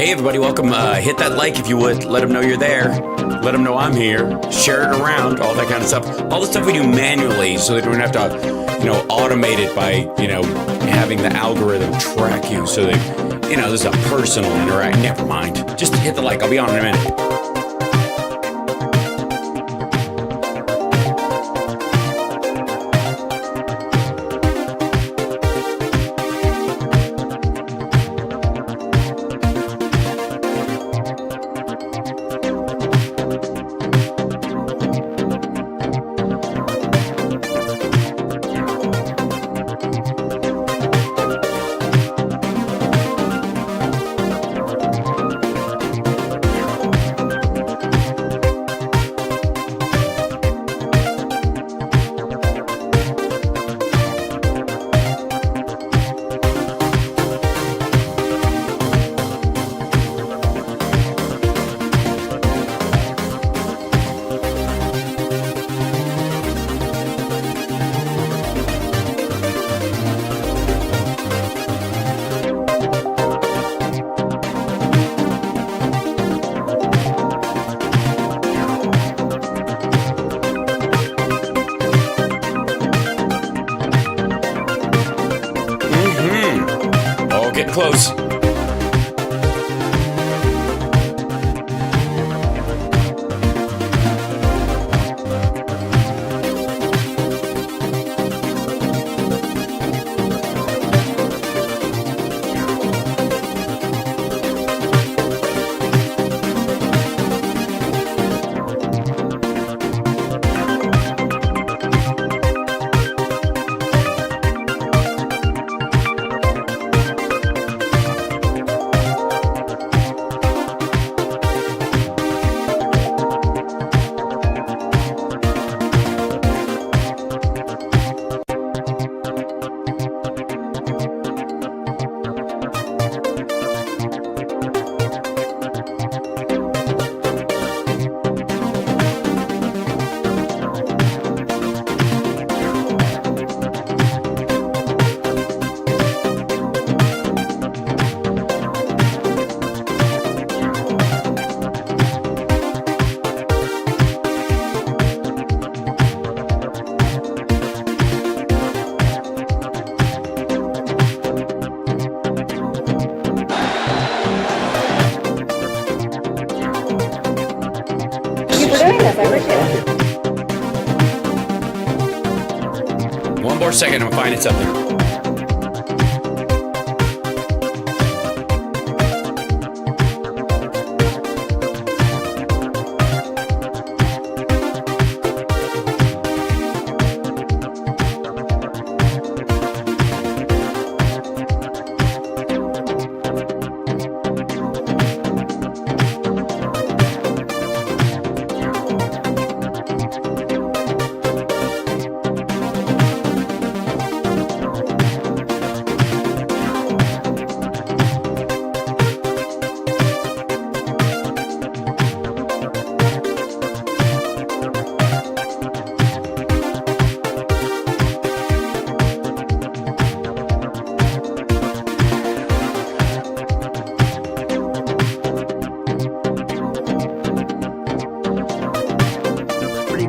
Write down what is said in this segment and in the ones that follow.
Hey everybody, welcome. Hit that like if you would. Let them know you're there. Let them know I'm here. Share it around, all that kind of stuff. All the stuff we do manually so that we don't have to, automate it by, having the algorithm track you so that, this is a personal interaction. Never mind. Just hit the like. I'll be on in a minute. Get close. One more second, I'm finding something.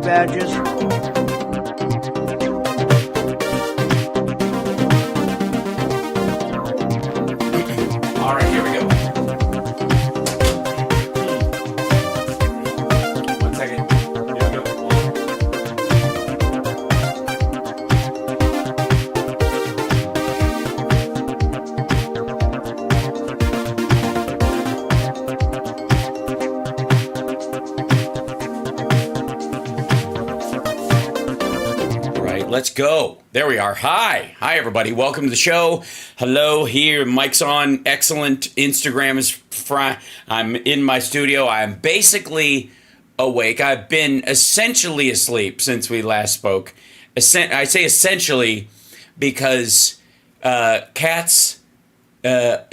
Badges. All right, here we go. One second. Here we go. Let's go. There we are. Hi, everybody. Welcome to the show. Hello, here. Mic's on. Excellent. Instagram is fine. I'm in my studio. I'm basically awake. I've been essentially asleep since we last spoke. I say essentially because cats are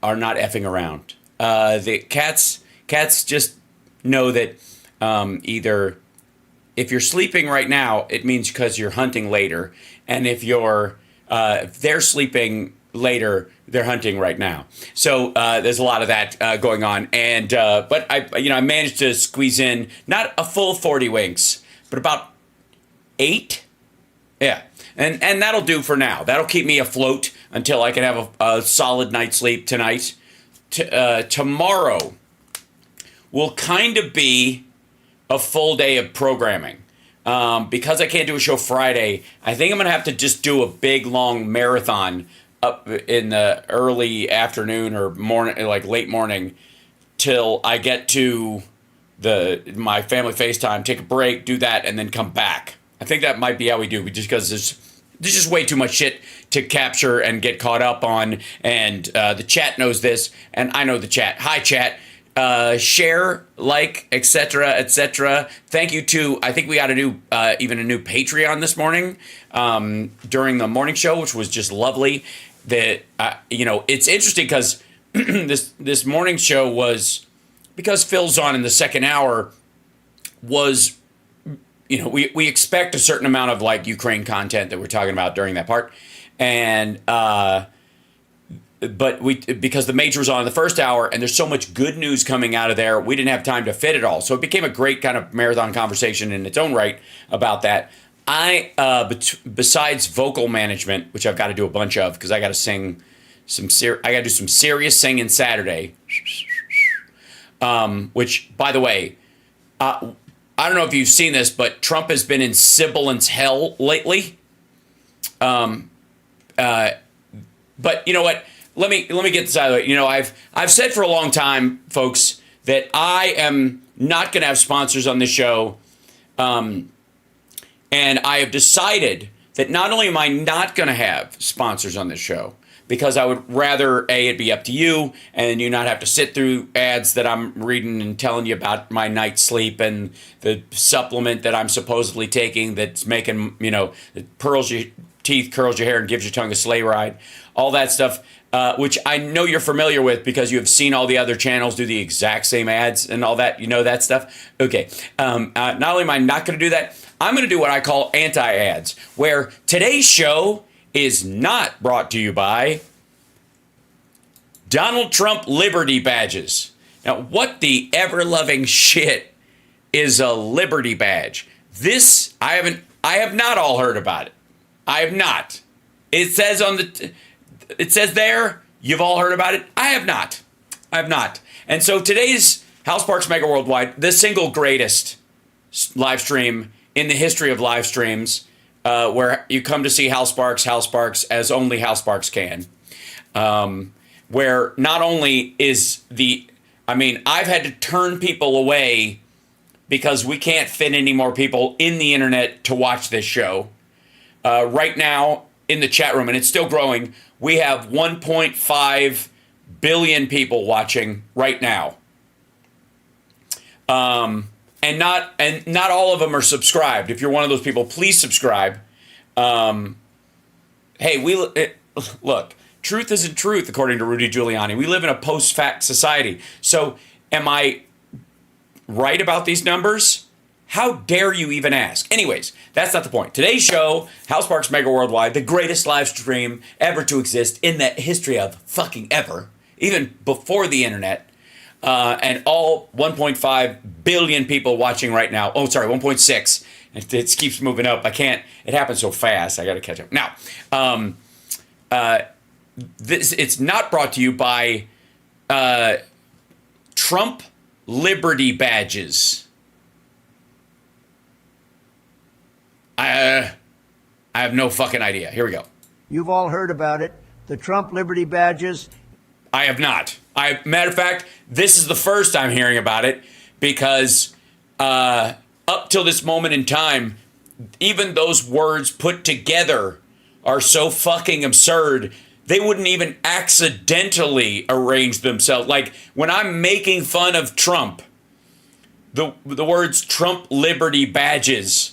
not effing around. The cats just know that either if you're sleeping right now, it means because you're hunting later, and if they're sleeping later, they're hunting right now. So there's a lot of that going on. And but I managed to squeeze in not a full 40 winks, but about 8. Yeah. And that'll do for now. That'll keep me afloat until I can have a solid night's sleep tonight. Tomorrow will kind of be a full day of programming. Because I can't do a show Friday, I think I'm going to have to just do a big, long marathon up in the early afternoon or morning, like late morning, till I get to my family FaceTime, take a break, do that, and then come back. I think that might be how we do, just because there's just way too much shit to capture and get caught up on, and the chat knows this, and I know the chat. Hi, chat. Share, like, etc., etc. Thank you to, I think we got even a new Patreon this morning during the morning show, which was just lovely. That it's interesting because this morning show was, because Phil's on in the second hour, was, we expect a certain amount of like Ukraine content that we're talking about during that part, and but because the major was on in the first hour and there's so much good news coming out of there, we didn't have time to fit it all. So it became a great kind of marathon conversation in its own right about that. Besides vocal management, which I've got to do a bunch of because I got to sing I got to do some serious singing Saturday. Which, by the way, I don't know if you've seen this, but Trump has been in sibilance hell lately. But you know what? Let me get this out of the way. I've said for a long time, folks, that I am not going to have sponsors on this show, and I have decided that not only am I not going to have sponsors on this show, because I would rather it be up to you and you not have to sit through ads that I'm reading and telling you about my night's sleep and the supplement that I'm supposedly taking that's making that pearls your teeth, curls your hair, and gives your tongue a sleigh ride, all that stuff. Which I know you're familiar with because you have seen all the other channels do the exact same ads and all that. You know that stuff? Okay. Not only am I not going to do that, I'm going to do what I call anti-ads, where today's show is not brought to you by Donald Trump Liberty Badges. Now, what the ever-loving shit is a Liberty Badge? This, I have not all heard about it. I have not. It says it says there, you've all heard about it. I have not. And so today's House Parks Megaworldwide, the single greatest live stream in the history of live streams, where you come to see House Parks as only House Parks can. Where not only is I've had to turn people away because we can't fit any more people in the internet to watch this show. Right now, in the chat room, and it's still growing, we have 1.5 billion people watching right now. And not all of them are subscribed. If you're one of those people, please subscribe. Look, truth isn't truth, according to Rudy Giuliani. We live in a post-fact society. So am I right about these numbers? How dare you even ask? Anyways, that's not the point. Today's show, House Parks Mega Worldwide, the greatest live stream ever to exist in the history of fucking ever, even before the internet, and all 1.5 billion people watching right now. Oh, sorry, 1.6. It keeps moving up. I can't. It happens so fast. I got to catch up. Now, it's not brought to you by Trump Liberty Badges. I have no fucking idea. Here we go. You've all heard about it. The Trump Liberty Badges. I have not. Matter of fact, this is the first I'm hearing about it because up till this moment in time, even those words put together are so fucking absurd. They wouldn't even accidentally arrange themselves. Like when I'm making fun of Trump, the words Trump Liberty Badges,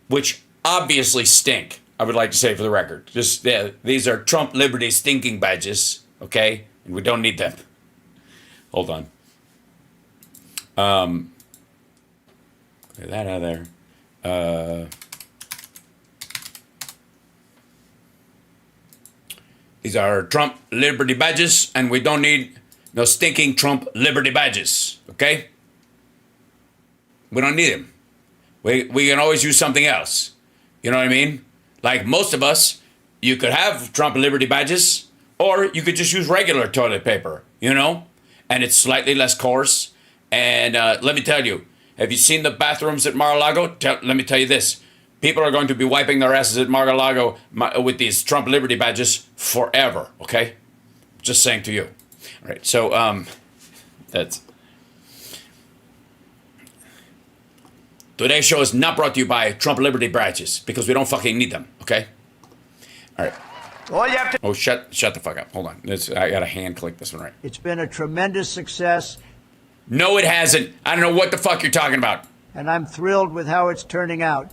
which obviously stink, I would like to say for the record. These are Trump Liberty stinking badges, okay? And we don't need them. Hold on. Get that out of there. These are Trump Liberty badges, and we don't need no stinking Trump Liberty badges, okay? We don't need them. We can always use something else. You know what I mean? Like most of us, you could have Trump Liberty badges, or you could just use regular toilet paper, you know? And it's slightly less coarse. And let me tell you, have you seen the bathrooms at Mar-a-Lago? Let me tell you this. People are going to be wiping their asses at Mar-a-Lago with these Trump Liberty badges forever, okay? Just saying to you. All right, so that's... Today's show is not brought to you by Trump Liberty badges because we don't fucking need them, okay? All right. All you have to... Oh, shut the fuck up. Hold on. I got to hand click this one right. It's been a tremendous success. No, it hasn't. I don't know what the fuck you're talking about. And I'm thrilled with how it's turning out.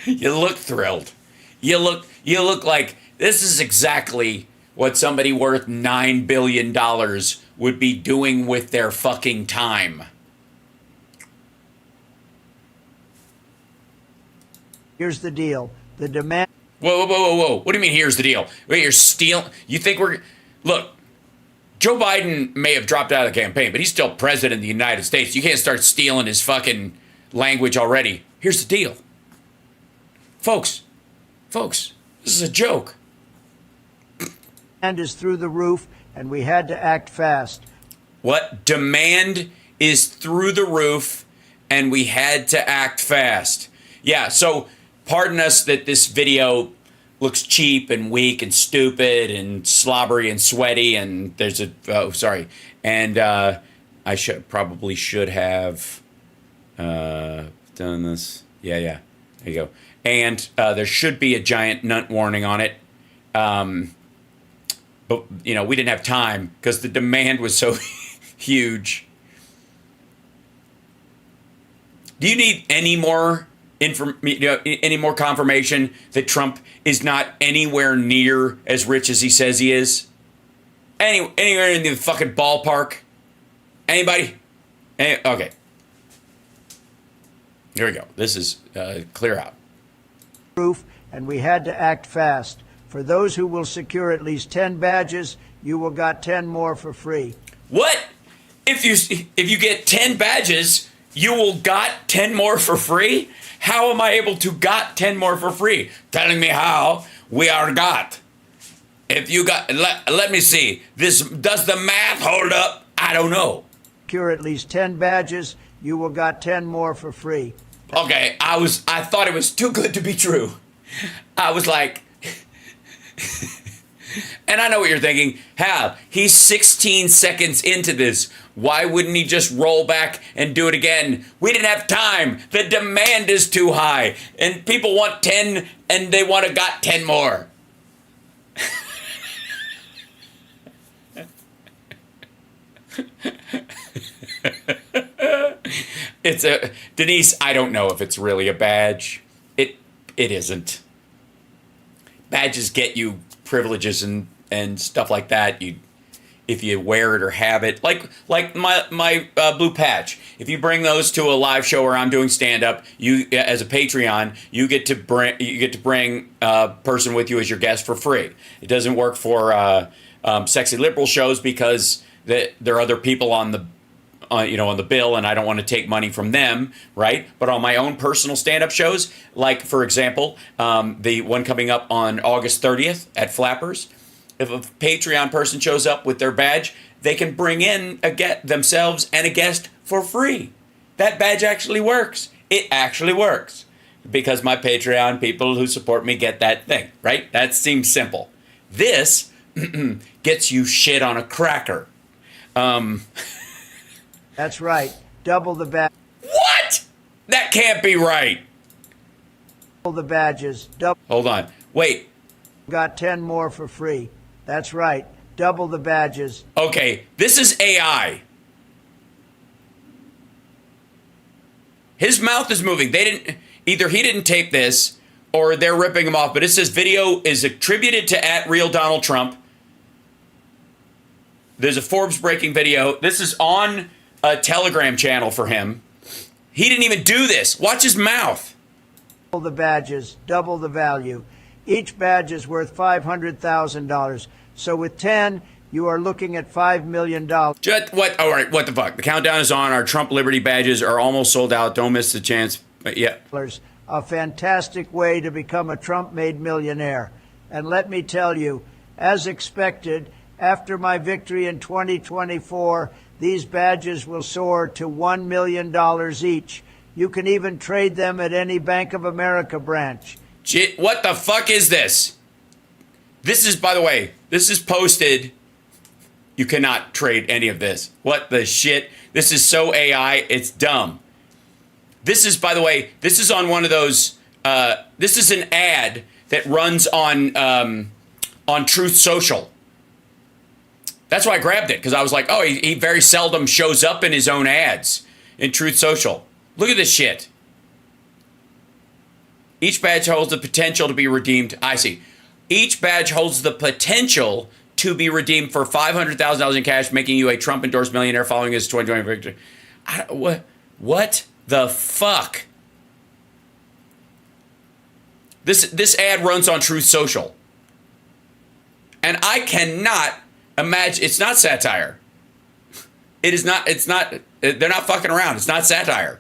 You look thrilled. You look like this is exactly what somebody worth $9 billion would be doing with their fucking time. Here's the deal. The demand... Whoa. What do you mean, here's the deal? Wait, you're stealing... You think we're... Look, Joe Biden may have dropped out of the campaign, but he's still president of the United States. You can't start stealing his fucking language already. Here's the deal. Folks, this is a joke. Demand is through the roof, and we had to act fast. What? Demand is through the roof, and we had to act fast. Yeah, so pardon us that this video looks cheap and weak and stupid and slobbery and sweaty, and there's a... And I probably should have done this. Yeah, there you go. And there should be a giant nut warning on it. But, you know, we didn't have time because the demand was so huge. Do you need any more any more confirmation that Trump is not anywhere near as rich as he says he is? Anywhere in the fucking ballpark? Anybody? Okay. Here we go. This is clear out. Roof, and we had to act fast. For those who will secure at least 10 badges, you will got 10 more for free. What? If you get 10 badges, you will got 10 more for free? How am I able to got 10 more for free? Telling me how we are got. If you got, let me see. Does the math hold up? I don't know. Secure at least 10 badges, you will got 10 more for free. Okay, I thought it was too good to be true. I was like, and I know what you're thinking. Hal, he's 16 seconds into this. Why wouldn't he just roll back and do it again? We didn't have time. The demand is too high. And people want 10 and they want to got 10 more. It's a... Denise, I don't know if it's really a badge. It isn't. Badges get you privileges and stuff like that. If you wear it or have it, like my blue patch. If you bring those to a live show where I'm doing stand up, you as a Patreon, you get to bring a person with you as your guest for free. It doesn't work for sexy liberal shows because there are other people on the on the bill, and I don't want to take money from them, right? But on my own personal stand-up shows, like, for example, the one coming up on August 30th at Flappers, if a Patreon person shows up with their badge, they can bring in themselves and a guest for free. That badge actually works. It actually works. Because my Patreon people who support me get that thing, right? That seems simple. This gets you shit on a cracker. That's right. Double the badge. What? That can't be right. Double the badges. Hold on. Wait. Got 10 more for free. That's right. Double the badges. Okay, this is AI. His mouth is moving. Either he didn't tape this or they're ripping him off, but it says video is attributed to @RealDonaldTrump. There's a Forbes breaking video. This is on a Telegram channel for him. He didn't even do this. Watch his mouth. the badges, double the value. Each badge is worth $500,000. So with 10, you are looking at $5 million. What? All right, what the fuck? The countdown is on. Our Trump Liberty badges are almost sold out. Don't miss the chance. But yeah. A fantastic way to become a Trump-made millionaire. And let me tell you, as expected, after my victory in 2024, these badges will soar to $1 million each. You can even trade them at any Bank of America branch. What the fuck is this? This is, by the way, this is posted. You cannot trade any of this. What the shit? This is so AI, it's dumb. This is, by the way, this is on one of those, this is an ad that runs on Truth Social. That's why I grabbed it, because I was like, oh, he very seldom shows up in his own ads in Truth Social. Look at this shit. Each badge holds the potential to be redeemed. I see. Each badge holds the potential to be redeemed for $500,000 in cash, making you a Trump-endorsed millionaire following his 2020 victory. What the fuck? This ad runs on Truth Social. And I cannot imagine. It's not satire. It is not. It's not. They're not fucking around. It's not satire.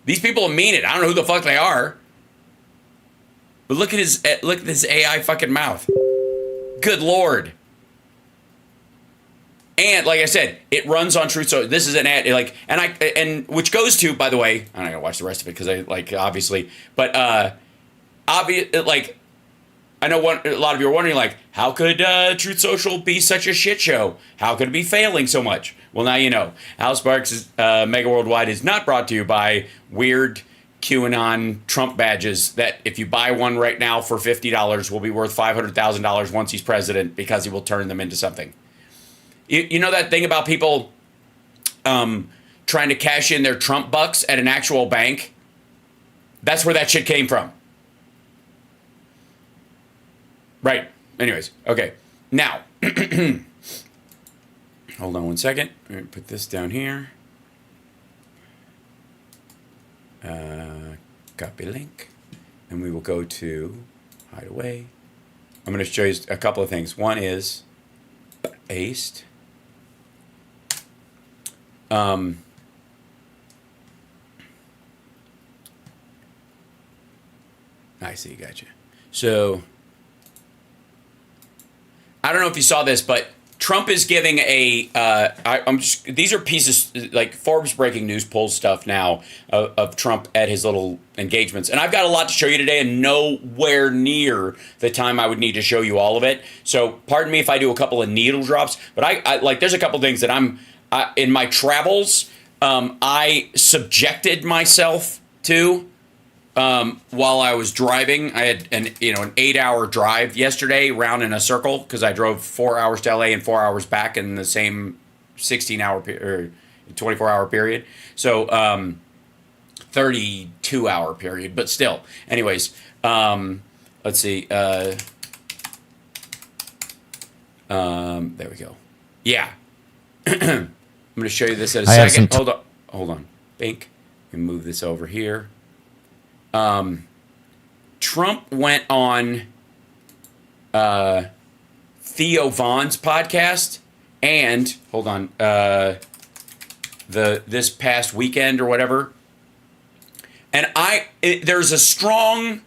These people mean it. I don't know who the fuck they are. But look at this AI fucking mouth. Good Lord. And like I said, it runs on Truth Social. This is an ad, and which goes to, by the way, I'm not gonna watch the rest of it because obviously, but I know a lot of you are wondering, how could Truth Social be such a shit show? How could it be failing so much? Well, now you know. Al Sparks' Megaworldwide is not brought to you by weird QAnon Trump badges that if you buy one right now for $50 will be worth $500,000 once he's president because he will turn them into something. You know that thing about people trying to cash in their Trump bucks at an actual bank? That's where that shit came from. Right. Anyways. Okay. Now. Hold on one second. I'm going to put this down here. Copy link. And we will go to hide away. I'm going to show you a couple of things. One is paste. I see. Gotcha. So I don't know if you saw this, but Trump is giving these are pieces like Forbes breaking news poll stuff now of Trump at his little engagements. And I've got a lot to show you today and nowhere near the time I would need to show you all of it. So pardon me if I do a couple of needle drops, but I there's a couple things that in my travels, I subjected myself to. While I was driving, I had an 8-hour drive yesterday round in a circle because I drove 4 hours to LA and 4 hours back in the same 16-hour or 24-hour period. So 32-hour period, but still. Anyways, let's see. There we go. Yeah. I'm going to show you this at a second. Hold on. Bink. We move this over here. Trump went on Theo Vaughn's podcast and this past weekend or whatever. And there's a strong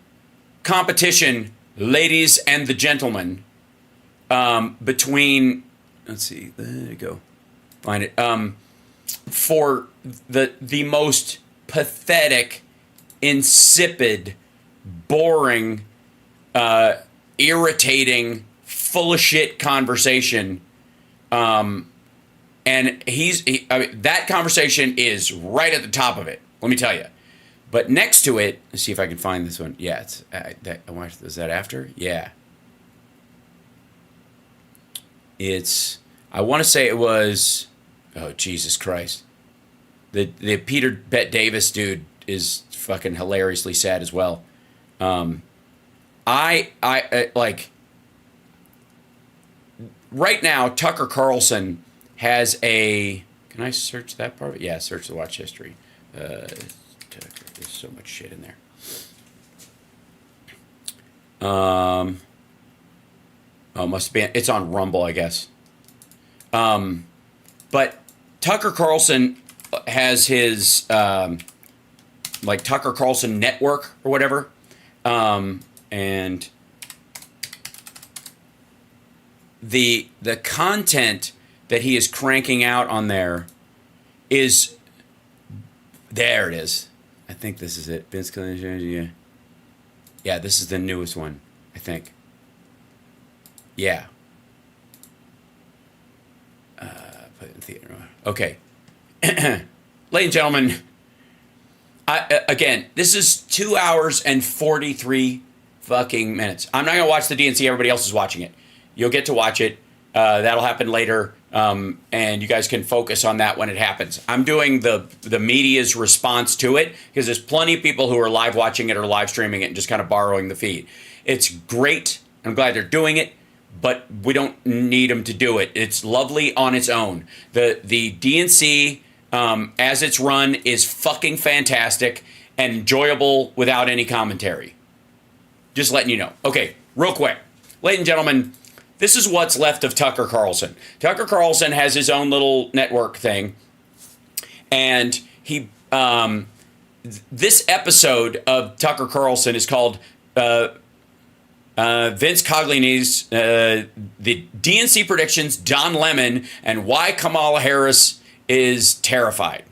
competition, ladies and the gentlemen, between, let's see, there you go, find it, for the most pathetic, insipid, boring, irritating, full of shit conversation. And that conversation is right at the top of it. Let me tell you. But next to it, let's see if I can find this one. Yeah, it's is that after? Yeah. I want to say it was, oh, Jesus Christ. The Peter Bette Davis dude is fucking hilariously sad as well. I right now, Tucker Carlson has a, can I search that part of it? Yeah, search the watch history. Tucker, there's so much shit in there. Oh, must be. It's on Rumble, I guess. But Tucker Carlson has his like Tucker Carlson Network or whatever, and the content that he is cranking out on there is there. It is. I think this is it. Vince Clinton, yeah. This is the newest one, I think. Yeah. Okay. Ladies and gentlemen, again, this is 2 hours and 43 fucking minutes. I'm not going to watch the DNC. Everybody else is watching it. You'll get to watch it. That'll happen later. And you guys can focus on that when it happens. I'm doing the media's response to it because there's plenty of people who are live watching it or live streaming it and just kind of borrowing the feed. It's great. I'm glad they're doing it, but we don't need them to do it. It's lovely on its own. The DNC, as it's run, is fucking fantastic and enjoyable without any commentary. Just letting you know. Okay, real quick. Ladies and gentlemen, this is what's left of Tucker Carlson. Tucker Carlson has his own little network thing. And he, this episode of Tucker Carlson is called Vince Cogliani's the DNC predictions, Don Lemon, and why Kamala Harris is terrified.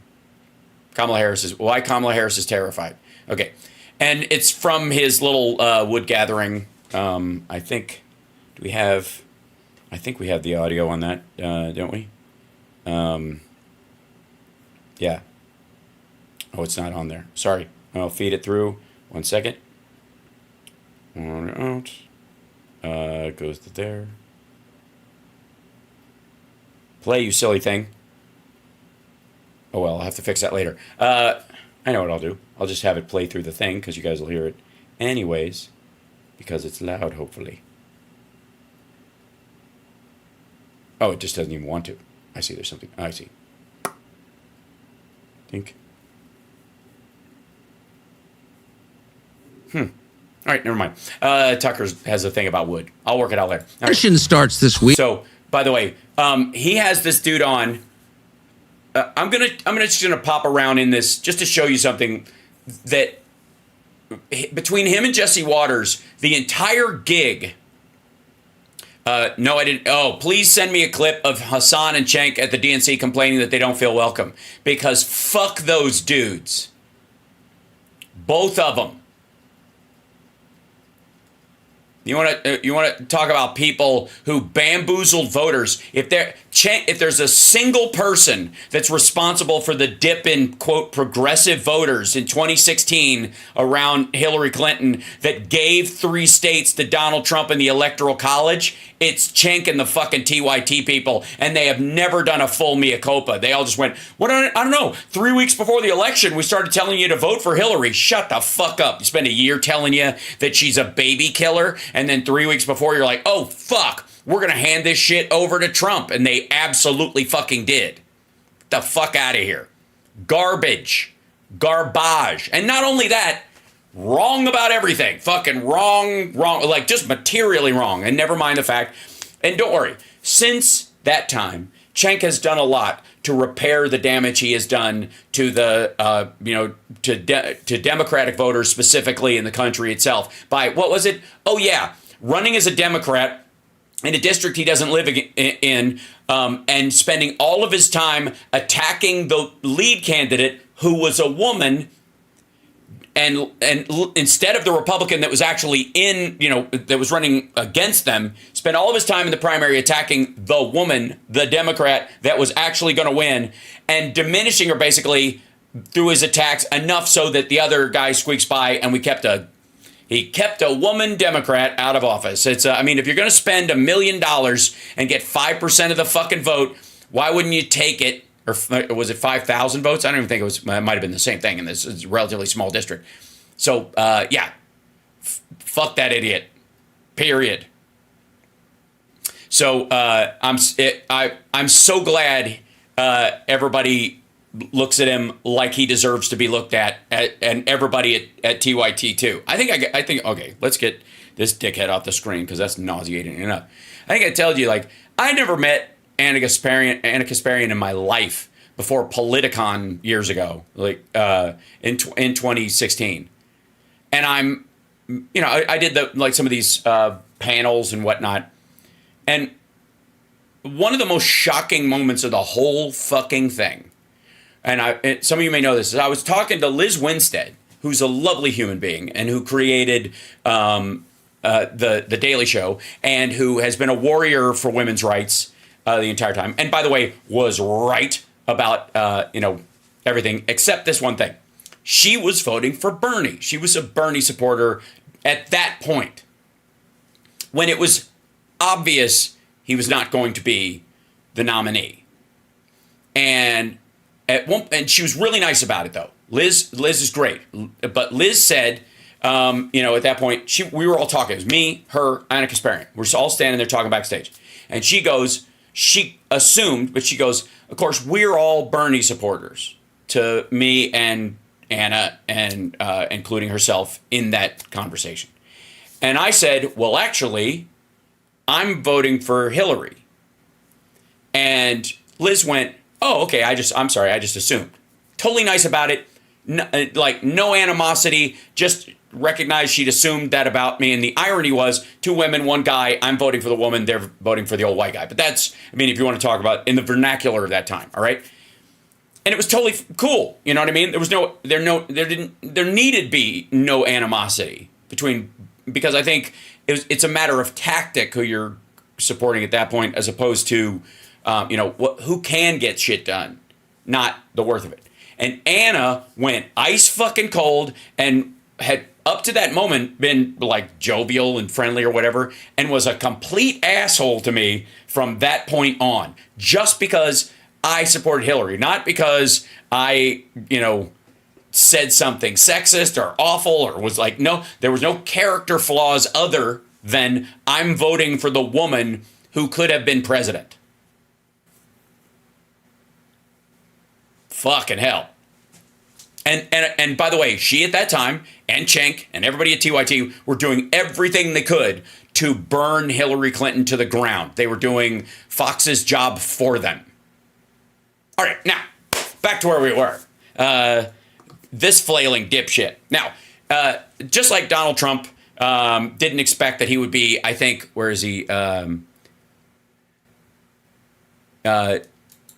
Why Kamala Harris is terrified. Okay. And it's from his little wood gathering. I think we have the audio on that, don't we? Yeah. Oh, it's not on there. Sorry. I'll feed it through. 1 second. On out. Goes to there. Play, you silly thing. Oh, well, I'll have to fix that later. I know what I'll do. I'll just have it play through the thing because you guys will hear it anyways because it's loud, hopefully. Oh, it just doesn't even want to. I see there's something. I see. Think. All right, never mind. Tucker has a thing about wood. I'll work it out later. Session starts this week. So, by the way, he has this dude on. I'm just gonna pop around in this just to show you something that between him and Jesse Waters, the entire gig. No, I didn't. Oh, please send me a clip of Hassan and Cenk at the DNC complaining that they don't feel welcome because fuck those dudes. Both of them. You want to talk about people who bamboozled voters? If there's a single person that's responsible for the dip in quote progressive voters in 2016 around Hillary Clinton that gave 3 states to Donald Trump in the Electoral College, it's Cenk and the fucking TYT people, and they have never done a full mea culpa. They all just went, "What? I don't know. 3 weeks before the election, we started telling you to vote for Hillary. Shut the fuck up. You spend a year telling you that she's a baby killer, and then 3 weeks before, you're like, oh, fuck, we're going to hand this shit over to Trump. And they absolutely fucking did. Get the fuck out of here. Garbage. Garbage. And not only that, wrong about everything. Fucking wrong, like just materially wrong. And never mind the fact. And don't worry, since that time, Cenk has done a lot to repair the damage he has done to the, to Democratic voters specifically in the country itself by, what was it? Oh, yeah. Running as a Democrat in a district he doesn't live in, and spending all of his time attacking the lead candidate who was a woman, and instead of the Republican that was actually that was running against them, spent all of his time in the primary attacking the woman, the Democrat that was actually going to win, and diminishing her basically through his attacks enough so that the other guy squeaks by, and he kept a woman Democrat out of office. It's, if you're going to spend $1 million and get 5% of the fucking vote, why wouldn't you take it? Or was it 5,000 votes? I don't even think it might have been the same thing in this relatively small district. So, fuck that idiot. Period. So, I'm so glad everybody looks at him like he deserves to be looked at and everybody at TYT too. I think okay, let's get this dickhead off the screen because that's nauseating enough. I think I told you, like, I never met Anna Kasparian in my life before Politicon years ago, like in 2016. And I'm, you know, I did some of these panels and whatnot. And one of the most shocking moments of the whole fucking thing, and some of you may know this, is I was talking to Liz Winstead, who's a lovely human being and who created the Daily Show and who has been a warrior for women's rights the entire time. And by the way, was right about everything except this one thing. She was voting for Bernie. She was a Bernie supporter at that point when it was obvious he was not going to be the nominee. And and she was really nice about it, though. Liz is great. But Liz said, at that point, we were all talking. It was me, her, Anna Kasparian. We're all standing there talking backstage. And she assumed, but she goes, of course, we're all Bernie supporters, to me and Anna, and including herself in that conversation. And I said, well, actually, I'm voting for Hillary. And Liz went, oh, okay, I'm sorry, I just assumed. Totally nice about it. No animosity, just recognized she'd assumed that about me. And the irony was, two women, one guy, I'm voting for the woman, they're voting for the old white guy. But that's, if you want to talk about in the vernacular of that time, all right? And it was totally cool, you know what I mean? There needed be no animosity because I think it's a matter of tactic who you're supporting at that point, as opposed to, who can get shit done, not the worth of it. And Anna went ice fucking cold and had up to that moment been like jovial and friendly or whatever, and was a complete asshole to me from that point on, just because I supported Hillary, not because I, said something sexist or awful or was like, no, there was no character flaws other than I'm voting for the woman who could have been president. Fucking hell. And by the way, she at that time and Cenk and everybody at TYT were doing everything they could to burn Hillary Clinton to the ground. They were doing Fox's job for them. All right, now, back to where we were. This flailing dipshit. Now, just like Donald Trump didn't expect that he would be, I think, where is he?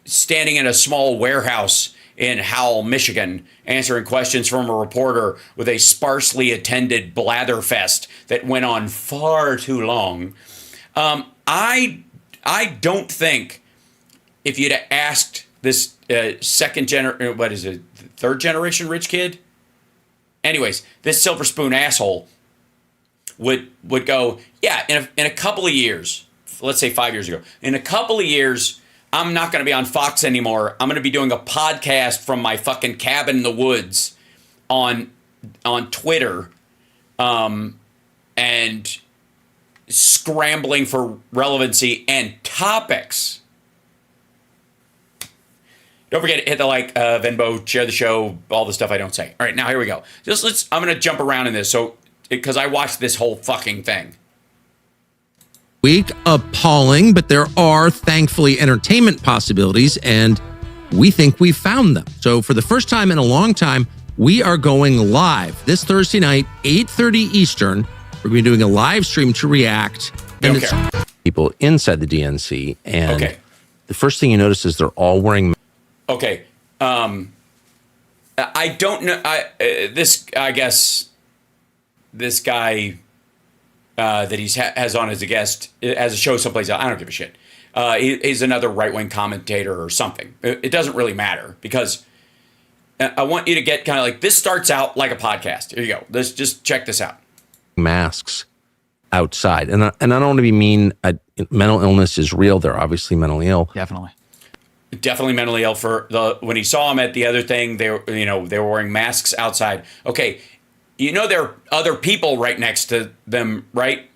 Standing in a small warehouse in Howell, Michigan, answering questions from a reporter with a sparsely attended blatherfest that went on far too long. I don't think if you'd asked this third generation rich kid? Anyways, this silver spoon asshole would go, yeah, in a couple of years, let's say 5 years ago, in a couple of years, I'm not going to be on Fox anymore. I'm going to be doing a podcast from my fucking cabin in the woods on Twitter, and scrambling for relevancy and topics. Don't forget to hit the like, Venmo, share the show, all the stuff I don't say. All right, now here we go. I'm going to jump around in this because I watched this whole fucking thing. Week appalling, but there are thankfully entertainment possibilities, and we think we've found them. So for the first time in a long time, we are going live this Thursday night, 8:30 Eastern. We're going to be doing a live stream to react. And it's people inside the DNC, and the first thing you notice is they're all wearing. Okay, I don't know. I guess this guy that he has on as a guest as a show someplace else. I don't give a shit. He's another right-wing commentator or something. It doesn't really matter because I want you to get kind of like, this starts out like a podcast. Here you go. Let's just check this out. Masks outside. And I don't want to be mean. Mental illness is real. They're obviously mentally ill. Definitely mentally ill. When he saw him at the other thing, they were wearing masks outside. Okay. There are other people right next to them, right?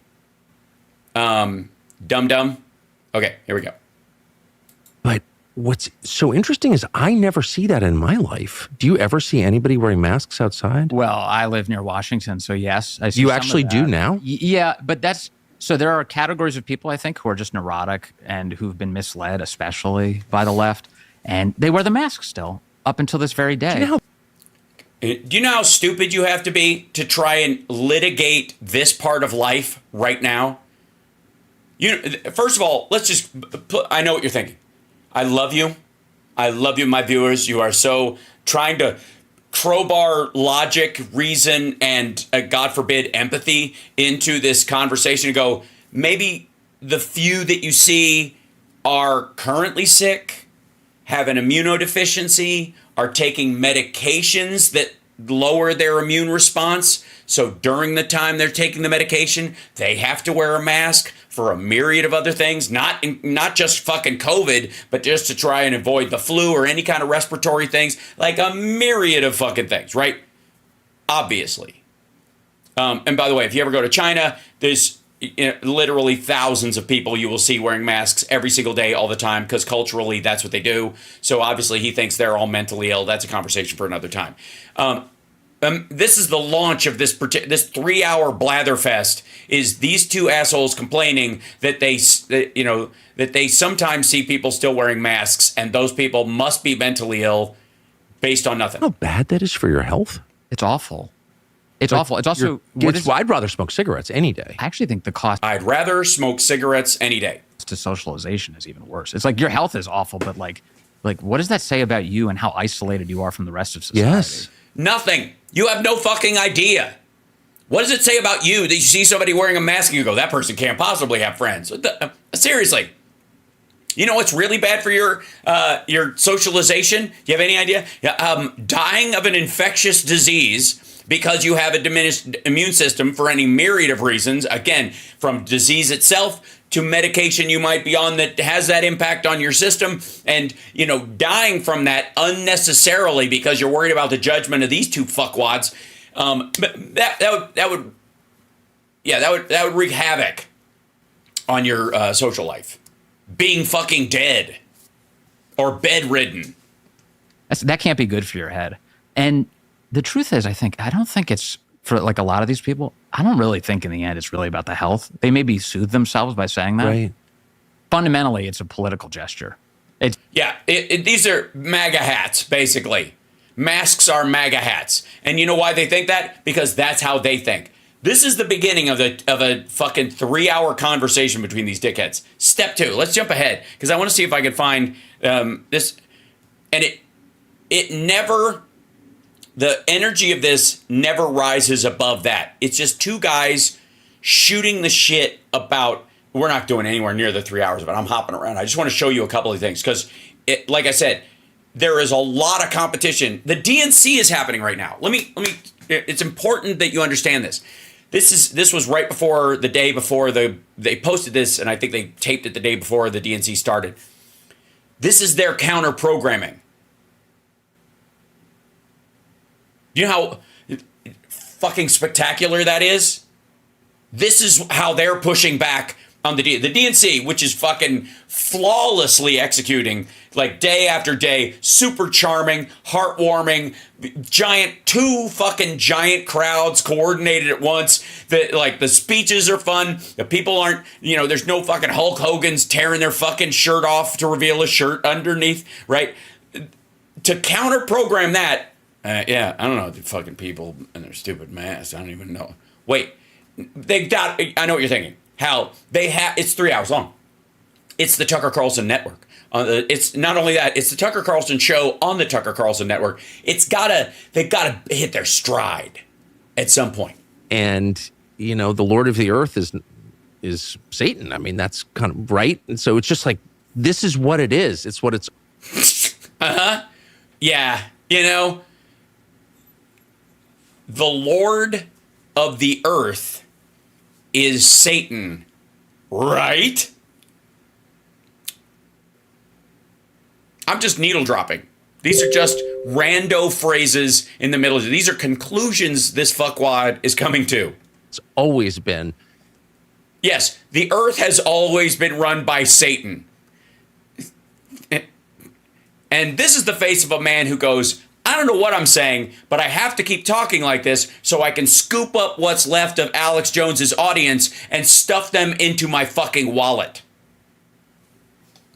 Dum-dum. Okay, here we go. But what's so interesting is I never see that in my life. Do you ever see anybody wearing masks outside? Well, I live near Washington, so yes. I see You some of actually that. do now? Yeah, but so there are categories of people, I think, who are just neurotic and who've been misled, especially by the left. And they wear the mask still up until this very day. Do you know how stupid you have to be to try and litigate this part of life right now? First of all, let's just I know what you're thinking. I love you. I love you, my viewers. You are so trying to crowbar logic, reason, and God forbid, empathy into this conversation and go, maybe the few that you see are currently sick, have an immunodeficiency, are taking medications that lower their immune response. So during the time they're taking the medication, they have to wear a mask for a myriad of other things, not just fucking COVID, but just to try and avoid the flu or any kind of respiratory things, like a myriad of fucking things, right? Obviously. And by the way, if you ever go to China, there's literally thousands of people you will see wearing masks every single day, all the time, because culturally that's what they do. So obviously he thinks they're all mentally ill. That's a conversation for another time. This is the launch of this 3-hour blatherfest. Is these two assholes complaining that they sometimes see people still wearing masks, and those people must be mentally ill based on nothing. How bad that is for your health? It's awful. It's awful. It's also I'd rather smoke cigarettes any day. I actually think the cost I'd rather smoke cigarettes any day. to socialization is even worse. It's like your health is awful, but like what does that say about you and how isolated you are from the rest of society? Yes. Nothing. You have no fucking idea. What does it say about you that you see somebody wearing a mask and you go, that person can't possibly have friends? Seriously. You know what's really bad for your socialization? Do you have any idea? Dying of an infectious disease because you have a diminished immune system for any myriad of reasons. Again, from disease itself to medication you might be on that has that impact on your system, and dying from that unnecessarily because you're worried about the judgment of these two fuckwads. That would wreak havoc on your social life. Being fucking dead or bedridden. That can't be good for your head. And the truth is, I don't think it's for like a lot of these people. I don't really think in the end it's really about the health. They maybe soothe themselves by saying that. Right. Fundamentally, it's a political gesture. These are MAGA hats, basically. Masks are MAGA hats. And you know why they think that? Because that's how they think. This is the beginning of a fucking 3-hour conversation between these dickheads. Step 2. Let's jump ahead because I want to see if I can find this. And it never, the energy of this never rises above that. It's just two guys shooting the shit about. We're not doing anywhere near the 3 hours of it. I'm hopping around. I just want to show you a couple of things because, like I said, there is a lot of competition. The DNC is happening right now. Let me. It's important that you understand this. This was right before the day before they posted this, and I think they taped it the day before the DNC started. This is their counter programming. Do you know how fucking spectacular that is? This is how they're pushing back on the DNC, which is fucking flawlessly executing, like day after day, super charming, heartwarming, two fucking giant crowds coordinated at once. The speeches are fun. The people aren't, there's no fucking Hulk Hogan's tearing their fucking shirt off to reveal a shirt underneath, right? To counter program that, I don't know, the fucking people and their stupid masks. I don't even know. Wait, I know what you're thinking. How it's 3 hours long. It's the Tucker Carlson network. It's not only that, it's the Tucker Carlson show on the Tucker Carlson network. They've gotta hit their stride at some point. And, the Lord of the earth is Satan. I mean, that's kind of right. And so it's just like, this is what it is. It's what it's. Yeah. The Lord of the earth is Satan, right? I'm just needle dropping. These are just rando phrases in the middle. These are conclusions this fuckwad is coming to. It's always been. Yes, the earth has always been run by Satan. And this is the face of a man who goes, I don't know what I'm saying, but I have to keep talking like this so I can scoop up what's left of Alex Jones's audience and stuff them into my fucking wallet.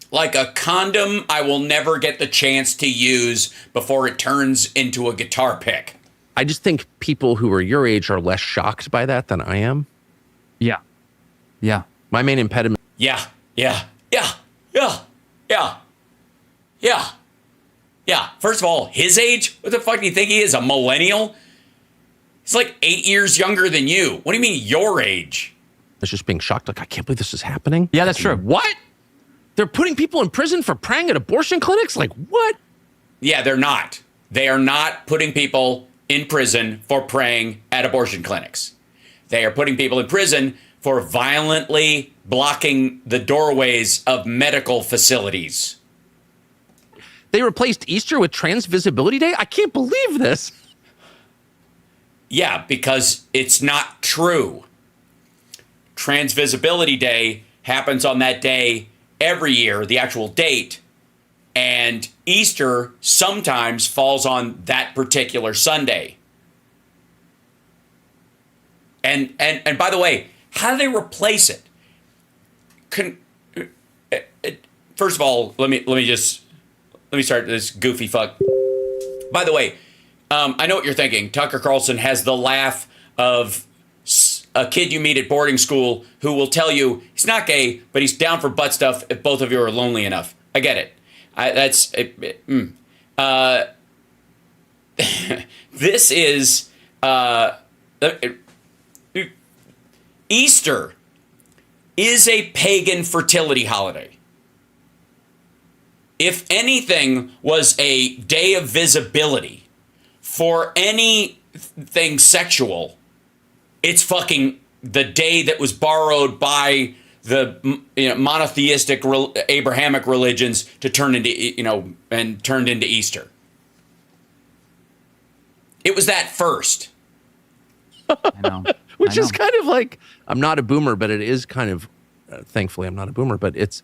Like a condom I will never get the chance to use before it turns into a guitar pick. I just think people who are your age are less shocked by that than I am. Yeah. Yeah. My main impediment. Yeah. First of all, his age? What the fuck do you think he is? A millennial? He's like 8 years younger than you. What do you mean your age? Is just being shocked. Like, I can't believe this is happening. Yeah, that's true. What? They're putting people in prison for praying at abortion clinics? Like, what? Yeah, they're not. They are not putting people in prison for praying at abortion clinics. They are putting people in prison for violently blocking the doorways of medical facilities. They replaced Easter with Trans Visibility Day? I can't believe this. Yeah, because it's not true. Trans Visibility Day happens on that day every year, the actual date, and Easter sometimes falls on that particular Sunday. And by the way, how do they replace it? First of all, let me start this goofy fuck. By the way, I know what you're thinking. Tucker Carlson has the laugh of a kid you meet at boarding school who will tell you he's not gay, but he's down for butt stuff if both of you are lonely enough. I get it. This is Easter is a pagan fertility holiday. If anything was a day of visibility for anything sexual, it's fucking the day that was borrowed by the monotheistic Abrahamic religions to turn into, and turned into Easter. It was that first. I know. Which is kind of like, I'm not a boomer, but it is kind of, thankfully I'm not a boomer, but it's.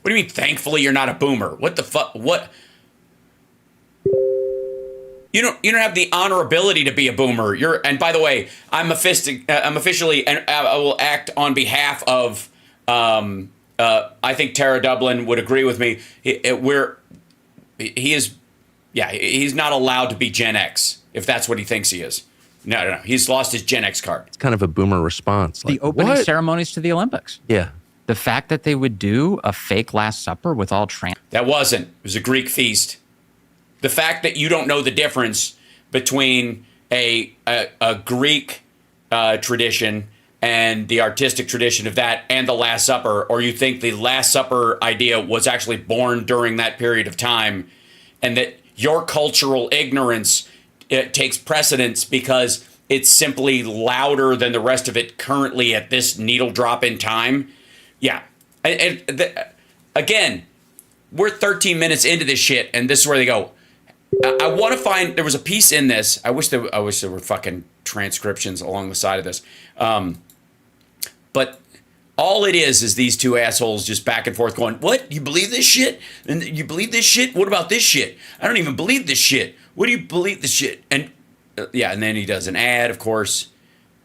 What do you mean, thankfully you're not a boomer? What the fuck? What? You don't have the honorability to be a boomer. And by the way, I'm officially, and I will act on behalf of, I think Tara Dublin would agree with me. He's not allowed to be Gen X, if that's what he thinks he is. No. He's lost his Gen X card. It's kind of a boomer response. The opening ceremonies to the Olympics. Yeah. The fact that they would do a fake Last Supper with all trans. That wasn't. It was a Greek feast. The fact that you don't know the difference between a Greek tradition and the artistic tradition of that and the Last Supper, or you think the Last Supper idea was actually born during that period of time, and that your cultural ignorance takes precedence because it's simply louder than the rest of it currently at this needle drop in time. Yeah. Again, we're 13 minutes into this shit, and this is where they go. I want to find, there was a piece in this. I wish there were fucking transcriptions along the side of this. But all it is these two assholes just back and forth going, what? You believe this shit? And you believe this shit? What about this shit? I don't even believe this shit. What do you believe this shit? And and then he does an ad, of course.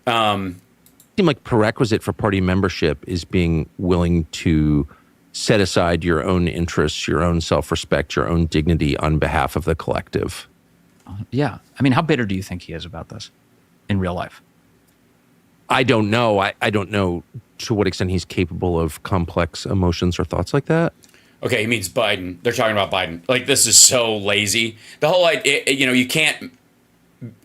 Seem like prerequisite for party membership is being willing to set aside your own interests, your own self-respect, your own dignity on behalf of the collective. Yeah. I mean, how bitter do you think he is about this in real life? I don't know. I don't know to what extent he's capable of complex emotions or thoughts like that. Okay, he means Biden. They're talking about Biden. Like, this is so lazy. The whole idea, you can't,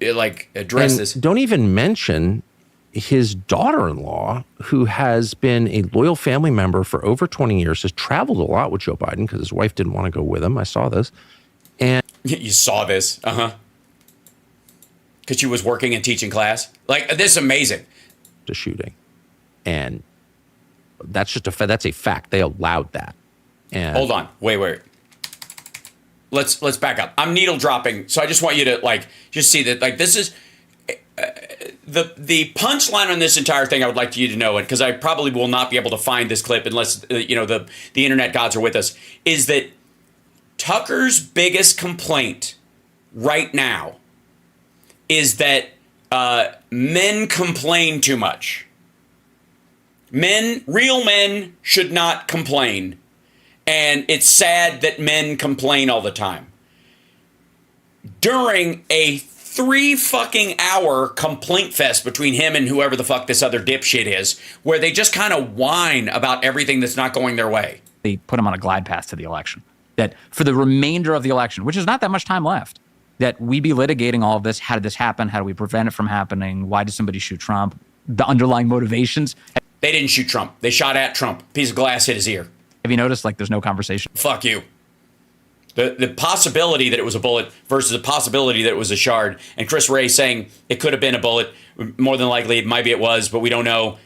address this. Don't even mention his daughter-in-law, who has been a loyal family member for over 20 years, has traveled a lot with Joe Biden because his wife didn't want to go with him. I saw this. And you saw this? Uh-huh. Because she was working and teaching class? Like, this is amazing. To shooting. And that's that's a fact. They allowed that. And hold on. Wait. Let's back up. I'm needle dropping, so I just want you to just see that this is the punchline on this entire thing. I would like you to know it, because I probably will not be able to find this clip unless the internet gods are with us. Is that Tucker's biggest complaint right now is that men complain too much. Real men should not complain. And it's sad that men complain all the time. During a 3 fucking hour complaint fest between him and whoever the fuck this other dipshit is, where they just kind of whine about everything that's not going their way. They put him on a glide path to the election. That for the remainder of the election, which is not that much time left, that we be litigating all of this. How did this happen? How do we prevent it from happening? Why did somebody shoot Trump? The underlying motivations. They didn't shoot Trump. They shot at Trump. Piece of glass hit his ear. Have you noticed, like, there's no conversation? Fuck you. The possibility that it was a bullet versus the possibility that it was a shard, and Chris Wray saying it could have been a bullet, more than likely, maybe it was, but we don't know,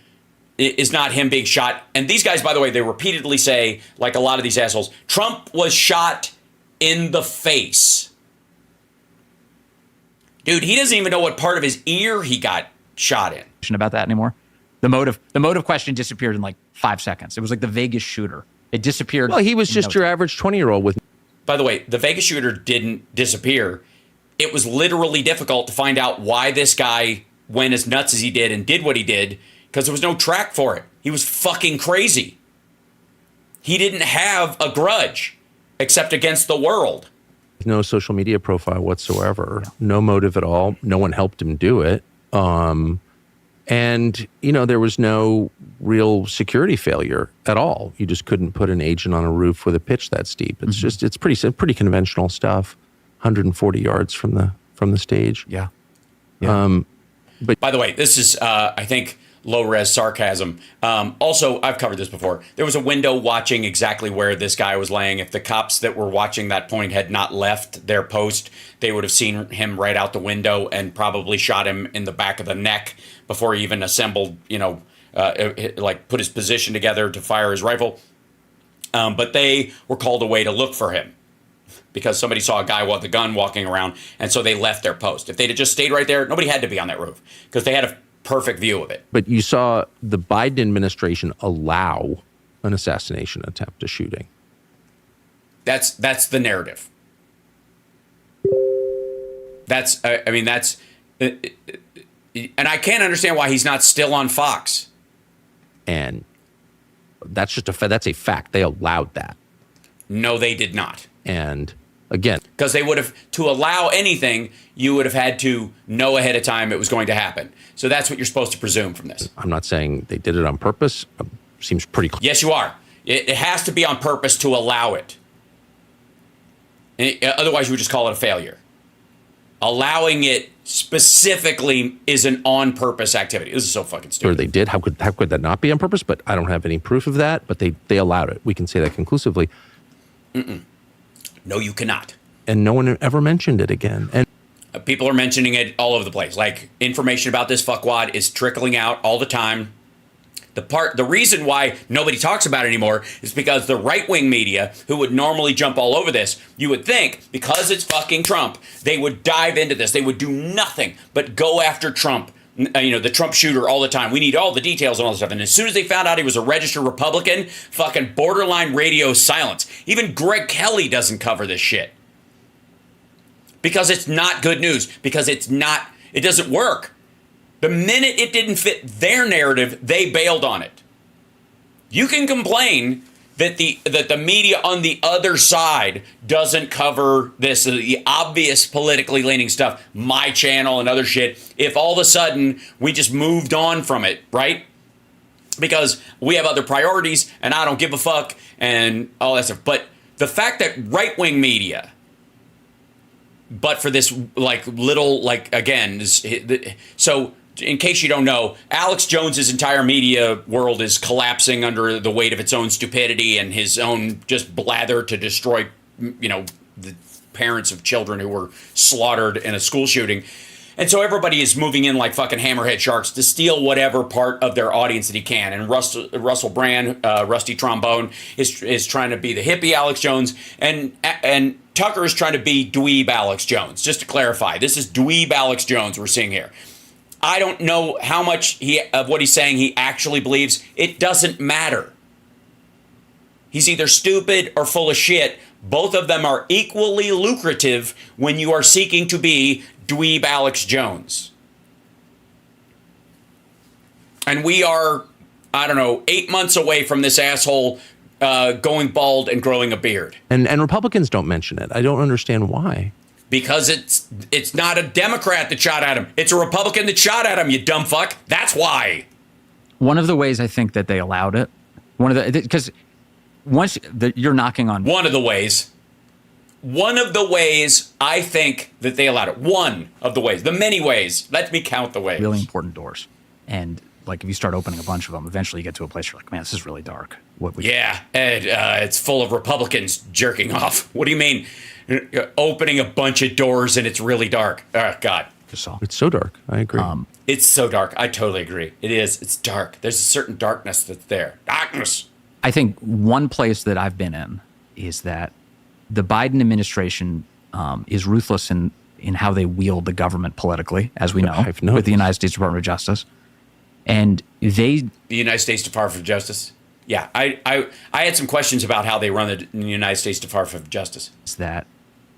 is not him being shot. And these guys, by the way, they repeatedly say, like a lot of these assholes, Trump was shot in the face. Dude, he doesn't even know what part of his ear he got shot in. About that anymore. The motive question disappeared in like 5 seconds. It was like the Vegas shooter. It disappeared. Well, he was just your average 20-year-old with. By the way, the Vegas shooter didn't disappear. It was literally difficult to find out why this guy went as nuts as he did and did what he did, because there was no track for it. He was fucking crazy. He didn't have a grudge except against the world. No social media profile whatsoever. No motive at all. No one helped him do it. And, you know, there was no real security failure at all. You just couldn't put an agent on a roof with a pitch that steep. It's just, it's pretty conventional stuff. 140 yards from the stage. Yeah. But by the way, this is, I think, low-res sarcasm. Also, I've covered this before. There was a window watching exactly where this guy was laying. If the cops that were watching that point had not left their post, they would have seen him right out the window and probably shot him in the back of the neck before he even assembled, like put his position together to fire his rifle. But they were called away to look for him because somebody saw a guy with a gun walking around, and so they left their post. If they'd have just stayed right there, nobody had to be on that roof because they had a perfect view of it. But you saw the Biden administration allow an assassination attempt, a shooting. That's the narrative. That's and I can't understand why he's not still on Fox. And that's just that's a fact. They allowed that. No, they did not. And again, because they would have, to allow anything, you would have had to know ahead of time it was going to happen. So that's what you're supposed to presume from this. I'm not saying they did it on purpose. Seems pretty clear. Yes, you are. It has to be on purpose to allow it. Otherwise, you would just call it a failure. Allowing it specifically is an on-purpose activity. This is so fucking stupid. Or they did. How could that not be on purpose? But I don't have any proof of that. But they allowed it. We can say that conclusively. No, you cannot. And no one ever mentioned it again. And people are mentioning it all over the place. Like, information about this fuckwad is trickling out all the time. The reason why nobody talks about it anymore is because the right-wing media, who would normally jump all over this, you would think, because it's fucking Trump, they would dive into this. They would do nothing but go after Trump, the Trump shooter all the time. We need all the details and all this stuff. And as soon as they found out he was a registered Republican, fucking borderline radio silence. Even Greg Kelly doesn't cover this shit. Because it's not good news. Because it doesn't work. The minute it didn't fit their narrative, they bailed on it. You can complain that the media on the other side doesn't cover this, the obvious politically leaning stuff, my channel and other shit, if all of a sudden we just moved on from it, right? Because we have other priorities and I don't give a fuck and all that stuff. But the fact that right-wing media, but for this so in case you don't know, Alex Jones's entire media world is collapsing under the weight of its own stupidity and his own just blather to destroy, the parents of children who were slaughtered in a school shooting. And so everybody is moving in like fucking hammerhead sharks to steal whatever part of their audience that he can. And Russell Brand, Rusty Trombone, is trying to be the hippie Alex Jones, and Tucker is trying to be dweeb Alex Jones. Just to clarify, this is dweeb Alex Jones we're seeing here. I don't know how much of what he's saying he actually believes. It doesn't matter. He's either stupid or full of shit. Both of them are equally lucrative when you are seeking to be dweeb Alex Jones. And we are, I don't know, 8 months away from this asshole going bald and growing a beard. And Republicans don't mention it. I don't understand why. Because it's not a Democrat that shot at him. It's a Republican that shot at him, you dumb fuck. That's why. One of the ways I think that they allowed it, because once you're knocking on... One of the ways I think that they allowed it. One of the ways. The many ways. Let me count the ways. Really important doors. And like if you start opening a bunch of them, eventually you get to a place where you're like, man, this is really dark. Yeah, and it's full of Republicans jerking off. What do you mean? Opening a bunch of doors and it's really dark. Oh, God. It's so dark. I agree. It's so dark. I totally agree. It is. It's dark. There's a certain darkness that's there. Darkness. I think one place that I've been in is that the Biden administration is ruthless in how they wield the government politically, as we know, with the United States Department of Justice. And the United States Department of Justice? Yeah, I had some questions about how they run the United States Department of Justice. Is that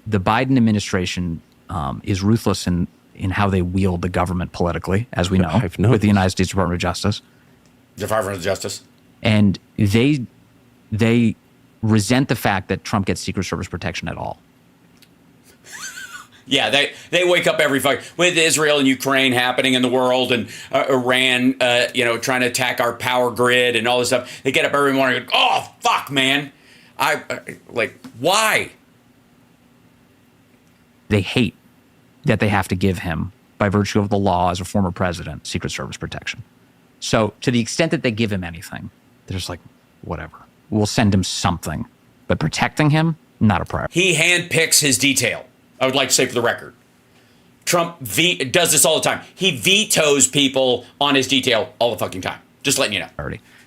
the Biden administration is ruthless in how they wield the government politically, as we know, with the United States Department of Justice. Department of Justice. And they resent the fact that Trump gets Secret Service protection at all. Yeah, they wake up every fight with Israel and Ukraine happening in the world and Iran, trying to attack our power grid and all this stuff. They get up every morning and go, oh, fuck, man. Why? They hate that they have to give him, by virtue of the law as a former president, Secret Service protection. So to the extent that they give him anything, they're just like, whatever. We'll send him something. But protecting him, not a priority. He handpicks his detail. I would like to say for the record. Trump does this all the time. He vetoes people on his detail all the fucking time. Just letting you know.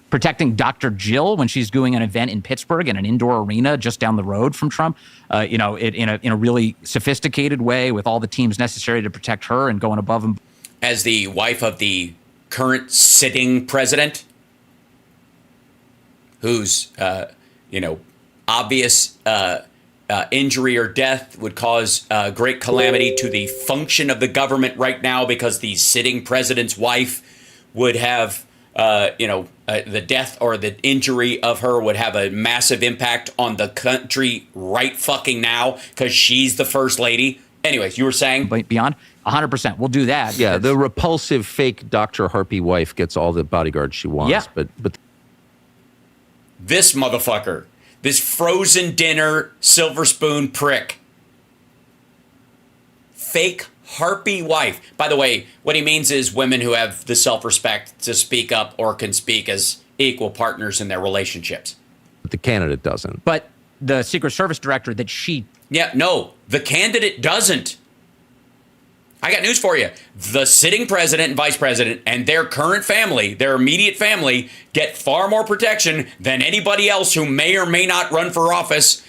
Protecting Dr. Jill when she's doing an event in Pittsburgh in an indoor arena just down the road from Trump, in a really sophisticated way with all the teams necessary to protect her and going above and... As the wife of the current sitting president, whose, obvious... injury or death would cause great calamity to the function of the government right now because the sitting president's wife would have, the death or the injury of her would have a massive impact on the country right fucking now because she's the first lady. Anyways, you were saying? But beyond 100%. We'll do that. Yeah, the repulsive fake Dr. Harpy wife gets all the bodyguards she wants. Yeah. But this motherfucker. This frozen dinner silver spoon prick. Fake harpy wife. By the way, what he means is women who have the self-respect to speak up or can speak as equal partners in their relationships. The candidate doesn't. But the Secret Service director that she... Yeah, no, the candidate doesn't. I got news for you. The sitting president and vice president and their current family, their immediate family, get far more protection than anybody else who may or may not run for office,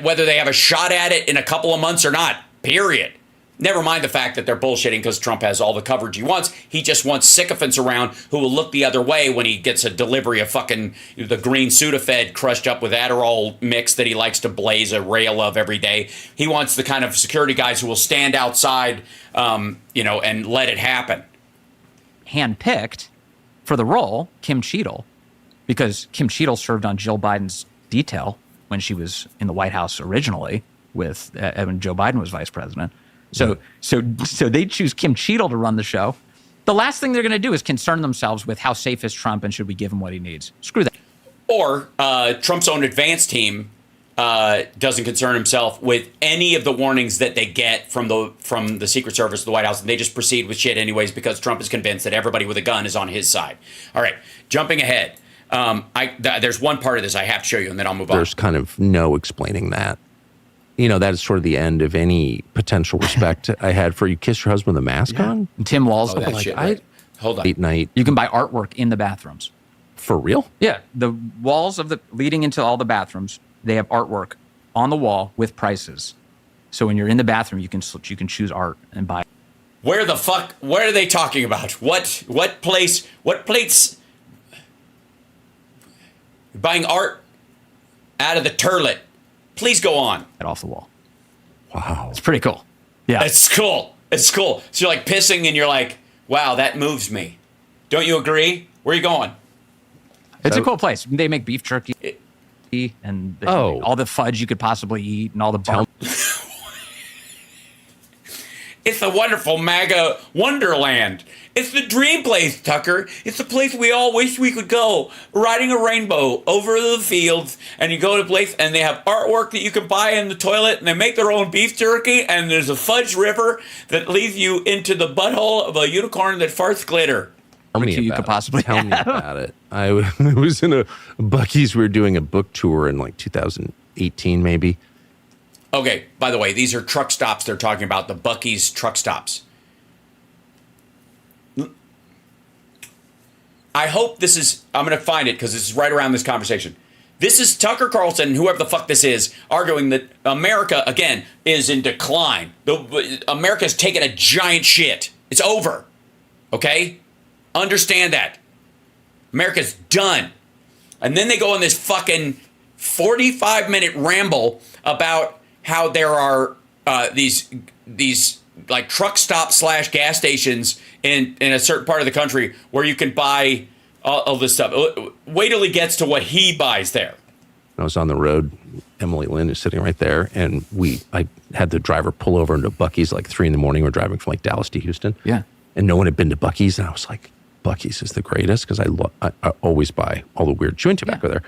whether they have a shot at it in a couple of months or not, period. Never mind the fact that they're bullshitting because Trump has all the coverage he wants. He just wants sycophants around who will look the other way when he gets a delivery of fucking the green Sudafed crushed up with Adderall mix that he likes to blaze a rail of every day. He wants the kind of security guys who will stand outside, and let it happen. Handpicked for the role, Kim Cheadle, because Kim Cheadle served on Jill Biden's detail when she was in the White House originally with when Joe Biden was vice president. So they choose Kim Cheadle to run the show. The last thing they're going to do is concern themselves with how safe is Trump and should we give him what he needs. Screw that. Or Trump's own advance team doesn't concern himself with any of the warnings that they get from the Secret Service or the White House, and they just proceed with shit anyways because Trump is convinced that everybody with a gun is on his side. All right, jumping ahead. There's one part of this I have to show you, and then I'll move on. There's kind of no explaining that. That is sort of the end of any potential respect I had for you. Kiss your husband with a mask on? Tim Walz. Hold on. Late night. You can buy artwork in the bathrooms. For real? Yeah. The walls leading into all the bathrooms, they have artwork on the wall with prices. So when you're in the bathroom, you can choose art and buy. What are they talking about? What plates? Buying art out of the toilet. Please go on. Get off the wall. Wow. It's pretty cool. Yeah. It's cool. It's cool. So you're like pissing and you're like, wow, that moves me. Don't you agree? Where are you going? It's a cool place. They make beef jerky and all the fudge you could possibly eat and all the bar. It's the wonderful MAGA wonderland. It's the dream place, Tucker. It's the place we all wish we could go. Riding a rainbow over the fields, and you go to a place, and they have artwork that you can buy in the toilet, and they make their own beef jerky, and there's a fudge river that leads you into the butthole of a unicorn that farts glitter. You could possibly tell me about it. I was in a Buc-ees. We were doing a book tour in like 2018, maybe. Okay, by the way, these are truck stops they're talking about, the Buc-ees truck stops. I hope this is, I'm going to find it because this is right around this conversation. This is Tucker Carlson, whoever the fuck this is, arguing that America, again, is in decline. America's taken a giant shit. It's over. Okay? Understand that. America's done. And then they go on this fucking 45-minute ramble about how there are these like truck stop / gas stations in a certain part of the country where you can buy all this stuff. Wait till he gets to what he buys there. I was on the road. Emily Lynn is sitting right there, and I had the driver pull over into Buc-ees like 3 a.m. We're driving from like Dallas to Houston. Yeah, and no one had been to Buc-ees, and I was like, Buc-ees is the greatest because I always buy all the weird chewing tobacco there.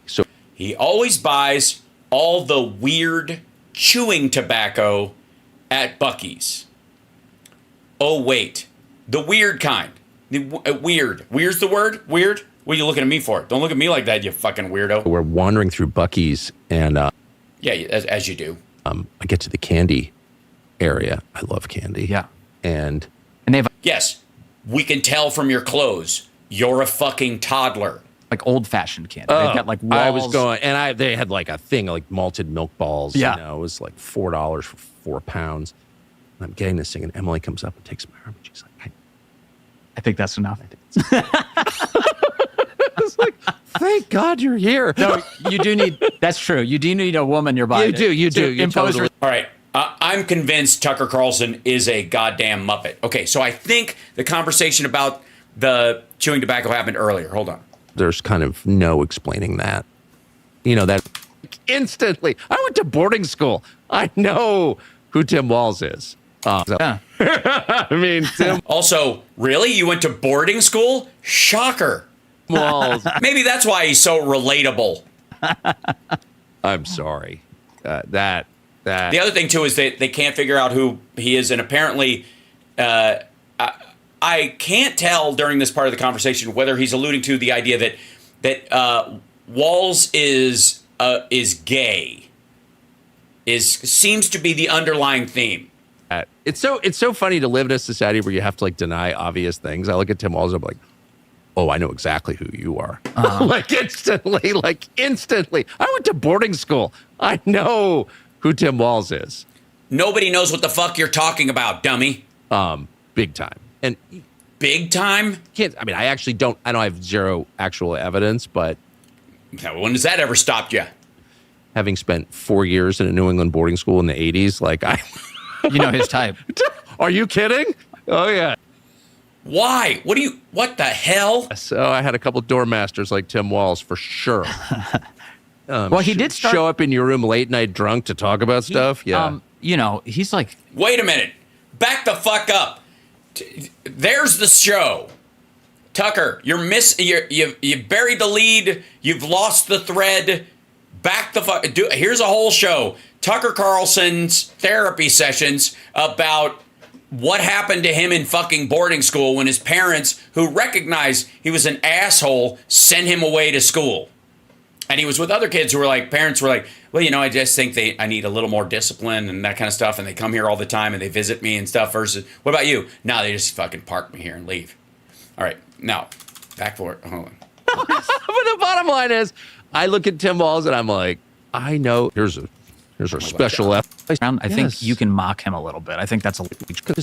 So he always buys all the weird chewing tobacco at Buc-ees. Oh, wait. The weird kind. Weird. Weird's the word? Weird? What are you looking at me for? Don't look at me like that, you fucking weirdo. We're wandering through Buc-ees, and yeah, as you do. I get to the candy area. I love candy. Yeah. And they have yes, we can tell from your clothes. You're a fucking toddler. like old-fashioned candy. They've got like walls. I was going, and they had like a thing, like malted milk balls. Yeah. You know, it was like $4 for 4 pounds. And I'm getting this thing, and Emily comes up and takes my arm, and she's like, I think that's enough. It's like, thank God you're here. No, you do need, that's true. You do need a woman nearby. You do. You All totally. right. I'm convinced Tucker Carlson is a goddamn Muppet. Okay, so I think the conversation about the chewing tobacco happened earlier. Hold on. There's kind of no explaining that. You know, that instantly. I went to boarding school. I know who Tim Walz is. Yeah. I mean, Tim Also, really? You went to boarding school? Shocker. Walz. Maybe that's why he's so relatable. I'm sorry. The other thing, too, is they can't figure out who he is. And apparently, I can't tell during this part of the conversation whether he's alluding to the idea that Walz is gay. Seems to be the underlying theme. It's so funny to live in a society where you have to like deny obvious things. I look at Tim Walz, I'm like, oh, I know exactly who you are. Like instantly. I went to boarding school. I know who Tim Walz is. Nobody knows what the fuck you're talking about, dummy. Big time. And Big time? I actually don't. I don't have zero actual evidence, but When has that ever stopped you? having spent 4 years in a New England boarding school in the 80s, like You know his type. Are you kidding? Oh yeah. Why? What the hell? So I had a couple doormasters like Tim Walz for sure. Well, he did start. Show up in your room late night drunk to talk about stuff. Yeah. You know, he's like, Wait a minute. Back the fuck up. There's the show. Tucker, you buried the lead. You've lost the thread. Back the fuck. Here's a whole show. Tucker Carlson's therapy sessions about what happened to him in fucking boarding school when his parents, who recognized he was an asshole, sent him away to school. And he was with other kids who were like, parents were like, well, you know, I just think I need a little more discipline and that kind of stuff. And they come here all the time and they visit me and stuff versus, what about you? No, they just fucking park me here and leave. All right. Now, back for it. Hold on. But the bottom line is, I look at Tim Walz and I'm like, I know. Here's our special effort. I think you can mock him a little bit. I think that's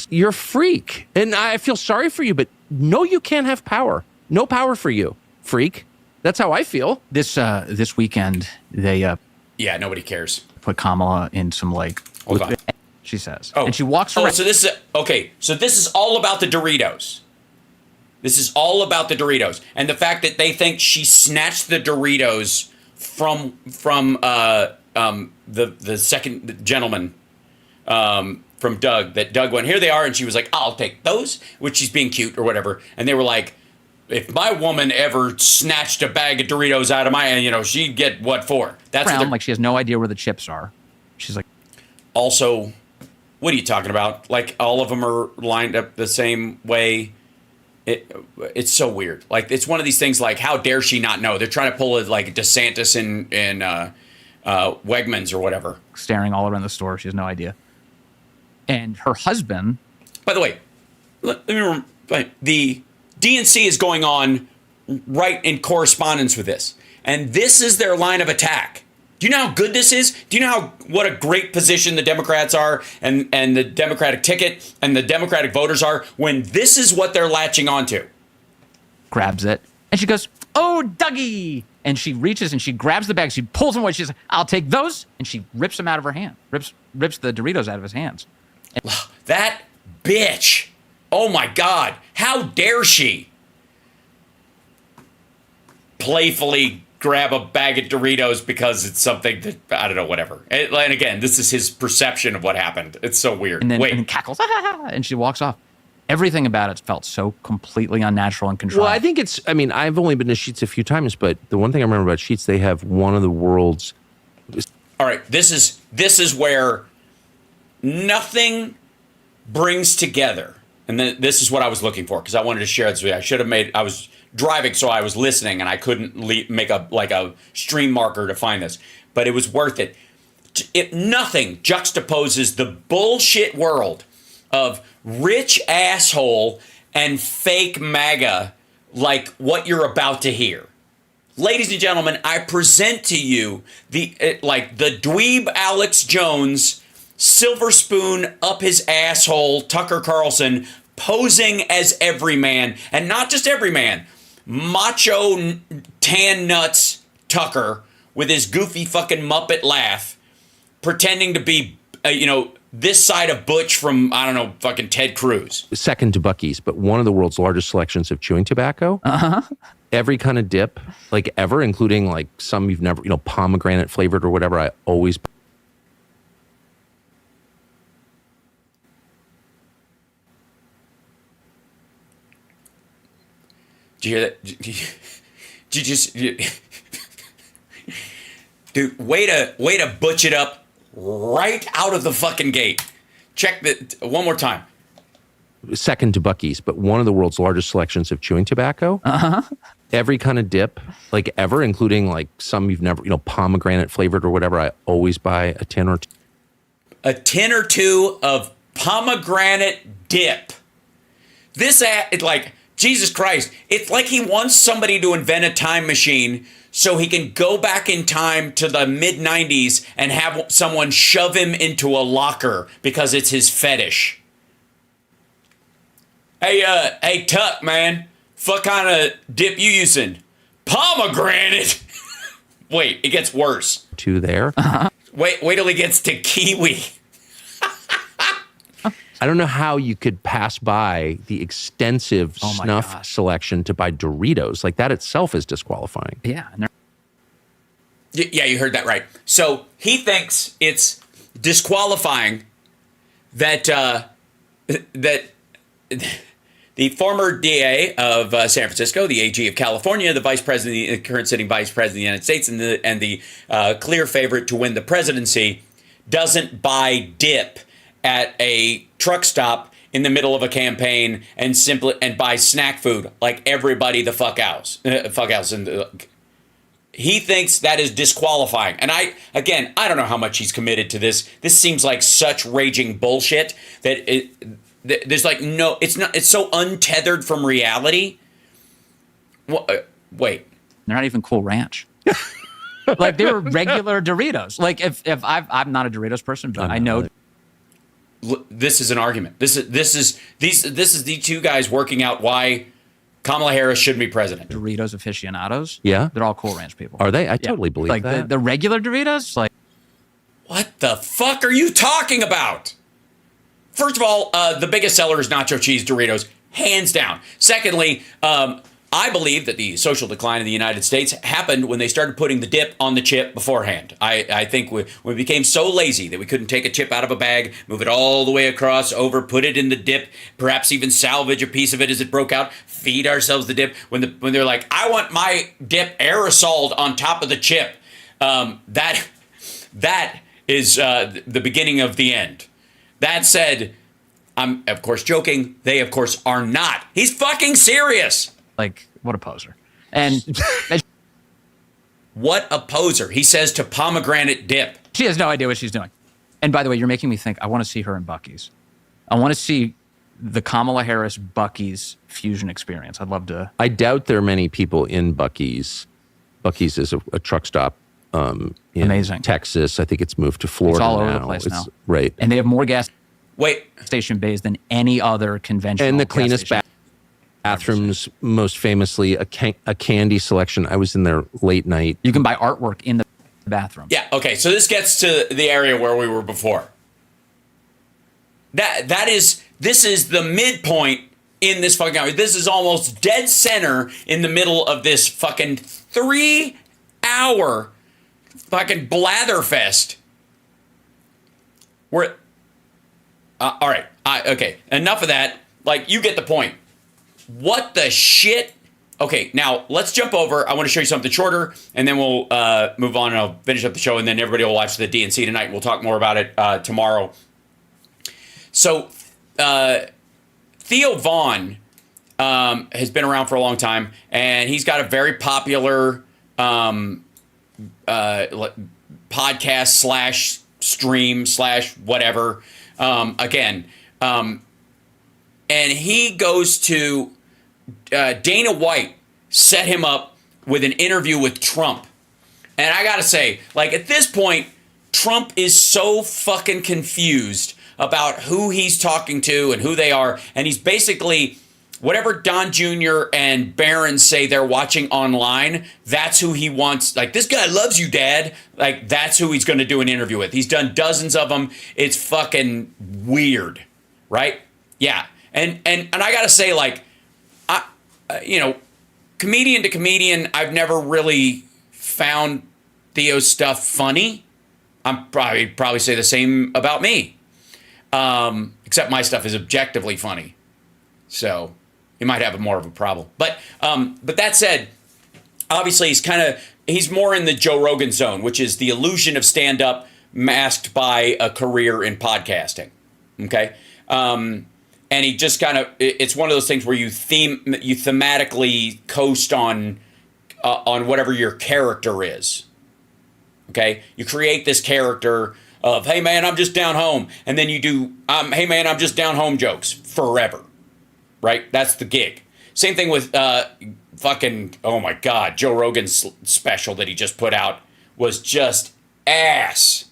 You're a freak. And I feel sorry for you, but no, you can't have power. No power for you, freak. That's how I feel. this weekend. They Yeah, nobody cares. Put Kamala in some like. Hold on. She says. Oh, and she walks around. So this is okay. So this is all about the Doritos. This is all about the Doritos and the fact that they think she snatched the Doritos from the second gentleman from Doug. That Doug went, here they are, and she was like, I'll take those, which she's being cute or whatever. And they were like, if my woman ever snatched a bag of Doritos out of my, she'd get what for? That's around, like she has no idea where the chips are. She's like, also, what are you talking about? Like all of them are lined up the same way. It's so weird. Like it's one of these things. Like how dare she not know? They're trying to pull it like DeSantis in Wegmans or whatever. Staring all around the store. She has no idea. And her husband. By the way, let me the DNC is going on right in correspondence with this, and this is their line of attack. Do you know how good this is? Do you know what a great position the Democrats are and the Democratic ticket and the Democratic voters are when this is what they're latching onto? Grabs it. And she goes, oh, Dougie. And she reaches and she grabs the bag. She pulls them away. She's like, I'll take those. And she rips them out of her hand. Rips the Doritos out of his hands. And that bitch. Oh, my God. How dare she playfully grab a bag of Doritos because it's something that, I don't know, whatever. And again, this is his perception of what happened. It's so weird. And then cackles, and she walks off. Everything about it felt so completely unnatural and contrived. Well, I think I've only been to Sheetz a few times, but the one thing I remember about Sheetz, they have one of the world's... All right, this is where nothing brings together. And then this is what I was looking for, because I wanted to share this with you. I was driving, so I was listening, and I couldn't make a stream marker to find this, but it was worth it. Nothing juxtaposes the bullshit world of rich asshole and fake MAGA like what you're about to hear. Ladies and gentlemen, I present to you the dweeb Alex Jones, silver spoon up his asshole Tucker Carlson, posing as everyman, and not just everyman. Macho tan nuts Tucker with his goofy fucking Muppet laugh, pretending to be, this side of Butch from, I don't know, fucking Ted Cruz. Second to Buc-ees, but one of the world's largest selections of chewing tobacco. Uh-huh. Every kind of dip, like ever, including like some you've never, pomegranate flavored or whatever. I always... Did you hear that? Did you just... Dude, way to butch it up right out of the fucking gate. Check one more time. Second to Buc-ees, but one of the world's largest selections of chewing tobacco. Uh-huh. Every kind of dip, like ever, including like some you've never, pomegranate flavored or whatever. I always buy a tin or two. A tin or two of pomegranate dip. Jesus Christ, it's like he wants somebody to invent a time machine so he can go back in time to the mid-90s and have someone shove him into a locker because it's his fetish. Hey, Tuck, man, what kind of dip you using? Pomegranate. Wait, it gets worse. Two there. Uh-huh. Wait till he gets to kiwi. I don't know how you could pass by the extensive snuff selection to buy Doritos. Like that itself is disqualifying. Yeah. Yeah, you heard that right. So he thinks it's disqualifying that the former DA of San Francisco, the AG of California, the current sitting vice president of the United States, and the clear favorite to win the presidency, doesn't buy dip at a truck stop in the middle of a campaign and buy snack food like everybody the fuck else. He thinks that is disqualifying. And I don't know how much he's committed to this. This seems like such raging bullshit that there's like no, it's so untethered from reality. Wait. They're not even Cool Ranch. Like they were regular Doritos. Like if I'm not a Doritos person, but I know. This is an argument. This is the two guys working out why Kamala Harris shouldn't be president. Doritos aficionados. Yeah. They're all Cool Ranch people. Are they? I totally believe like that. the regular Doritos, like. What the fuck are you talking about? First of all, the biggest seller is nacho cheese Doritos, hands down. Secondly, I believe that the social decline in the United States happened when they started putting the dip on the chip beforehand. I think we became so lazy that we couldn't take a chip out of a bag, move it all the way across, over, put it in the dip, perhaps even salvage a piece of it as it broke out, feed ourselves the dip. When they're like, I want my dip aerosoled on top of the chip, that is the beginning of the end. That said, I'm of course joking. They of course are not. He's fucking serious. Like, what a poser. And what a poser. He says to pomegranate dip. she has no idea what she's doing. And by the way, you're making me think I want to see her in Buc-ees. I want to see the Kamala Harris Buc-ees fusion experience. I'd love to. I doubt there are many people in Buc-ees. Buc-ees is a truck stop in Amazing. Texas. I think it's moved to Florida It's all now. over the place now. Right. And they have more gas Wait, station bays than any other conventional And the gas cleanest station. bathrooms, most famously a candy selection. I was in there late night. You can buy artwork in the bathroom. yeah, okay, so this gets to the area where we were before. This is the midpoint in this fucking hour. This is almost dead center in the middle of this fucking 3-hour fucking blatherfest. We're all right. Okay, enough of that. Like, you get the point. What the shit? Okay, now let's jump over. I want to show you something shorter, and then we'll move on, and I'll finish up the show, and then everybody will watch the DNC tonight, and we'll talk more about it tomorrow. So, Theo Vaughn has been around for a long time, and he's got a very popular podcast / stream / whatever. And he goes to Dana White set him up with an interview with Trump. And I gotta say, like, at this point, Trump is so fucking confused about who he's talking to and who they are. And he's basically, whatever Don Jr. and Barron say they're watching online, that's who he wants. Like, this guy loves you, Dad. Like, that's who he's going to do an interview with. He's done dozens of them. It's fucking weird, right? Yeah. And I got to say, like, comedian to comedian, I've never really found Theo's stuff funny. I'm probably say the same about me. Except my stuff is objectively funny. So he might have more of a problem. But that said, obviously he's more in the Joe Rogan zone, which is the illusion of stand-up masked by a career in podcasting. Okay? And he just it's one of those things where you thematically coast on whatever your character is. Okay? You create this character of, hey man, I'm just down home. And then you do, hey man, I'm just down home jokes forever. Right? That's the gig. Same thing with fucking, oh my God, Joe Rogan's special that he just put out was just ass.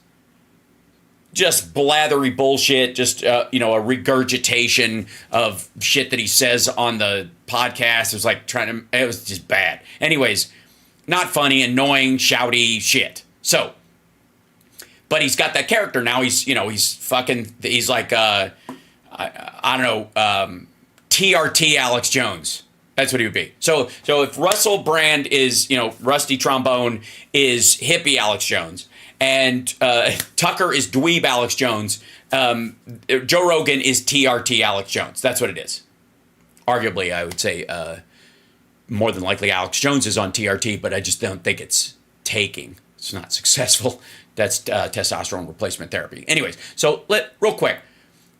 Just blathery bullshit, just, a regurgitation of shit that he says on the podcast. It was like it was just bad. Anyways, not funny, annoying, shouty shit. So, but he's got that character now. He's like, I don't know, TRT Alex Jones. That's what he would be. So if Russell Brand is, Rusty Trombone is hippie Alex Jones, and Tucker is dweeb Alex Jones, Joe Rogan is TRT Alex Jones. That's what it is. Arguably, I would say more than likely Alex Jones is on TRT, but I just don't think it's taking. It's not successful. That's testosterone replacement therapy. Anyways, so real quick.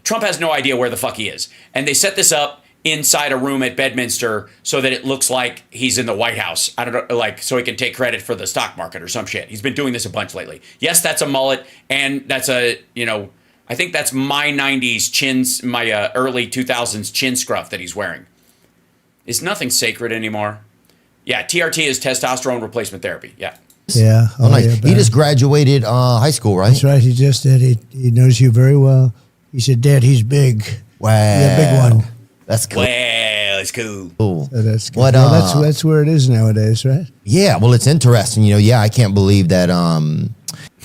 Trump has no idea where the fuck he is. And they set this up inside a room at Bedminster so that it looks like he's in the White House. I don't know, like, so he can take credit for the stock market or some shit. He's been doing this a bunch lately. Yes, that's a mullet, and that's I think that's my 90s my early 2000s chin scruff that he's wearing. Is nothing sacred anymore? Yeah, TRT is testosterone replacement therapy. Yeah. Yeah. Oh, nice. Yeah, He just graduated high school, right? That's right. He just did. He knows you very well. He said, Dad, he's big. Wow. Yeah, big one. That's cool. Well, it's cool. Cool. So that's good. What, Well, that's where it is nowadays, right? Yeah, well, it's interesting. Yeah, I can't believe that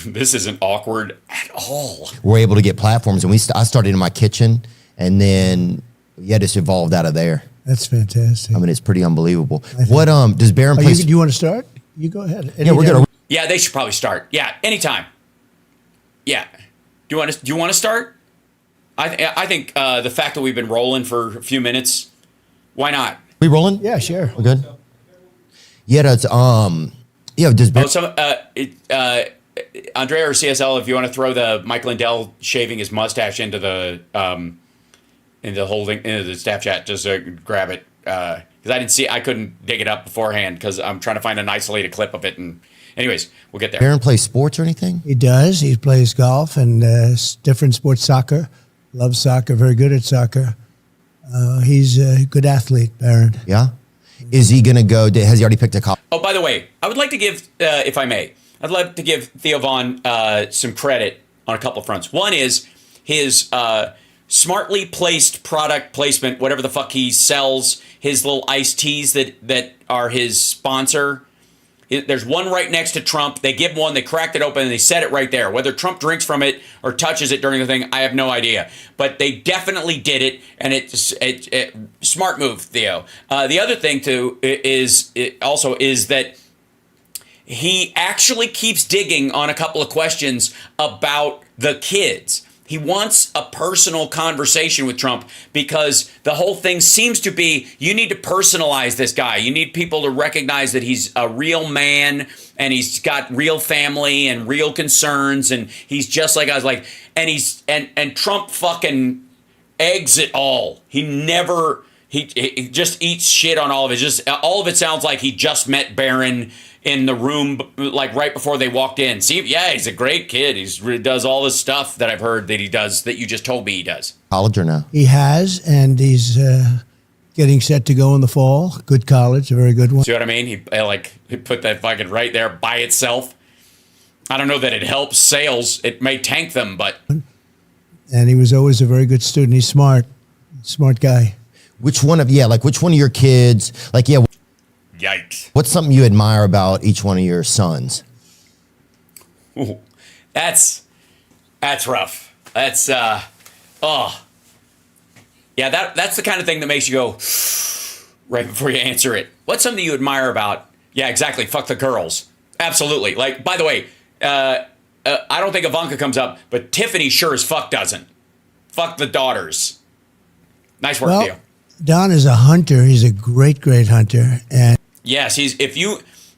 This isn't awkward at all. we're able to get platforms. And I started in my kitchen, and then, just evolved out of there. That's fantastic. I mean, it's pretty unbelievable. What, does Barron play? Do you want to start? You go ahead. Yeah, we're going to. Yeah, they should probably start. Yeah, anytime. Yeah. Do you want to start? I think the fact that we've been rolling for a few minutes, why not? We rolling? Yeah, sure. We're good? Yeah, that's, does Barron. Andrea or CSL, if you want to throw the Mike Lindell shaving his mustache into the staff chat, just grab it because I couldn't dig it up beforehand because I'm trying to find an isolated clip of it. And anyways, we'll get there. Barron plays sports or anything? He does. He plays golf and different sports, soccer. Loves soccer, very good at soccer. He's a good athlete, Barron. Yeah. Is he going to go? Has he already picked a college? Oh, by the way, I would like to give, if I may, I'd like to give Theo Vaughn some credit on a couple of fronts. One is his smartly placed product placement, whatever the fuck he sells, his little iced teas that are his sponsor. There's one right next to Trump. They give him one, they cracked it open, and they set it right there. Whether Trump drinks from it or touches it during the thing, I have no idea. But they definitely did it, and it's smart move, Theo. The other thing, too, is that he actually keeps digging on a couple of questions about the kids. He wants a personal conversation with Trump because the whole thing seems to be, you need to personalize this guy. You need people to recognize that he's a real man and he's got real family and real concerns and he's just like us. And Trump fucking eggs it all. He just eats shit on all of it. All of it sounds like he just met Barron in the room, like right before they walked in. See, yeah, he's a great kid. He does all this stuff that I've heard that he does, that you just told me he does. College or no? He has, and he's getting set to go in the fall. Good college, a very good one. See what I mean? He put that fucking right there by itself. I don't know that it helps sales. It may tank them, but. And he was always a very good student. He's smart guy. Which one of your kids, Yikes. what's something you admire about each one of your sons? Ooh, that's rough. That's Yeah, that's the kind of thing that makes you go right before you answer it. What's something you admire about? Yeah, exactly. Fuck the girls. Absolutely. Like, by the way, I don't think Ivanka comes up, but Tiffany sure as fuck doesn't. Fuck the daughters. Nice work, Theo. Don is a hunter. He's a great, great hunter. And yes,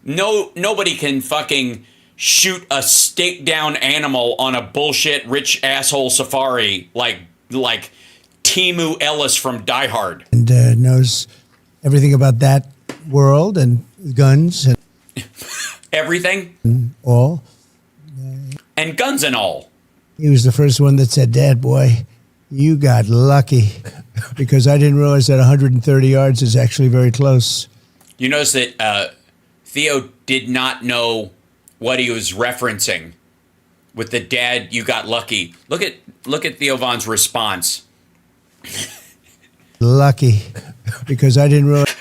nobody can fucking shoot a stake down animal on a bullshit rich asshole safari like Timu Ellis from Die Hard. And knows everything about that world and guns and Everything and all. and guns and all. He was the first one that said, "Dad, boy, you got lucky," because I didn't realize that 130 yards is actually very close. You notice that Theo did not know what he was referencing with the "Dad, you got lucky." Look at Theo Vaughn's response. Lucky, because I didn't realize.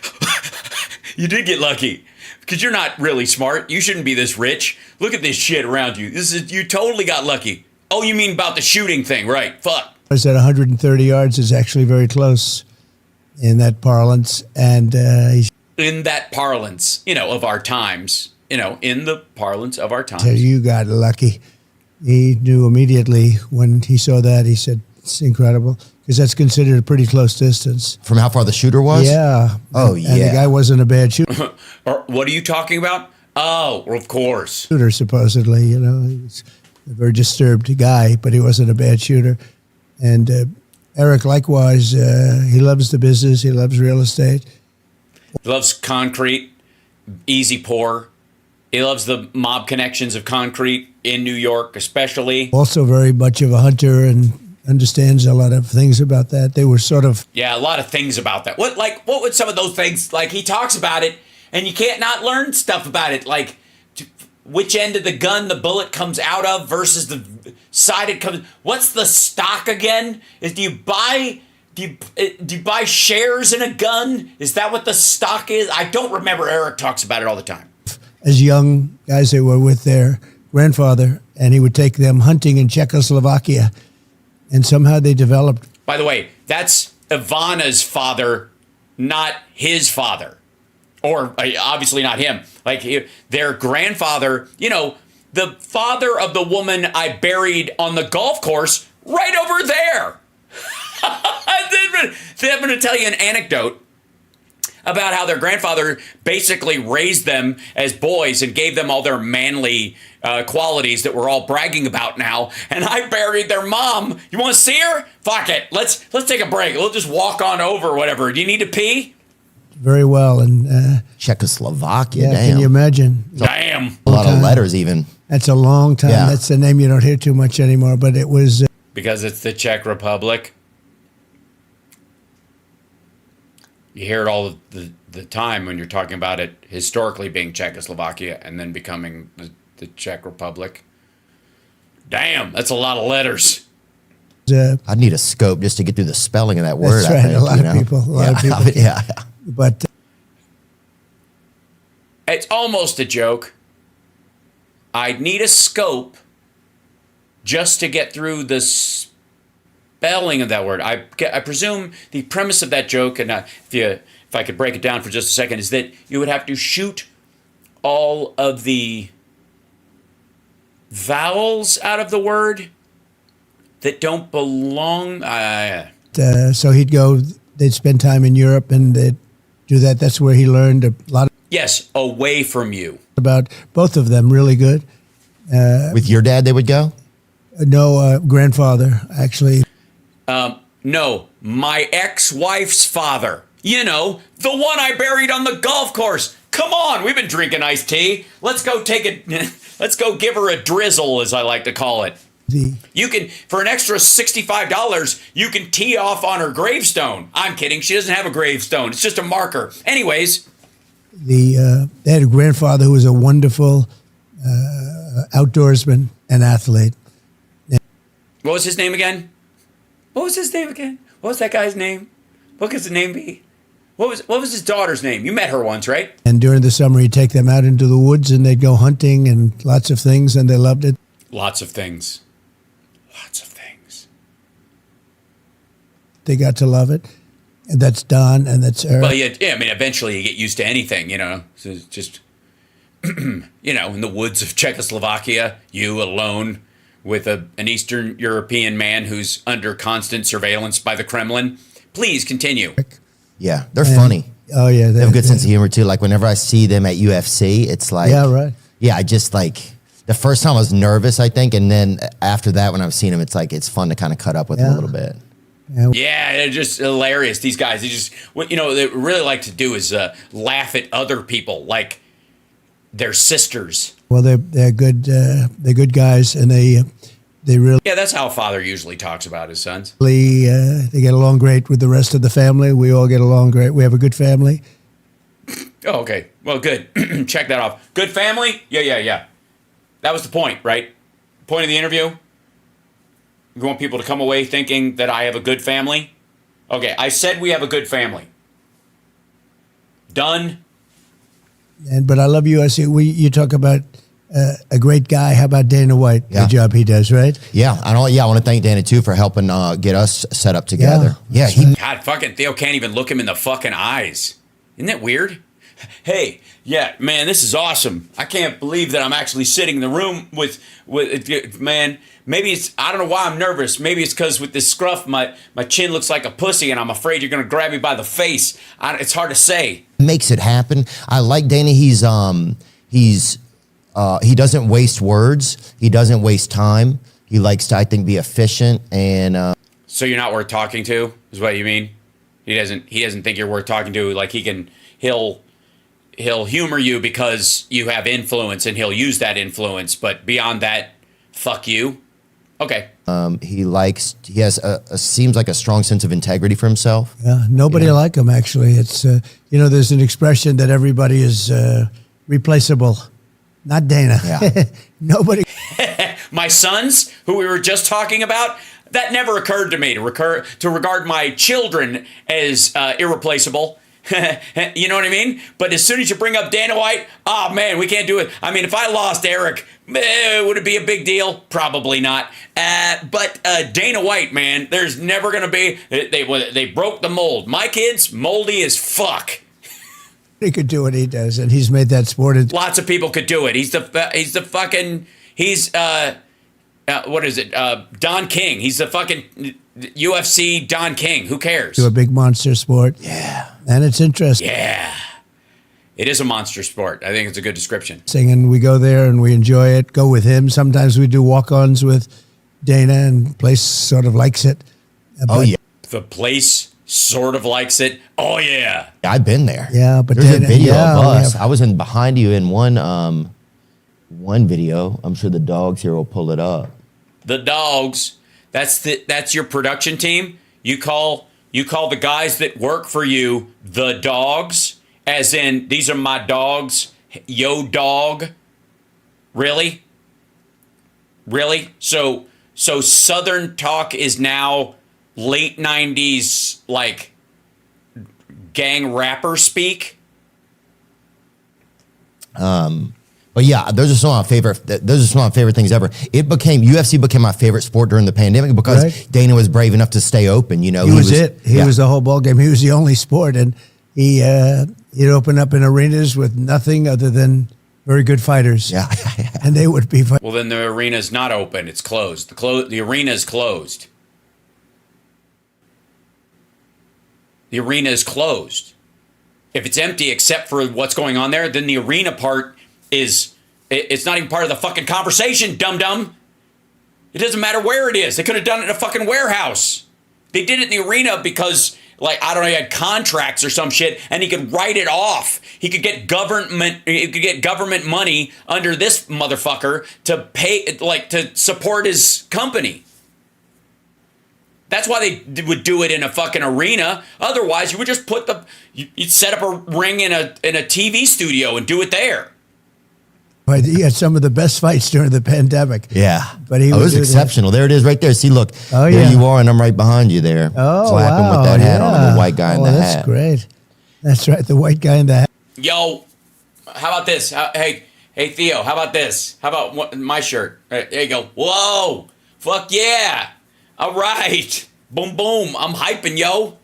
You did get lucky because you're not really smart. You shouldn't be this rich. Look at this shit around you. You totally got lucky. Oh, you mean about the shooting thing, right? Fuck. I said 130 yards is actually very close in that parlance, and he In that parlance, of our times, in the parlance of our times. said, "You got lucky." He knew immediately when he saw that. He said, "It's incredible," because that's considered a pretty close distance. From how far the shooter was? Yeah. Oh, And yeah. the guy wasn't a bad shooter, Or what are you talking about? Oh, of course. supposedly. He was a very disturbed guy, but he wasn't a bad shooter. And Eric, likewise, he loves the business. He loves real estate. He loves concrete, easy pour. He loves the mob connections of concrete in New York, especially. Also very much of a hunter and understands a lot of things about that. They were sort of Yeah, a lot of things about that. What would some of those things, like he talks about it and you can't not learn stuff about it, like which end of the gun the bullet comes out of versus the side it comes. What's the stock again? Do Do you buy shares in a gun? Is that what the stock is? I don't remember. Eric talks about it all the time. As young guys, they were with their grandfather, and he would take them hunting in Czechoslovakia, and somehow they developed. By the way, that's Ivana's father, not his father. Or obviously not him. Like their grandfather, you know, the father of the woman I buried on the golf course right over there. I'm going to tell you an anecdote about how their grandfather basically raised them as boys and gave them all their manly qualities that we're all bragging about now. And I buried their mom. You want to see her? Fuck it. Let's take a break. We'll just walk on over or whatever. Do you need to pee? Very well. And Czechoslovakia, yeah, damn. can you imagine? Damn. A lot of letters even. That's a long time. Yeah. That's a name you don't hear too much anymore, but it was... Because it's the Czech Republic. You hear it all the time when you're talking about it historically being Czechoslovakia and then becoming the Czech Republic. Damn, that's a lot of letters. I'd need a scope just to get through the spelling of that word. That's right. I think, a lot of people. Yeah. But It's almost a joke. I'd need a scope just to get through the spelling of that word. I presume the premise of that joke, and if I could break it down for just a second, is that you would have to shoot all of the vowels out of the word that don't belong. so he'd go, they'd spend time in Europe and they'd do that. That's where he learned a lot Yes, away from you. about both of them, really good. With your dad, they would go? No, grandfather, actually. No, my ex-wife's father. You know, the one I buried on the golf course. Come on, we've been drinking iced tea. Let's go let's go give her a drizzle, as I like to call it. You can, for an extra $65, you can tee off on her gravestone. I'm kidding. She doesn't have a gravestone. It's just a marker. Anyways. They had a grandfather who was a wonderful outdoorsman and athlete. What was his name again? What was that guy's name? What could his name be? What was his daughter's name? You met her once, right? And during the summer, he'd take them out into the woods and they'd go hunting and lots of things, and they loved it. Lots of things. Lots of things. They got to love it. And that's Don, and that's Eric. Well, yeah, I mean, eventually you get used to anything, you know. So it's just, you know, in the woods of Czechoslovakia, you alone with an Eastern European man who's under constant surveillance by the Kremlin. Please continue. Yeah, they're funny. Oh, yeah. They have a good sense of humor, too. Like, whenever I see them at UFC, it's like... Yeah, right. Yeah, I just, like... The first time I was nervous, I think, and then after that, when I've seen them, it's like, it's fun to kind of cut up with them a little bit. Yeah, they're just hilarious. These guys, they just, what you know, they really like to do is laugh at other people like their sisters. Well, they're good guys, and they really... Yeah, that's how a father usually talks about his sons. They get along great with the rest of the family. We all get along great. We have a good family. Oh, okay. Well, good. Check that off. Good family? Yeah. That was the point, right? Point of the interview? You want people to come away thinking that I have a good family? Okay, I said we have a good family. Done. But I love you. I see. You talk about a great guy. How about Dana White? Yeah. Good job he does, right? Yeah, I want to thank Dana, too, for helping get us set up together. Yeah, God, fucking Theo can't even look him in the fucking eyes. Isn't that weird? Hey, yeah, man, this is awesome. I can't believe that I'm actually sitting in the room with man, maybe it's, I don't know why I'm nervous. Maybe it's because with this scruff, my chin looks like a pussy and I'm afraid you're going to grab me by the face. It's hard to say. Makes it happen. I like Dana. He doesn't waste words. He doesn't waste time. He likes to, I think, be efficient and... So you're not worth talking to, is what you mean? He doesn't think you're worth talking to. Like he'll humor you because you have influence and he'll use that influence. But beyond that, fuck you. Okay. He has seems like a strong sense of integrity for himself. Yeah, nobody like him, actually. It's, there's an expression that everybody is replaceable. Not Dana. Yeah. Nobody. My sons, who we were just talking about, That never occurred to me to regard my children as irreplaceable. You know what I mean? But as soon as you bring up Dana White, oh man, we can't do it. I mean, if I lost Eric, would it be a big deal? Probably not. But Dana White, man, there's never going to be. They broke the mold. My kid's moldy as fuck. He could do what he does, and he's made that sport. Lots of people could do it. He's what is it? Don King. He's the fucking UFC Don King. Who cares? To a big monster sport. Yeah. And it's interesting. Yeah. It is a monster sport. I think it's a good description. And we go there and we enjoy it, go with him. Sometimes we do walk-ons with Dana, and the place sort of likes it. Oh, yeah. The place sort of likes it. Oh, yeah. I've been there. Yeah, but there's Dana, a video yeah, of us. I was in behind you in one video. I'm sure the dogs here will pull it up. The dogs. That's your production team. You call the guys that work for you the dogs, as in these are my dogs. Yo, dog. Really? So Southern talk is now late 90s like gang rapper speak. But yeah, those are some of my favorite things ever. UFC became my favorite sport during the pandemic because Dana was brave enough to stay open. You know, he was the whole ball game. He was the only sport, and he'd open up in arenas with nothing other than very good fighters. Yeah, and they would be. Well, then the arena's not open; it's closed. The arena's closed. The arena is closed. If it's empty except for what's going on there, then the arena part it's not even part of the fucking conversation, dum-dum. It doesn't matter where it is. They could have done it in a fucking warehouse. They did it in the arena because, like, I don't know, he had contracts or some shit, and he could write it off. He could get government money under this motherfucker to pay, like, to support his company. That's why they would do it in a fucking arena. Otherwise, you would just you'd set up a ring in a TV studio and do it there. But he had some of the best fights during the pandemic. Yeah. But it was exceptional. There it is right there. See, look. Oh, yeah. There you are, and I'm right behind you there. Oh, slapping wow. with that hat on, the white guy in the hat. That's great. That's right, the white guy in the hat. Yo, how about this? Hey, Theo, how about this? How about my shirt? There you go. Whoa. Fuck yeah. All right. Boom, boom. I'm hyping, yo.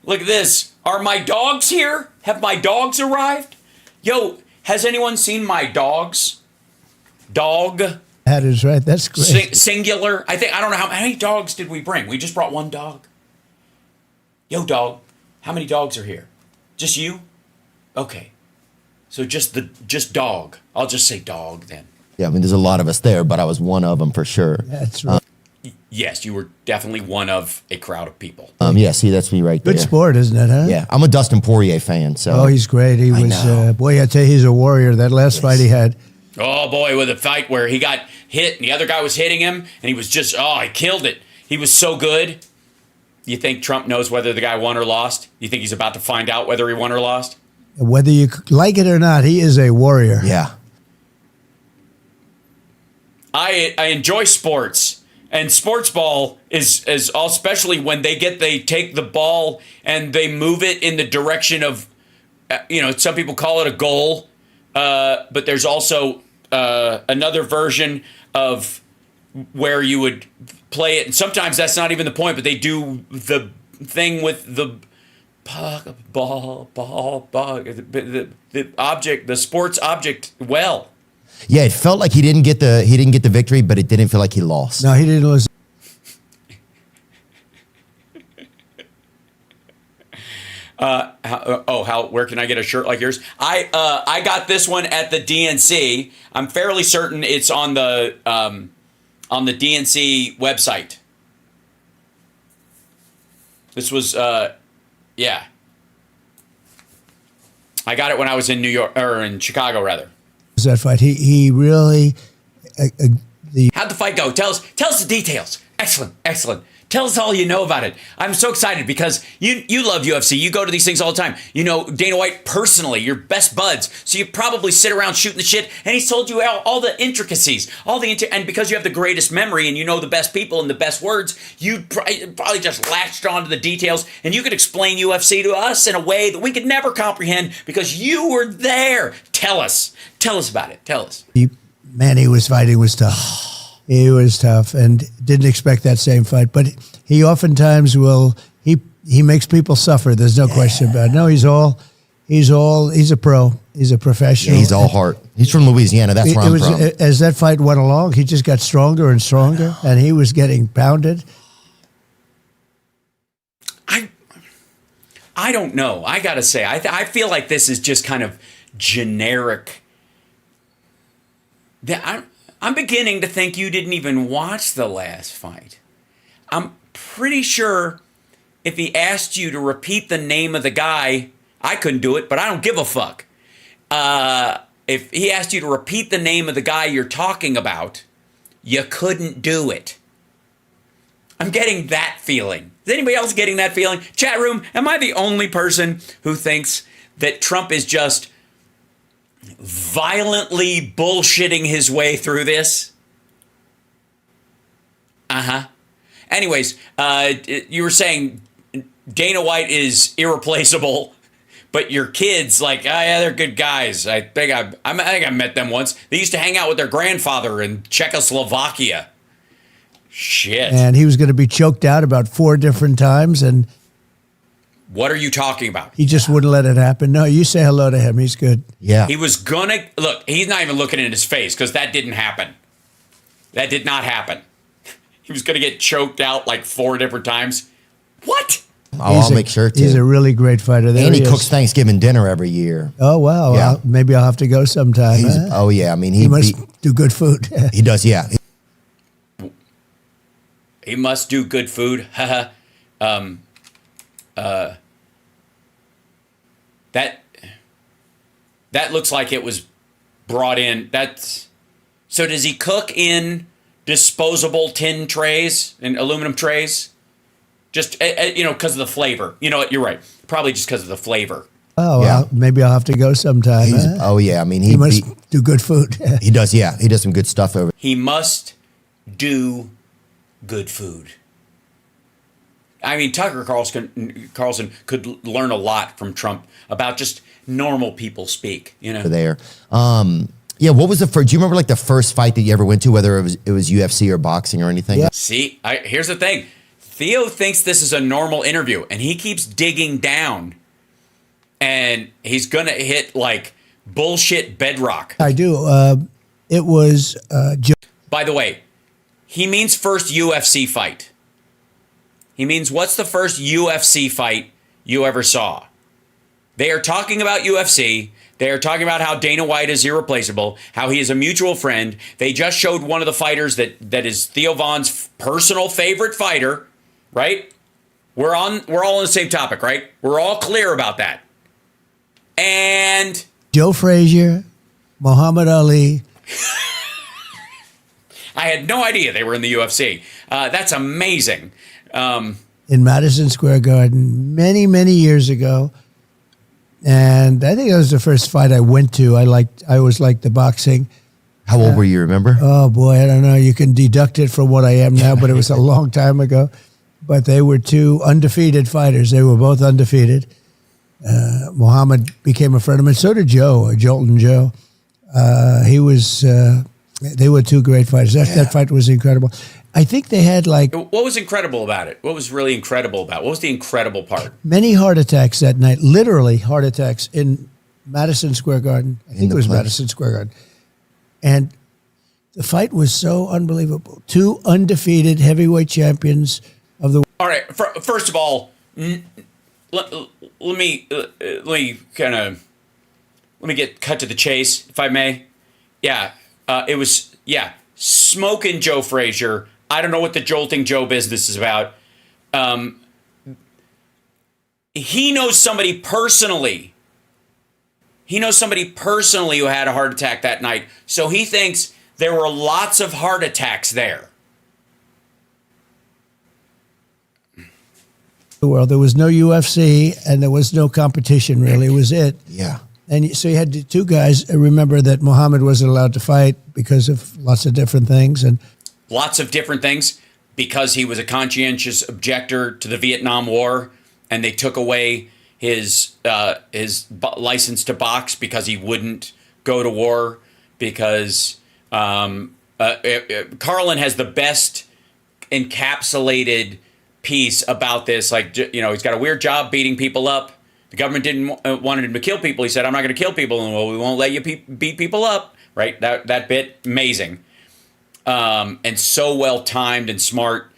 Look at this. Are my dogs here? Have my dogs arrived? Yo, has anyone seen my dogs? Dog. That is right. That's great. Singular. I don't know how many dogs did we bring? We just brought one dog. Yo, dog. How many dogs are here? Just you? Okay. So just dog. I'll just say dog then. Yeah, I mean, there's a lot of us there, but I was one of them for sure. That's right. Yes, you were definitely one of a crowd of people. Yeah, see, that's me right there. Good sport, isn't it, huh? Yeah, I'm a Dustin Poirier fan. So. Oh, he's great. He was, boy, I tell you, he's a warrior. That last fight he had. Oh, boy, with a fight where he got hit and the other guy was hitting him, and he was just, he killed it. He was so good. You think Trump knows whether the guy won or lost? You think he's about to find out whether he won or lost? Whether you like it or not, he is a warrior. Yeah. I enjoy sports. And sports ball is all, especially when they take the ball and they move it in the direction of, some people call it a goal, but there's also another version of where you would play it. And sometimes that's not even the point, but they do the thing with the ball, the object, the sports object well. Yeah, it felt like he didn't get the victory, but it didn't feel like he lost. No, he didn't lose. Where can I get a shirt like yours? I got this one at the DNC. I'm fairly certain it's on the DNC website. This was yeah. I got it when I was in New York, or in Chicago rather. That fight, he really how'd the fight go? Tell us the details. Excellent. Tell us all you know about it. I'm so excited because you love UFC. You go to these things all the time. You know Dana White personally, your best buds. So you probably sit around shooting the shit, and he's told you all the intricacies, and because you have the greatest memory and you know the best people and the best words, you probably just latched onto the details, and you could explain UFC to us in a way that we could never comprehend because you were there. Tell us about it. Tell us. He was fighting was tough. He was tough and didn't expect that same fight. But he oftentimes he makes people suffer. There's no question about it. No, he's a pro. He's a professional. Yeah, he's all heart. He's from Louisiana. That's where I'm from. As that fight went along, he just got stronger and stronger, and he was getting pounded. I don't know. I got to say, I feel like this is just kind of generic. I'm beginning to think you didn't even watch the last fight. I'm pretty sure if he asked you to repeat the name of the guy, I couldn't do it, but I don't give a fuck. If he asked you to repeat the name of the guy you're talking about, you couldn't do it. I'm getting that feeling. Is anybody else getting that feeling? Chat room, am I the only person who thinks that Trump is just violently bullshitting his way through this? Anyways, you were saying Dana White is irreplaceable, but your kids, like, oh, yeah, they're good guys. I think I met them once. They used to hang out with their grandfather in Czechoslovakia. Shit. And he was going to be choked out about 4 different times, and what are you talking about? he just wouldn't let it happen. No, you say hello to him. He's good. Yeah. He was gonna look. He's not even looking in his face because that didn't happen. That did not happen. He was gonna get choked out like 4 different times. What? I'll make sure to. He's a really great fighter. There and he is. cooks Thanksgiving dinner every year. Oh, wow. Yeah. Maybe I'll have to go sometime. Oh, yeah. I mean, he must do good food. He does, yeah. He must do good food. That looks like it was brought in. So does he cook in disposable tin trays and aluminum trays? Just, because of the flavor. You know what? You're right. Probably just because of the flavor. Oh, yeah. Maybe I'll have to go sometime. Oh, yeah. I mean, he must do good food. He does, yeah. He does some good stuff over. He must do good food. I mean, Tucker Carlson could learn a lot from Trump about just normal people speak, There. Yeah, what was do you remember like the first fight that you ever went to, whether it was UFC or boxing or anything? Yeah. See, here's the thing. Theo thinks this is a normal interview, and he keeps digging down, and he's going to hit, like, bullshit bedrock. I do. It was... By the way, he means first UFC fight. He means what's the first UFC fight you ever saw? They are talking about UFC. They are talking about how Dana White is irreplaceable, how he is a mutual friend. They just showed one of the fighters that is Theo Von's personal favorite fighter, right? We're all on the same topic, right? We're all clear about that. And Joe Frazier, Muhammad Ali. I had no idea they were in the UFC. That's amazing. In Madison Square Garden many, many years ago. And I think that was the first fight I went to. I always liked the boxing. How old were you, remember? Oh, boy, I don't know. You can deduct it from what I am now, but it was a long time ago. But they were 2 undefeated fighters. They were both undefeated. Muhammad became a friend of mine. So did Joe, Jolton Joe. They were 2 great fighters. That fight was incredible. I think they had What was incredible about it? What was really incredible about it? What was the incredible part? many heart attacks that night, literally heart attacks in Madison Square Garden. I think it was Madison Square Garden. And the fight was so unbelievable. 2 undefeated heavyweight champions of the world. All right. First of all, let me get cut to the chase, if I may. Yeah. It was smoking Joe Frazier. I don't know what the jolting Joe business is about. He knows somebody personally. He knows somebody personally who had a heart attack that night. So he thinks there were lots of heart attacks there. the world. There was no UFC and there was no competition really. It was it. Yeah. And so you had the two guys. Remember that Muhammad wasn't allowed to fight because of lots of different things. And lots of different things because he was a conscientious objector to the Vietnam War, and they took away his license to box because he wouldn't go to war. Because Carlin has the best encapsulated piece about this. Like, you know, he's got a weird job beating people up. The government didn't wanted him to kill people. He said, "I'm not going to kill people," and well, we won't let you beat people up. Right? That bit, amazing, and so well timed and smart.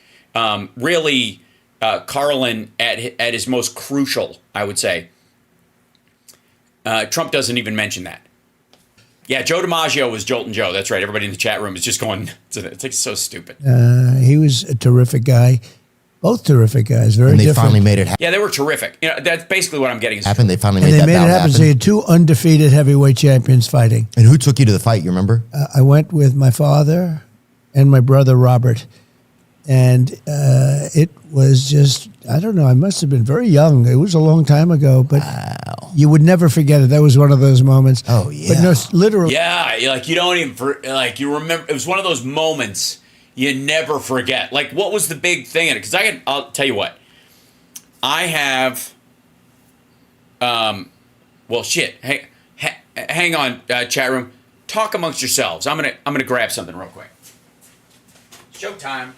Really, Carlin at his most crucial, I would say. Trump doesn't even mention that. Yeah, Joe DiMaggio was Joltin' Joe. That's right. Everybody in the chat room is just going, it's like so stupid. he was a terrific guy. Both terrific guys. Very And they different. finally made it happen. Yeah, they were terrific. You know, that's basically what I'm getting. They finally And made they that made it bout happen. So you had two undefeated heavyweight champions fighting. And who took you to the fight? You remember? I went with my father and my brother Robert. And it was just, I don't know, I must have been very young. It was a long time ago, but you would never forget it. That was one of those moments. Oh, yeah. But no, literally. Yeah, like you don't even, like you remember, it was one of those moments you never forget. Like, what was the big thing in it? Because I'll tell you what. I have, well, shit. Hang on, chat room. Talk amongst yourselves. I'm gonna grab something real quick. Showtime.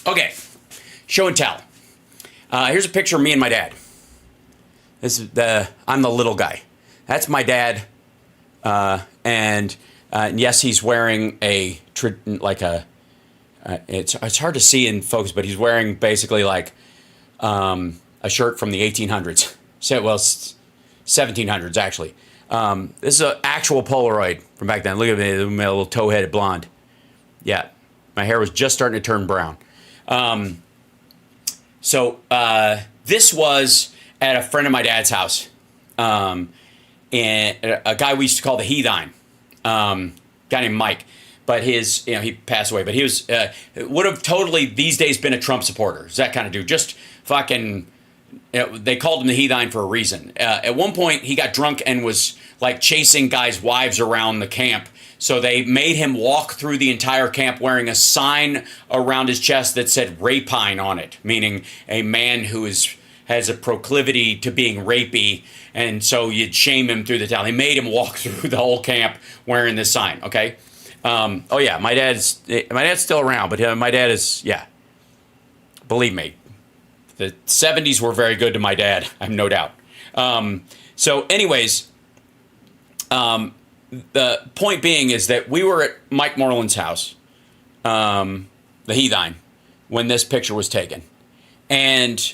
Okay, show and tell. Here's a picture of me and my dad. This is I'm the little guy. That's my dad, and yes, he's wearing it's hard to see in focus, but he's wearing basically like a shirt from the 1800s. Well, 1700s actually. This is an actual Polaroid from back then. Look at me, a little tow-headed blonde. Yeah, my hair was just starting to turn brown. So this was at a friend of my dad's house, and a guy we used to call the Heathine, guy named Mike, but he passed away, but he was, would have totally these days been a Trump supporter. It's that kind of dude, just fucking, they called him the Heathine for a reason. At one point he got drunk and was like chasing guys' wives around the camp. So they made him walk through the entire camp wearing a sign around his chest that said rapine on it, meaning a man who has a proclivity to being rapey, and so you'd shame him through the town. They made him walk through the whole camp wearing this sign, okay? Oh yeah, my dad's still around, but my dad is, yeah. Believe me, the 70s were very good to my dad, I have no doubt. So anyways, the point being is that we were at Mike Moreland's house, the Heathine, when this picture was taken. And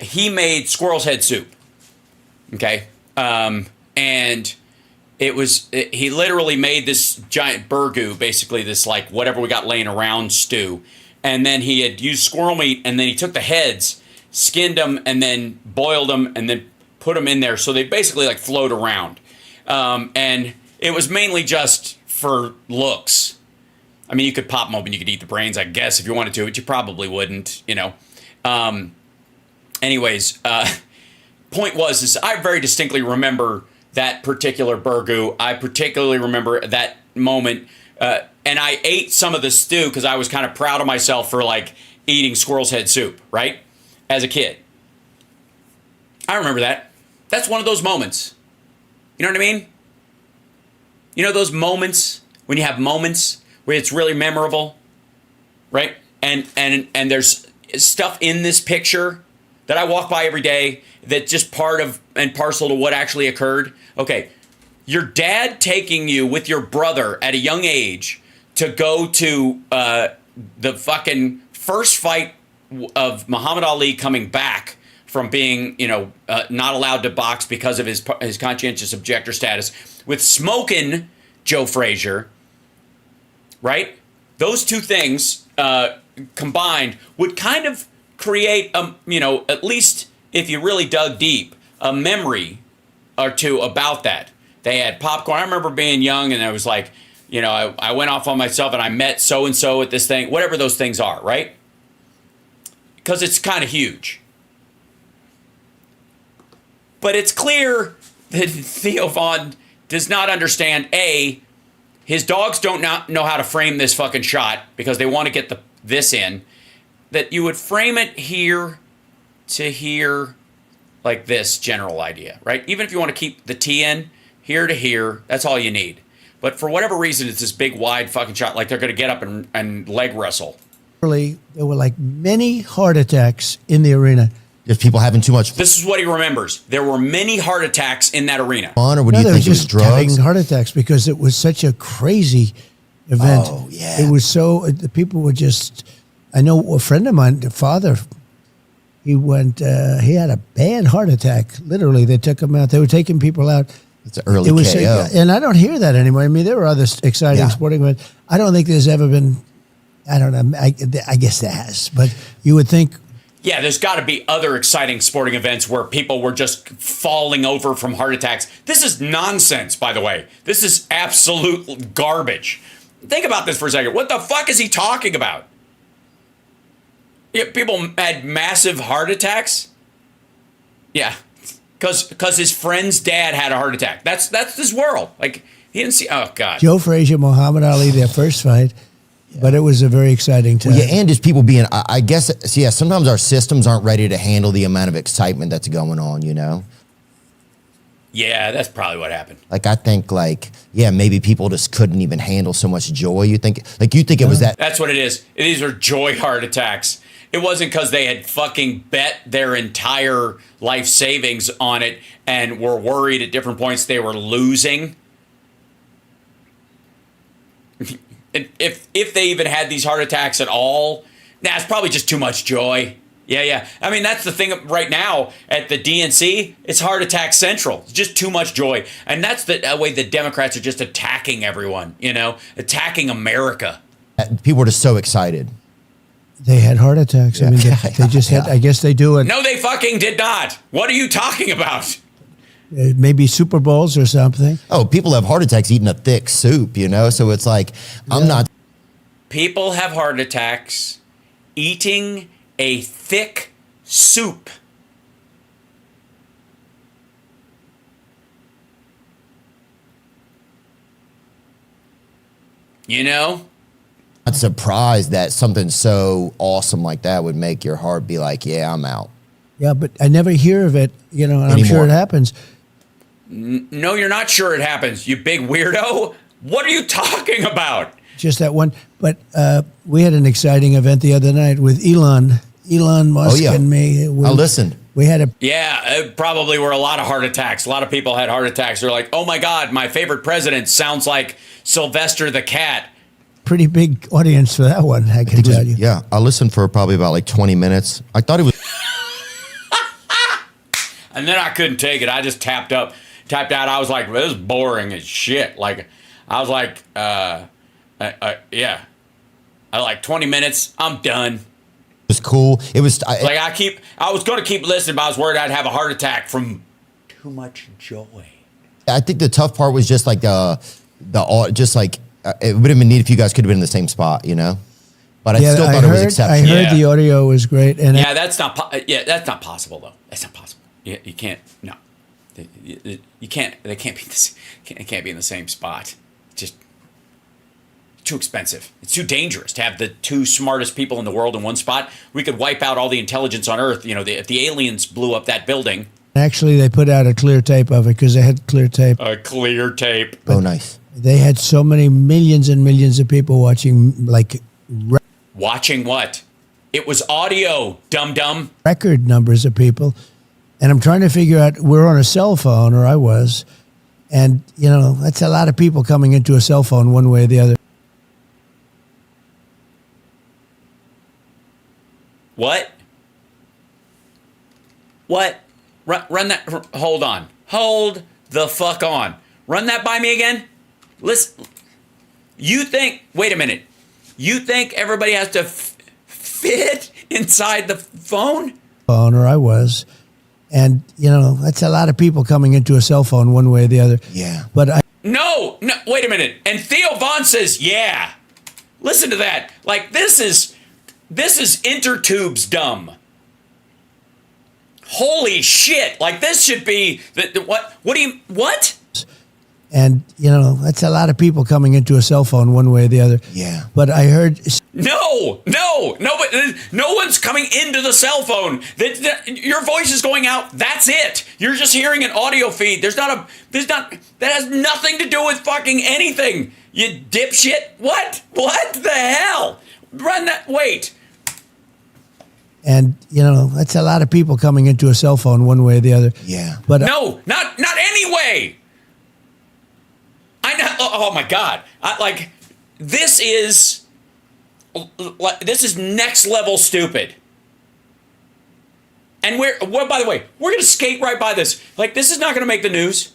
he made squirrel's head soup. Okay? And he literally made this giant burgoo, basically this like whatever we got laying around stew. And then he had used squirrel meat, and then he took the heads, skinned them, and then boiled them, and then put them in there. So they basically like float around. And it was mainly just for looks. I mean, you could pop them open, you could eat the brains, I guess, if you wanted to, but you probably wouldn't, you know. Anyways, point is I very distinctly remember that particular burgoo. I particularly remember that moment, and I ate some of the stew because I was kind of proud of myself for like eating squirrel's head soup, right? As a kid. I remember that. That's one of those moments. You know what I mean? You know those moments when you have moments where it's really memorable, right? And there's stuff in this picture that I walk by every day that's just part of and parcel to what actually occurred. Okay, your dad taking you with your brother at a young age to go to the fucking first fight of Muhammad Ali coming back from being, not allowed to box because of his conscientious objector status, with smoking Joe Frazier, right? Those two things combined would kind of create, at least if you really dug deep, a memory or two about that. They had popcorn. I remember being young and I was like, I went off on myself and I met so-and-so at this thing, whatever those things are, right? Because it's kind of huge. But it's clear that Theo Von does not understand, A, his dogs don't know how to frame this fucking shot because they want to get this in, that you would frame it here to here like this general idea, right? Even if you want to keep the T in, here to here, that's all you need. But for whatever reason, it's this big, wide fucking shot, like they're going to get up and leg wrestle. There were like many heart attacks in the arena. If people having too much This is what he remembers. There were many heart attacks in that arena. fun, or what do No, you they think were it was just drugs? having heart attacks because it was such a crazy event. Oh, yeah. It was so, the people were just, I know a friend of mine, the father, he had a bad heart attack. Literally, they took him out. They were taking people out. It's an early It was, KO. and I don't hear that anymore. I mean, there were other exciting sporting events. I don't think there's ever been, I don't know, I guess there has, but you would think. Yeah, there's got to be other exciting sporting events where people were just falling over from heart attacks. This is nonsense, by the way. This is absolute garbage. Think about this for a second. What the fuck is he talking about? Yeah, people had massive heart attacks? Yeah, because his friend's dad had a heart attack. That's this world. Like, he didn't see, oh, God. Joe Frazier, Muhammad Ali, their first fight. But it was a very exciting time. Well, yeah, and just people being, I guess, sometimes our systems aren't ready to handle the amount of excitement that's going on, Yeah, that's probably what happened. Like, I think, maybe people just couldn't even handle so much joy. You think it was that. That's what it is. These are joy heart attacks. It wasn't because they had fucking bet their entire life savings on it and were worried at different points they were losing. If they even had these heart attacks at all, it's probably just too much joy. Yeah. I mean, that's the thing right now at the DNC. It's heart attack central. It's just too much joy. And that's the way the Democrats are just attacking everyone, attacking America. People were just so excited. They had heart attacks. I mean, they just had, I guess they do it. No, they fucking did not. What are you talking about? Maybe Super Bowls or something. Oh, people have heart attacks eating a thick soup, So it's like, I'm not. People have heart attacks eating a thick soup. Not surprised that something so awesome like that would make your heart be like, yeah, I'm out. Yeah, but I never hear of it, and I'm sure it happens. No, you're not sure it happens, you big weirdo. What are you talking about? Just that one. But we had an exciting event the other night with Elon Musk and me. I listened. We had it probably were a lot of heart attacks. A lot of people had heart attacks. They're like, oh my God, my favorite president sounds like Sylvester the cat. pretty big audience for that one, I can tell you. Yeah, I listened for probably about 20 minutes. I thought it was... And then I couldn't take it. I just tapped out. I was like, this is boring as shit. Like, I was like, yeah. I like 20 minutes. I'm done. It was cool. It was... I was going to keep listening, but I was worried I'd have a heart attack from too much joy. I think the tough part was just it would have been neat if you guys could have been in the same spot, But I still thought it was exceptional. I heard the audio was great, and that's not possible though. That's not possible. You can't. No, you can't. They can't be this. It can't be in the same spot. Just too expensive. It's too dangerous to have the two smartest people in the world in one spot. We could wipe out all the intelligence on Earth. If the aliens blew up that building. Actually, they put out a clear tape of it because they had clear tape. A clear tape. Oh, nice. They had so many millions and millions of people watching, Watching what? It was audio, dum-dum. Record numbers of people. And I'm trying to figure out, we're on a cell phone, or I was. And, that's a lot of people coming into a cell phone one way or the other. What? Run that. Hold on. Hold the fuck on. Run that by me again. Listen. You think, wait a minute, you think everybody has to fit inside the phone? Or I was. And, that's a lot of people coming into a cell phone one way or the other. Yeah. But No, wait a minute. And Theo Von says, yeah. Listen to that. Like, this is intertubes dumb. Holy shit. Like, this should be, what? And, that's a lot of people coming into a cell phone one way or the other. Yeah. But I heard... No, but no one's coming into the cell phone. Your voice is going out. That's it. You're just hearing an audio feed. That has nothing to do with fucking anything. You dipshit. What the hell? Run that, wait. And, that's a lot of people coming into a cell phone one way or the other. Yeah. But No, not anyway. I know. Oh my God. This is next level stupid. And by the way, we're going to skate right by this. Like, this is not going to make the news.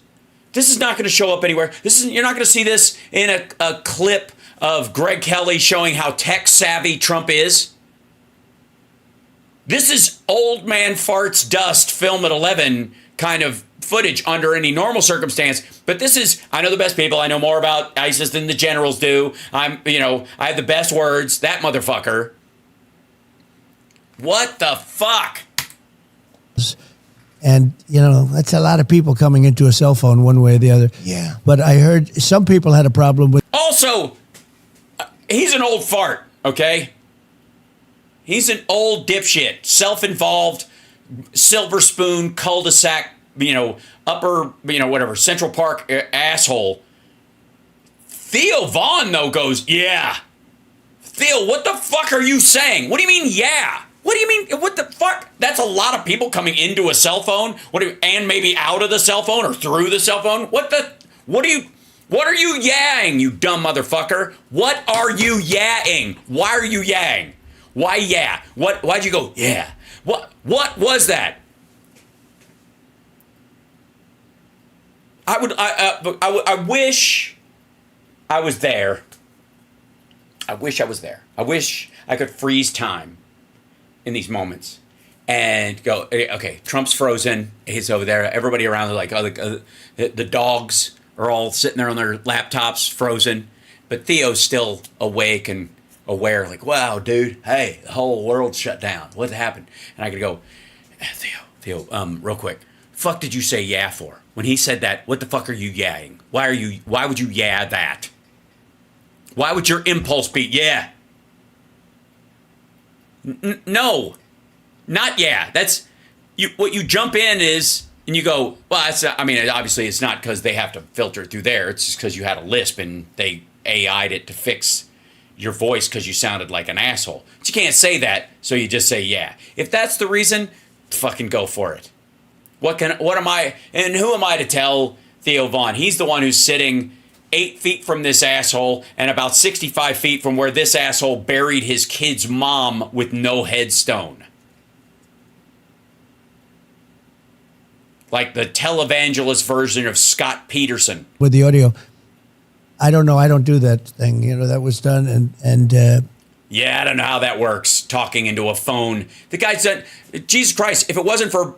This is not going to show up anywhere. You're not going to see this in a clip of Greg Kelly showing how tech savvy Trump is. This is old man farts dust film at 11 kind of footage under any normal circumstance. But this is, I know the best people. I know more about ISIS than the generals do. I have the best words. That motherfucker. What the fuck? And, that's a lot of people coming into a cell phone one way or the other. Yeah. But I heard some people had a problem with... Also, he's an old fart, okay? He's an old dipshit, self-involved, silver spoon, cul-de-sac, upper, whatever, Central Park asshole. Theo Von, though, goes, yeah. Theo, what the fuck are you saying? What do you mean, yeah? What do you mean, what the fuck? That's a lot of people coming into a cell phone, and maybe out of the cell phone or through the cell phone. What are you yaing, you dumb motherfucker? What are you yaing? Why are you yaing? Why yeah? Why'd you go, yeah? What was that? I wish I was there. I wish I was there. I wish I could freeze time in these moments and go, okay, Trump's frozen. He's over there. Everybody around, the dogs are all sitting there on their laptops, frozen. But Theo's still awake and aware, like, wow, dude, hey, the whole world's shut down. What happened? And I could go, Theo, real quick, fuck did you say yeah for? When he said that, what the fuck are you yaing? Why would you yeah that? Why would your impulse be yeah? No, not yeah. That's what you jump in is, and you go, well, that's not, obviously it's not because they have to filter it through there. It's just because you had a lisp and they AI'd it to fix your voice because you sounded like an asshole. But you can't say that, so you just say yeah. If that's the reason, fucking go for it. What am I, and who am I to tell Theo Von? He's the one who's sitting 8 feet from this asshole and about 65 feet from where this asshole buried his kid's mom with no headstone. Like the televangelist version of Scott Peterson. With the audio. I don't know. I don't do that thing. That was done. And yeah, I don't know how that works. Talking into a phone. The guy said, Jesus Christ, if it wasn't for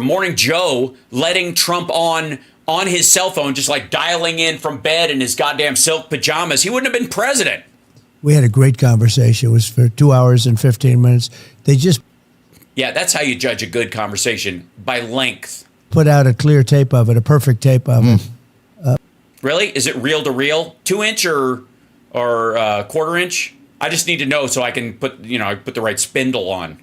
Morning Joe letting Trump on his cell phone, just like dialing in from bed in his goddamn silk pajamas, he wouldn't have been president. We had a great conversation. It was for 2 hours and 15 minutes. They just... Yeah, that's how you judge a good conversation, by length. Put out a clear tape of it, a perfect tape of it. Really? Is it reel to reel? 2-inch or quarter inch? I just need to know so I can put the right spindle on.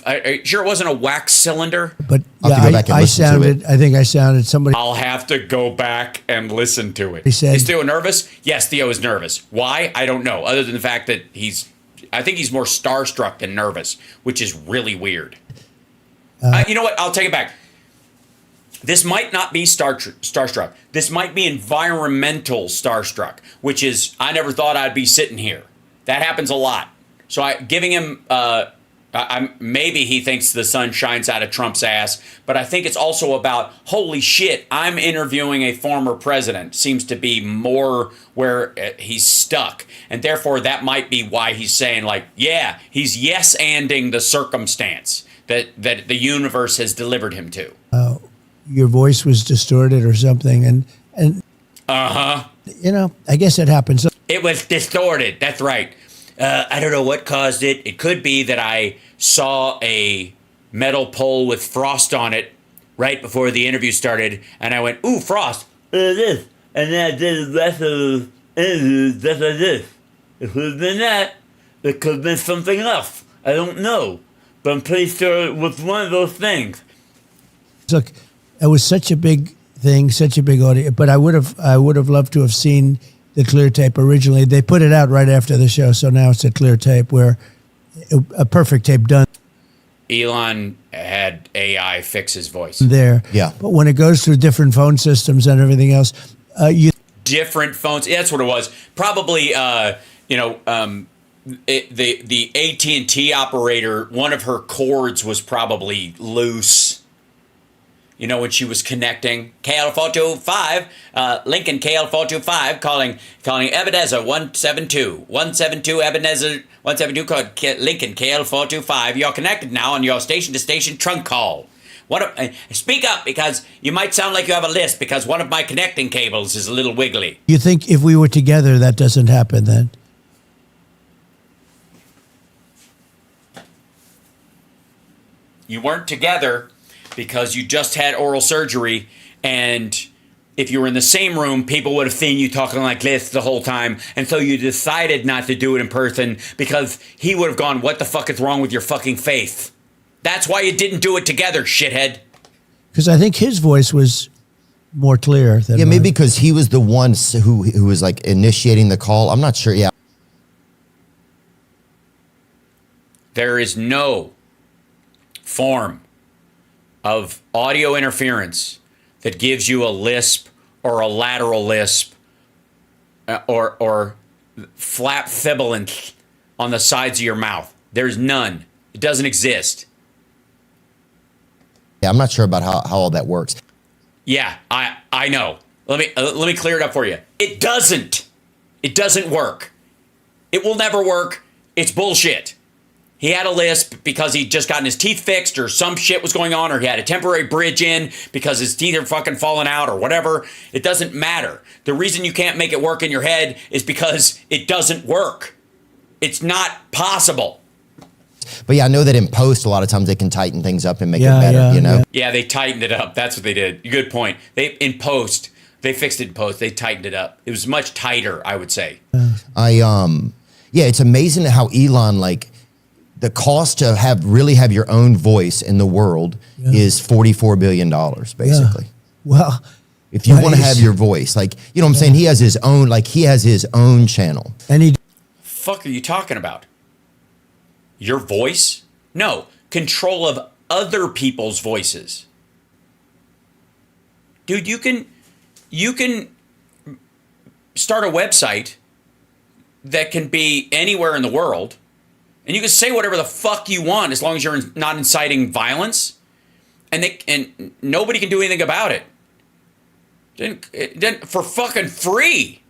I sure it wasn't a wax cylinder? But yeah, I think I sounded somebody. I'll have to go back and listen to it. He said, is Theo nervous? Yes, Theo is nervous. Why? I don't know. Other than the fact that I think he's more starstruck than nervous, which is really weird. You know what? I'll take it back. This might not be starstruck. This might be environmental starstruck, which is, I never thought I'd be sitting here. That happens a lot. So giving him Maybe he thinks the sun shines out of Trump's ass, but I think it's also about, holy shit, I'm interviewing a former president. Seems to be more where he's stuck. And therefore, that might be why he's saying, like, yeah, he's yes-anding the circumstance that the universe has delivered him to. Your voice was distorted or something. And you know, I guess it happens. It was distorted. That's right. I don't know what caused it. It could be that I saw a metal pole with frost on it right before the interview started, and I went, ooh, frost. This. And then I did the rest of the interview just like this. It could have been that. It could have been something else. I don't know. But I'm pretty sure it was one of those things. Look, it was such a big thing, such a big audience, but I would have loved to have seen the clear tape originally. They put it out right after the show, so now it's a clear tape where a perfect tape done Elon had AI fix his voice. there. Yeah. But when it goes through different phone systems and everything else, Different phones. Yeah, that's what it was. Probably, the AT&T operator, one of her cords was probably loose. You know, when she was connecting. KL425, Lincoln KL425 calling Ebenezer 172. 172 Ebenezer 172 code Lincoln KL425. You're connected now on your station-to-station trunk call. Speak up, because you might sound like you have a lisp, because one of my connecting cables is a little wiggly. you think if we were together, that doesn't happen then? You weren't together because you just had oral surgery, and if you were in the same room, people would have seen you talking like this the whole time, and so you decided not to do it in person because he would have gone, what the fuck is wrong with your fucking faith? That's why you didn't do it together, shithead. Because I think his voice was more clear than Yeah, mine. maybe because he was the one who was like initiating the call. I'm not sure. Yeah. There is no form of audio interference that gives you a lisp or a lateral lisp or flap sibilance on the sides of your mouth. There's none. It doesn't exist. Yeah, I'm not sure about how all that works. Yeah, I know. Let me clear it up for you. It doesn't. It doesn't work. It will never work. It's bullshit. He had a lisp because he'd just gotten his teeth fixed, or some shit was going on, or he had a temporary bridge in because his teeth are fucking falling out, or whatever. It doesn't matter. The reason you can't make it work in your head is because it doesn't work. It's not possible. But yeah, I know that in post, a lot of times they can tighten things up and make Yeah, it better, yeah, you know? Yeah, they tightened it up. That's what they did. Good point. They fixed it in post. They tightened it up. It was much tighter, I would say. Yeah, it's amazing how Elon, like, the cost to really have your own voice in the world is $44 billion, basically. Well, If you want to have your voice, like, you know what I'm saying? He has his own channel. and he Fuck are you talking about? Your voice? No, control of other people's voices. Dude, you can start a website that can be anywhere in the world, and you can say whatever the fuck you want as long as you're not inciting violence, and nobody can do anything about it. For fucking free.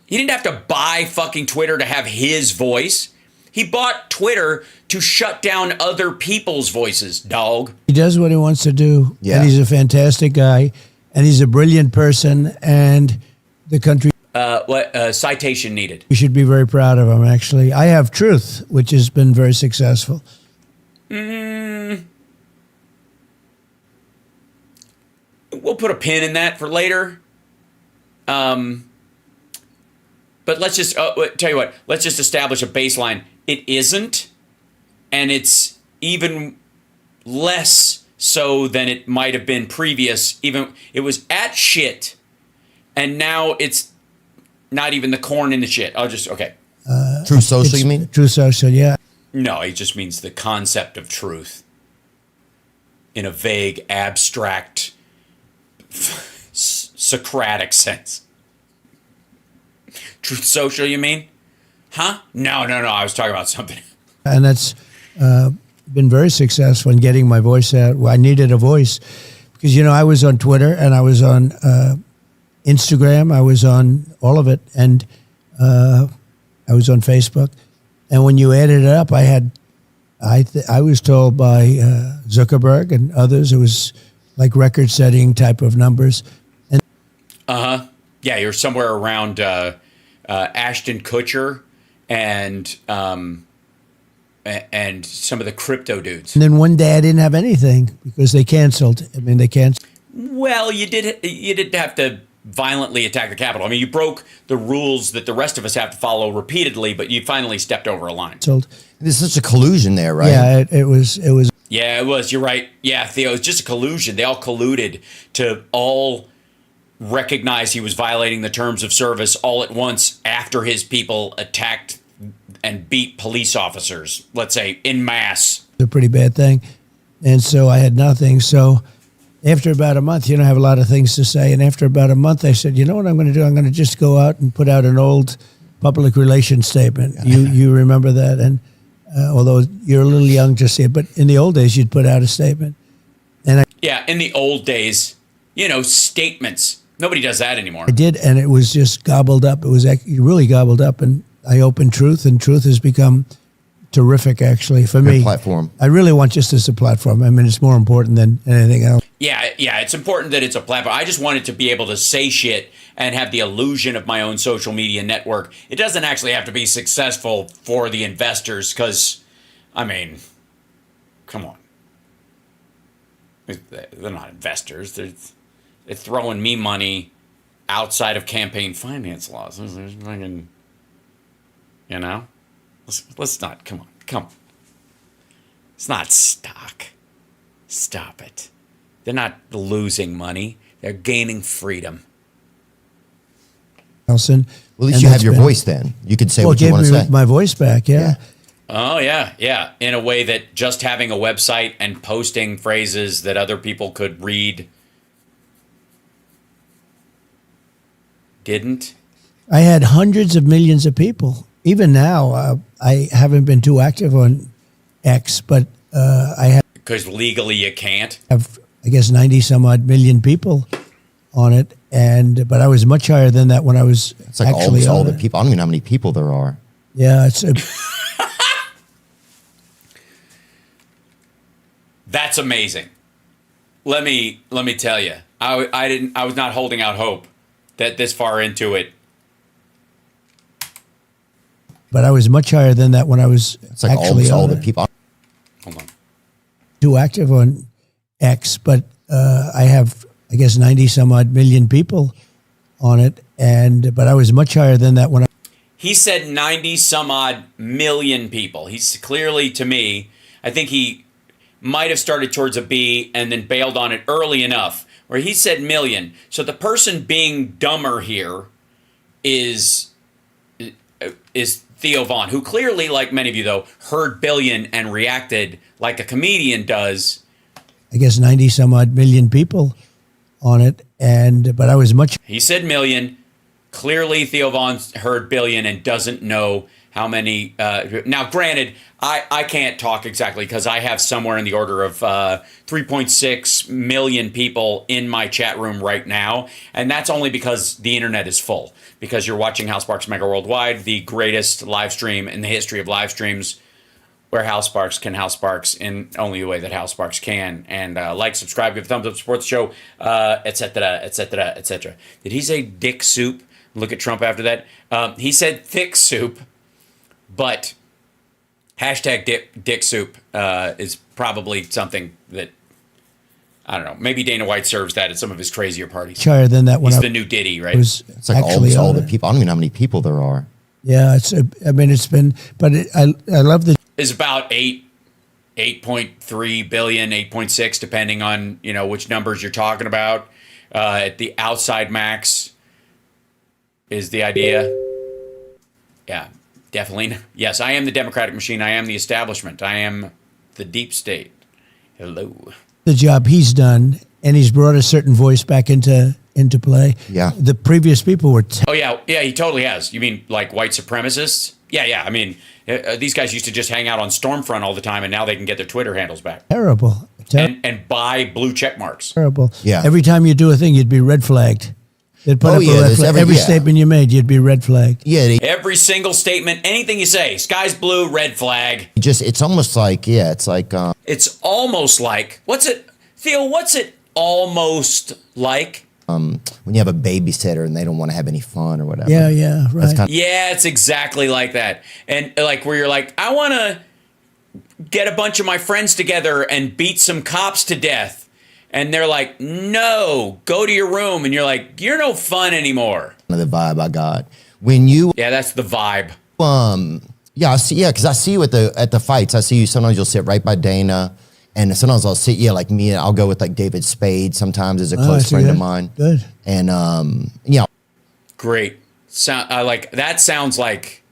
He didn't have to buy fucking Twitter to have his voice. He bought Twitter to shut down other people's voices, dog. does what he wants to do, Yeah. and he's a fantastic guy, and he's a brilliant person, and the country Citation needed. we should be very proud of him, actually. I have Truth, which has been very successful. We'll put a pin in that for later. But let's just tell you what. Let's just establish a baseline. It isn't, and it's even less so than it might have been previous. Even it was at shit, and now it's not even the corn in the shit. Okay. True Social, you mean? True Social, yeah. No, it just means the concept of truth in a vague, abstract, Socratic sense. Truth Social, you mean? Huh? No. I was talking about something. And that's been very successful in getting my voice out. Well, I needed a voice because, I was on Twitter and I was on Instagram. I was on all of it. And I was on Facebook. And when you added it up, I was told by Zuckerberg and others, it was like record-setting type of numbers. And Yeah, you're somewhere around Ashton Kutcher and some of the crypto dudes. And then one day I didn't have anything because they canceled. They canceled. Well, you did have to violently attack the Capitol. You broke the rules that the rest of us have to follow repeatedly, but you finally stepped over a line. There's such a collusion there, right? Yeah, it was. Yeah, it was. You're right. Yeah, Theo, it was just a collusion. They all colluded to all recognize he was violating the terms of service all at once after his people attacked and beat police officers, let's say, en masse. A pretty bad thing. And so I had nothing. So after about a month, I have a lot of things to say. And after about a month, I said, you know what I'm going to do? I'm going to just go out and put out an old public relations statement. You remember that? And although you're a little young to see it, but in the old days, you'd put out a statement. Yeah, in the old days, statements. Nobody does that anymore. I did, and it was just gobbled up. It was really gobbled up, and I opened Truth, and Truth has become terrific, actually, for me. Platform. I really want just as a platform. It's more important than anything else. Yeah, it's important that it's a platform. I just wanted to be able to say shit and have the illusion of my own social media network. It doesn't actually have to be successful for the investors because, come on. They're not investors. They're throwing me money outside of campaign finance laws. There's fucking, let's not, come on. It's not stock. Stop it. They're not losing money. They're gaining freedom. Carlson. Well, at least you have your voice then. You can say what you want to say. My voice back, yeah. Oh, yeah. In a way that just having a website and posting phrases that other people could read didn't. I had hundreds of millions of people. Even now, I haven't been too active on X, but I have. Because legally you can't. Have, I guess, 90 some odd million people on it, but I was much higher than that when I was. It's like actually all the people. I don't even know how many people there are. Yeah, That's amazing. Let me tell you, I was not holding out hope that this far into it. But I was much higher than that when I was. It's like actually all the people. Hold on. Too active on X, but I have, I guess, 90 some odd million people on it, but I was much higher than that when I. He said 90 some odd million people. He's clearly, to me, I think he might have started towards a B and then bailed on it early enough where he said million. So the person being dumber here is Theo Vaughn, who clearly, like many of you though, heard billion and reacted like a comedian does. I guess 90 some odd million people on it, but I was much. He said million. Clearly, Theo Vaughn heard billion and doesn't know how many. Now, granted, I can't talk exactly because I have somewhere in the order of 3.6 million people in my chat room right now. And that's only because the internet is full. Because you're watching Hal Sparks Megaworldwide, the greatest live stream in the history of live streams, where Hal Sparks can Hal Sparks in only the way that Hal Sparks can. And like, subscribe, give a thumbs up, support the show, etc., etc., etc. Did he say dick soup? Look at Trump after that. He said thick soup, but hashtag dick soup is probably something that, I don't know, maybe Dana White serves that at some of his crazier parties. Higher than that when He's the new Diddy, right? Was It's like all the people. I don't even know how many people there are. Yeah, it's been, but I love the. Is about 8.3 billion, 8.6, depending on, which numbers you're talking about. At the outside max is the idea. Yeah, definitely. Yes, I am the Democratic machine. I am the establishment. I am the deep state. Hello. The job he's done, and he's brought a certain voice back into play. Yeah. The previous people were. Oh, yeah, he totally has. You mean like white supremacists? Yeah. I mean, these guys used to just hang out on Stormfront all the time, and now they can get their Twitter handles back Terrible. and buy blue check marks. Terrible. Yeah. Every time you do a thing, you'd be red flagged. They'd put up a red flag. Every statement you made, you'd be red flagged. Yeah. Every single statement, anything you say, sky's blue, red flag. It's almost like, it's like, It's almost like, Theo, what's it almost like? when you have a babysitter and they don't want to have any fun or whatever. Yeah, right. That's kind Yeah, it's exactly like that. And like where you're like, I want to get a bunch of my friends together and beat some cops to death. And they're like, no, go to your room. And you're like, you're no fun anymore. of the vibe I got. When you, Yeah, that's the vibe. because I see you at the fights. I see you, sometimes you'll sit right by Dana. And sometimes I'll sit, like me, I'll go with like David Spade sometimes as a close friend of mine. Good. And, Great. That sounds like,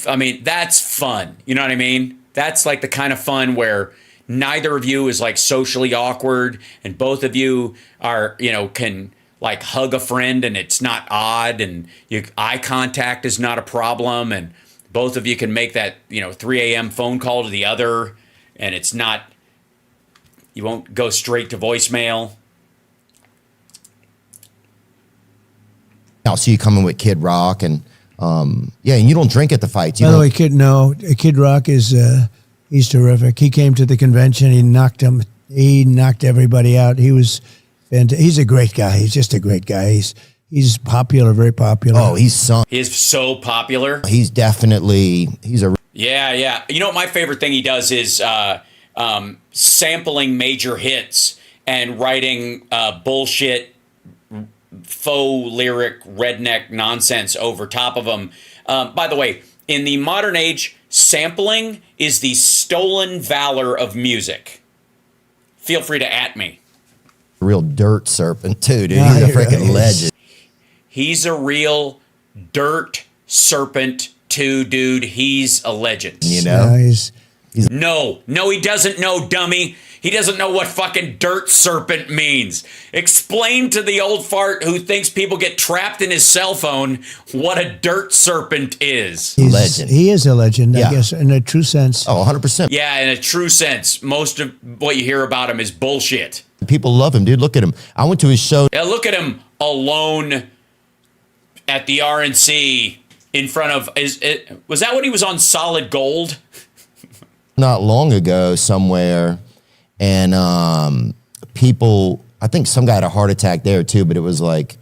I mean, that's fun. You know what I mean? That's like the kind of fun where neither of you is like socially awkward and both of you are, can like hug a friend and it's not odd and eye contact is not a problem. And both of you can make that, 3 a.m. phone call to the other and it's not, you won't go straight to voicemail. I'll see you coming with Kid Rock and and you don't drink at the fights. By the way, Kid Rock is he's terrific. He came to the convention. He knocked everybody out. He was fantastic. He's a great guy. He's just a great guy. He's popular, very popular. Oh, he's so popular. He's a Yeah. You know what my favorite thing he does is sampling major hits and writing bullshit, faux lyric, redneck nonsense over top of them. By the way, in the modern age, sampling is the stolen valor of music. Feel free to at me. real dirt serpent too, dude. He's a freaking legend. He's a real dirt serpent too, dude. He's a legend. You know? No, No, he doesn't know, dummy. He doesn't know what fucking dirt serpent means. Explain to the old fart who thinks people get trapped in his cell phone what a dirt serpent is. Legend. He is a legend, Yeah. I guess, in a true sense. Oh, 100%. Yeah, in a true sense, most of what you hear about him is bullshit. People love him, dude. Look at him. I went to his show. Yeah, look at him alone at the RNC in front of, was that when he was on Solid Gold? Not long ago somewhere, and people, I think some guy had a heart attack there too, but it was like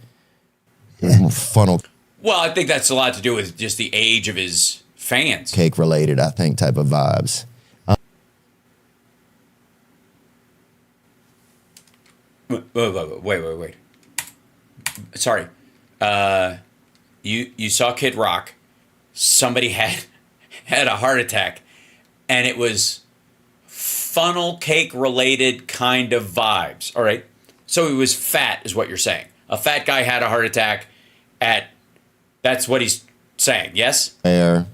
funnel Well, I think that's a lot to do with just the age of his fans. cake related, I think, type of vibes. Wait. Sorry. You saw Kid Rock. Somebody had a heart attack, and it was funnel cake related kind of vibes. All right. So he was fat, is what you're saying. A fat guy had a heart attack that's what he's saying. Yes? There,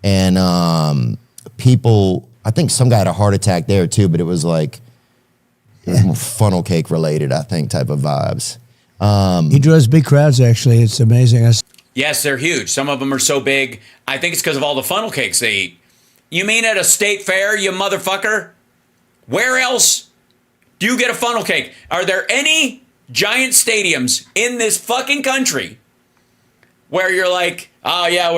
and people, I think some guy had a heart attack there too, but it was like funnel cake related, I think, type of vibes. He draws big crowds, actually. It's amazing. Yes, they're huge. Some of them are so big. I think it's because of all the funnel cakes they eat. You mean at a state fair, you motherfucker? Where else do you get a funnel cake? Are there any giant stadiums in this fucking country where you're like, oh yeah,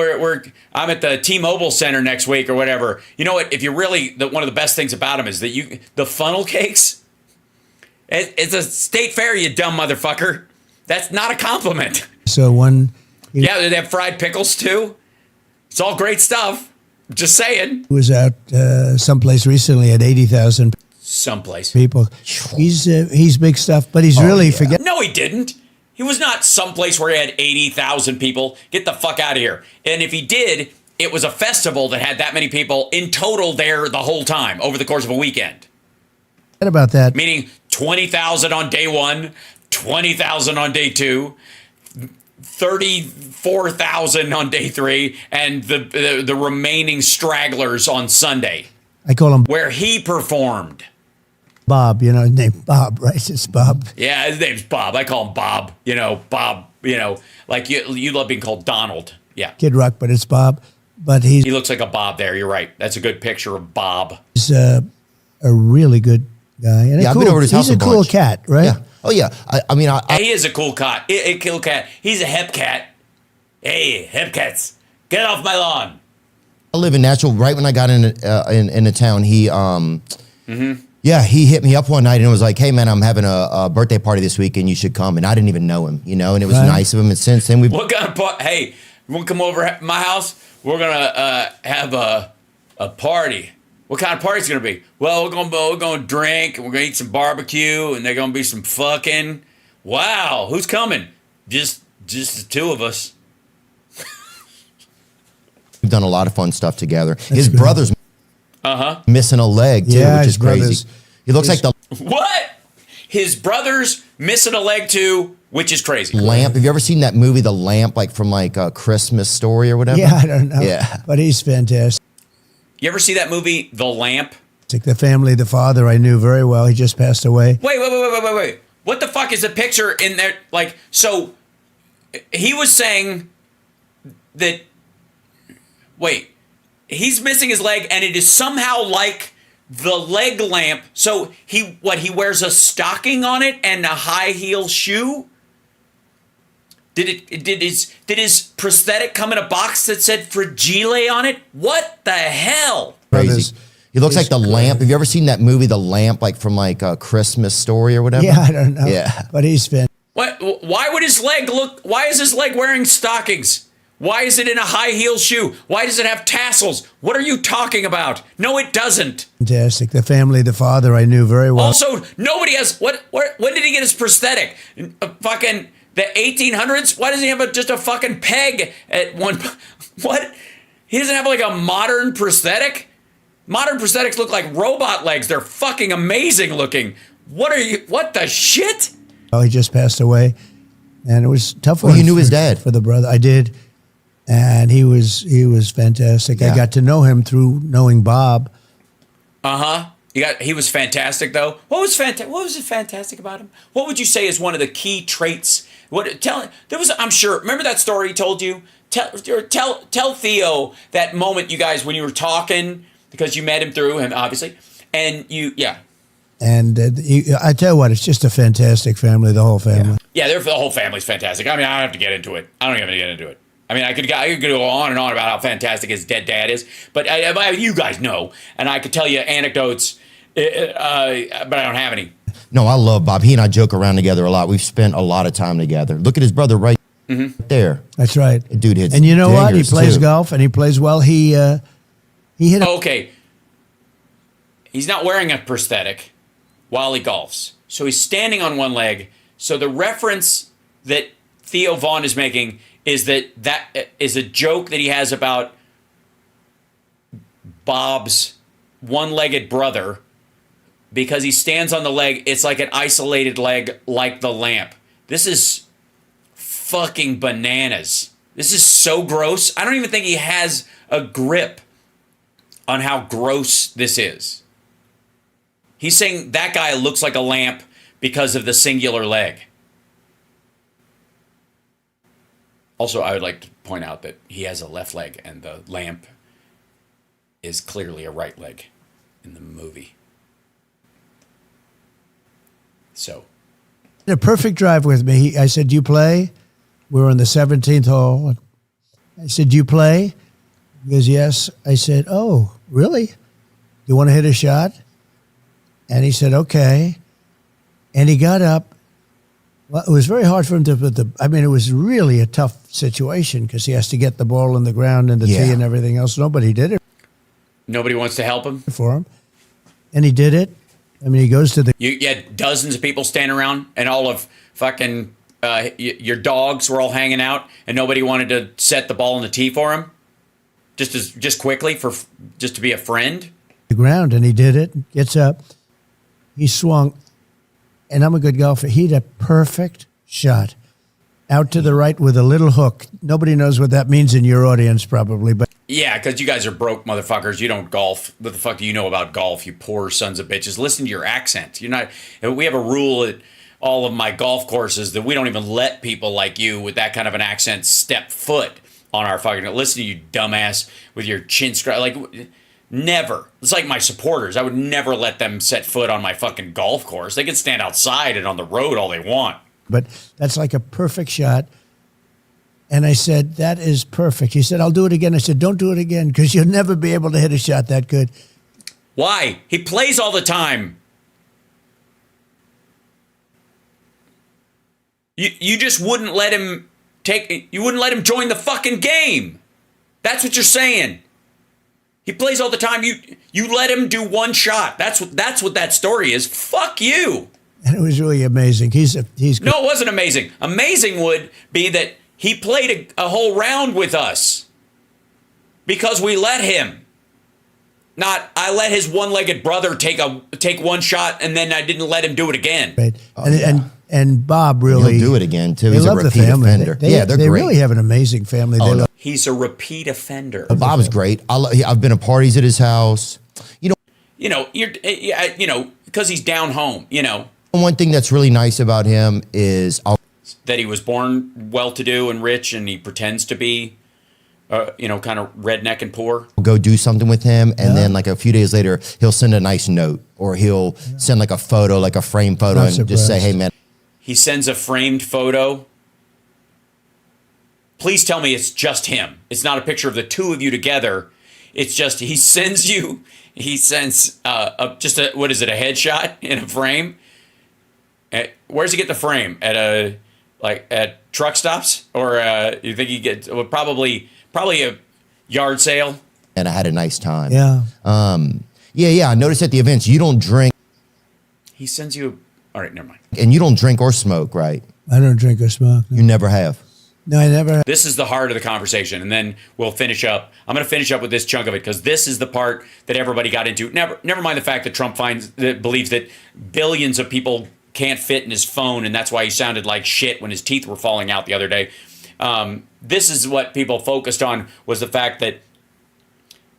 I'm at the T-Mobile Center next week or whatever? You know what? If you really, one of the best things about them is that the funnel cakes. It's a state fair, you dumb motherfucker. That's not a compliment. So Yeah, they have fried pickles too. It's all great stuff. Just saying. was out someplace recently at 80,000 Someplace. people. He's big stuff, but he's really forget. No, he didn't. He was not someplace where he had 80,000 people. Get the fuck out of here. And if he did, it was a festival that had that many people in total there the whole time over the course of a weekend. Forget about that. Meaning 20,000 on day one, 20,000 on day two, 34,000 on day three, and the remaining stragglers on Sunday, I call him where he performed. Bob. You know his name, Bob, right? It's Bob. Yeah, his name's Bob. I call him Bob. Bob. Like you love being called Donald. Yeah. Kid Rock, but it's Bob. But He looks like a Bob there. You're right. That's a good picture of Bob. he's a really good guy. And Yeah, I've been over to his house he's a a cool bunch. cat, right? Yeah. Oh yeah. I mean, He is a cool cat. A cool cat. He's a hep cat. Hey, hep cats, get off my lawn. I live in Nashville. Right when I got into town, he hit me up one night and was like, "Hey man, I'm having a birthday party this week, and you should come." And I didn't even know him, and it was Right. nice of him. And since then, we've What kind of hey, you want to come over at my house? We're gonna have a party. What kind of party is it gonna be? Well, we're gonna drink, and we're gonna eat some barbecue, and there's gonna be some fucking. Wow, who's coming? Just the two of us. done a lot of fun stuff together. His good. brother's missing a leg too, Yeah, which his is crazy. brother's- He looks like the What? His brother's missing a leg too, which is crazy. lamp. Have you ever seen that movie, The Lamp, like from like a Christmas Story or whatever? Yeah, I don't know. Yeah. But he's fantastic. You ever see that movie, The Lamp? The family, the father, I knew very well. He just passed away. Wait. What the fuck is the picture in there? Like, so he was saying that, wait, he's missing his leg and it is somehow like the leg lamp. So he wears a stocking on it and a high heel shoe? Did his prosthetic come in a box that said Fragile on it? What the hell? Crazy. Brothers- He looks like He's the great. lamp. Have you ever seen that movie, The Lamp, like from like a Christmas Story or whatever? Yeah, I don't know. Yeah. But he's fantastic. What? Why would his leg look? Why is his leg wearing stockings? Why is it in a high heel shoe? Why does it have tassels? What are you talking about? No, it doesn't. The family, the father, I knew very well. Also, nobody has. When did he get his prosthetic? Fucking the 1800s? Why does he have just a fucking peg at one? What? He doesn't have like a modern prosthetic. Modern prosthetics look like robot legs. They're fucking amazing looking. What the shit? Oh, he just passed away, and it was a tough. Well, one you knew his for- dad. for the brother. I did, and he was fantastic. Yeah. I got to know him through knowing Bob. He was fantastic though. What was fantastic about him? What would you say is one of the key traits? I'm sure. Remember that story he told you? Tell Theo that moment you guys when you were talking because you met him through him obviously, and And I tell you what, it's just a fantastic family, the whole family. Yeah, the whole family's fantastic. I mean, I don't have to get into it. I don't even have to get into it. I mean, I could go on and on about how fantastic his dead dad is, but you guys know, and I could tell you anecdotes, but I don't have any. No, I love Bob. He and I joke around together a lot. We've spent a lot of time together. Look at his brother right there. That's right. Dude hits And you know what? He dingers, plays too. golf, and he plays well. He hit a Okay, he's not wearing a prosthetic while he golfs, so he's standing on one leg. So the reference that Theo Vaughn is making is that is a joke that he has about Bob's one-legged brother. Because he stands on the leg, it's like an isolated leg, like the lamp. This is fucking bananas. This is so gross. I don't even think he has a grip on how gross this is. He's saying that guy looks like a lamp because of the singular leg. Also, I would like to point out that he has a left leg and the lamp is clearly a right leg in the movie. So, a perfect drive with me. I said, "Do you play?" We were on the 17th hole. I said, "Do you play?" He goes, "Yes." I said, "Oh, really? You want to hit a shot?" And he said, "Okay." And he got up. Well, it was very hard for him to put it was really a tough situation because he has to get the ball in the ground and the Yeah. tee and everything else. Nobody did it nobody wants to help him. for him. And he did it. I mean, he goes to the You had dozens of people standing around, and all of fucking your dogs were all hanging out, and nobody wanted to set the ball in the tee for him, just quickly just to be a friend. ground, and he did it. Gets up. He swung, and I'm a good golfer. He had a perfect shot out to the right with a little hook. Nobody knows what that means in your audience, probably, but Yeah, because you guys are broke motherfuckers. You don't golf. What the fuck do you know about golf, you poor sons of bitches? Listen to your accent. You're not. We have a rule at all of my golf courses that we don't even let people like you with that kind of an accent step foot on our fucking, listen to you dumbass with your chin scratch. Like, never. It's like my supporters. I would never let them set foot on my fucking golf course. They can stand outside and on the road all they want. But that's like a perfect shot. And I said, that is perfect. He said, I'll do it again. I said, don't do it again because you'll never be able to hit a shot that good. Why? He plays all the time. You just wouldn't let him you wouldn't let him join the fucking game. That's what you're saying. He plays all the time. You let him do one shot. That's what that story is. Fuck you. And it was really amazing. He's No, it wasn't amazing. Amazing would be that he played a whole round with us because we let him. Not, I let his one-legged brother take one shot and then I didn't let him do it again. Right. And Bob really... He'll do it again, too. He's a repeat offender. They're great. They really have an amazing family. No. He's a repeat offender. Bob's great. I've been to parties at his house. Because he's down home, One thing that's really nice about him is... that he was born well-to-do and rich and he pretends to be... kind of redneck and poor. Go do something with him, and then like a few days later, he'll send a nice note, or he'll send like a photo, like a framed photo, and just say, "Hey, man." He sends a framed photo. Please tell me it's just him. It's not a picture of the two of you together. It's just he sends what is it, a headshot in a frame? Where's he get the frame? At truck stops, or you think he gets probably a yard sale? And I had a nice time. Yeah. I noticed at the events you don't drink. He sends you. All right, never mind. And you don't drink or smoke, right? I don't drink or smoke. No. You never have. No, I never have. This is the heart of the conversation, and then we'll finish up. I'm going to finish up with this chunk of it because this is the part that everybody got into. Never mind the fact that Trump believes that billions of people can't fit in his phone, and that's why he sounded like shit when his teeth were falling out the other day. This is what people focused on, was the fact that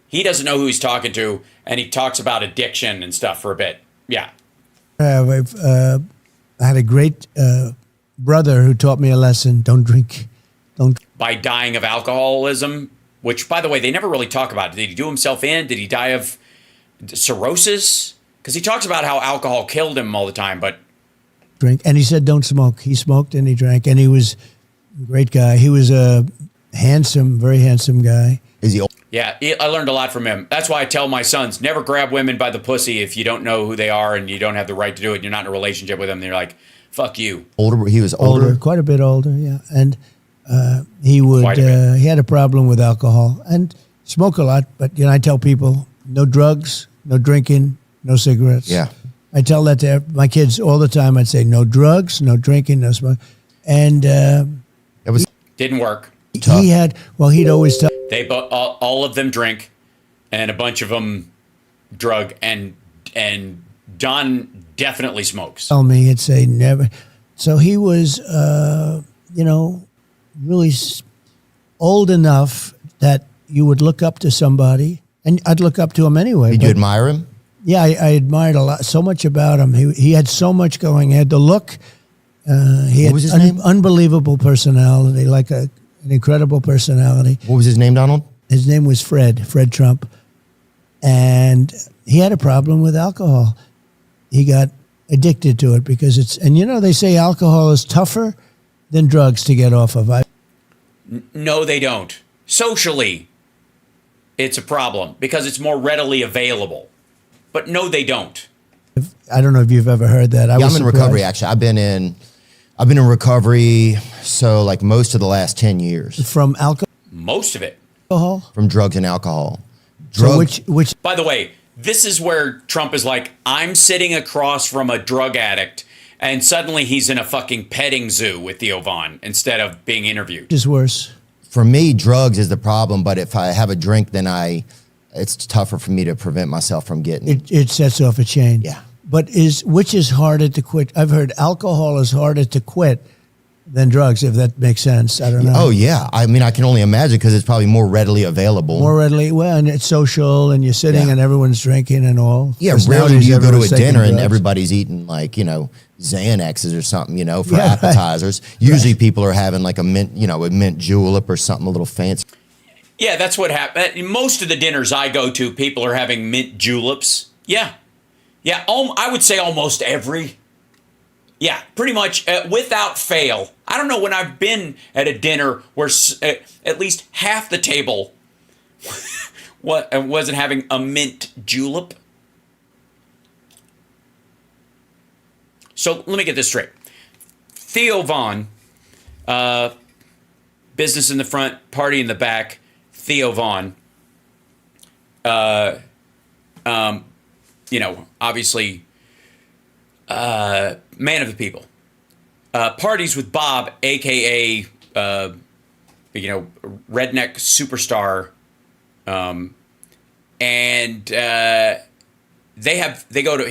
he doesn't know who he's talking to, and he talks about addiction and stuff for a bit. Yeah. I had a great brother who taught me a lesson. Don't drink. By dying of alcoholism, which, by the way, they never really talk about. Did he do himself in? Did he die of cirrhosis? Because he talks about how alcohol killed him all the time, but... Drink. And he said don't smoke. He smoked and he drank, and he was a great guy. He was a very handsome guy. Is he old? Yeah, I learned a lot from him. That's why I tell my sons, never grab women by the pussy if you don't know who they are and you don't have the right to do it and you're not in a relationship with them. They're like, fuck you. Older? He was older? Quite a bit older, yeah. And he had a problem with alcohol and smoke a lot. But, I tell people, no drugs, no drinking, no cigarettes. Yeah. I tell that to my kids all the time. I'd say, no drugs, no drinking, no smoke. And didn't work. He'd always tell. All of them drink, and a bunch of them drug, and Don definitely smokes. Tell me, he'd say never. So he was, really old enough that you would look up to somebody, and I'd look up to him anyway. Did you admire him? Yeah, I admired so much about him. He had so much going. He had the look. He had what was his name? Unbelievable personality, like an incredible personality. What was his name, Donald? His name was Fred Trump. And he had a problem with alcohol. He got addicted to it because they say alcohol is tougher than drugs to get off of. No, they don't. Socially, it's a problem because it's more readily available. But no, they don't. I don't know if you've ever heard that. I'm in recovery, actually. I've been in recovery, so like most of the last 10 years. From alcohol? Most of it. From drugs and alcohol. So which? By the way, this is where Trump is like, I'm sitting across from a drug addict, and suddenly he's in a fucking petting zoo with Theo Von instead of being interviewed. Which is worse? For me, drugs is the problem, but if I have a drink, then it's tougher for me to prevent myself from getting it. It sets off a chain. Yeah. But which is harder to quit? I've heard alcohol is harder to quit than drugs, if that makes sense. I don't know. Oh, yeah. I mean, I can only imagine because it's probably more readily available. And it's social, and you're sitting and everyone's drinking and all. Yeah, rarely do you go to a dinner and everybody's eating Xanaxes or something, for Yeah, right. appetizers. Usually people are having like a mint, a mint julep or something a little fancy. Yeah, that's what happened. Most of the dinners I go to, people are having mint juleps. Yeah. Yeah, I would say almost every. Yeah, pretty much without fail. I don't know when I've been at a dinner where at least half the table wasn't having a mint julep. So let me get this straight. Theo Vaughn, business in the front, party in the back. Theo Vaughn, obviously, man of the people. Parties with Bob, aka, redneck superstar, and he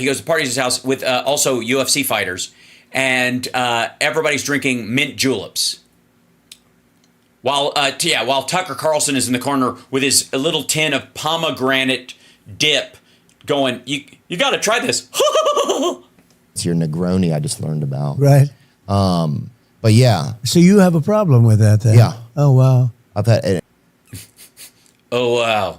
goes to parties at his house with also UFC fighters, and everybody's drinking mint juleps. While Tucker Carlson is in the corner with his little tin of pomegranate dip, going, you got to try this. It's your Negroni I just learned about. Right. But yeah. So you have a problem with that then? Yeah. Oh, wow. I've had. Oh, wow.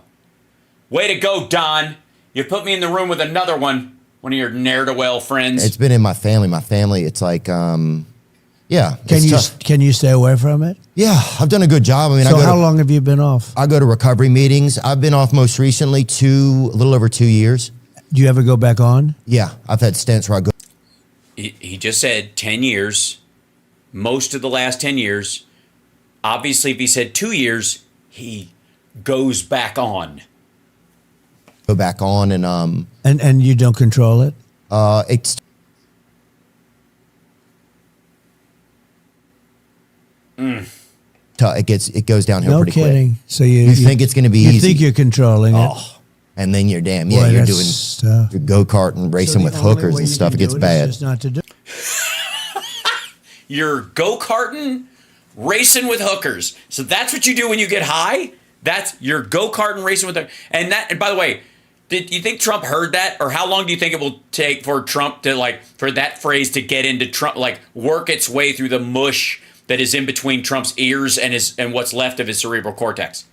Way to go, Don. You put me in the room with another one of your ne'er-do-well friends. It's been in my family. My family, it's like, yeah. Can you stay away from it? Yeah, I've done a good job. I mean, So how long have you been off? I go to recovery meetings. I've been off most recently a little over 2 years. Do you ever go back on? Yeah, I've had stints where I go. He just said 10 years, most of the last 10 years. Obviously, if he said 2 years, he goes back on. Go back on and And you don't control it? it's it goes downhill No pretty kidding. quick. So You think it's going to be you easy. think you're controlling it? Oh, and then you're damn. Boy, Yeah, you're that's doing tough. your go-kart and racing with hookers and stuff. It gets bad. Just not to do. You're go-karting, racing with hookers. So that's what you do when you get high? You're go-karting, racing with hookers. And by the way, did you think Trump heard that? Or how long do you think it will take for Trump to, for that phrase to get into Trump, work its way through the mush that is in between Trump's ears and what's left of his cerebral cortex?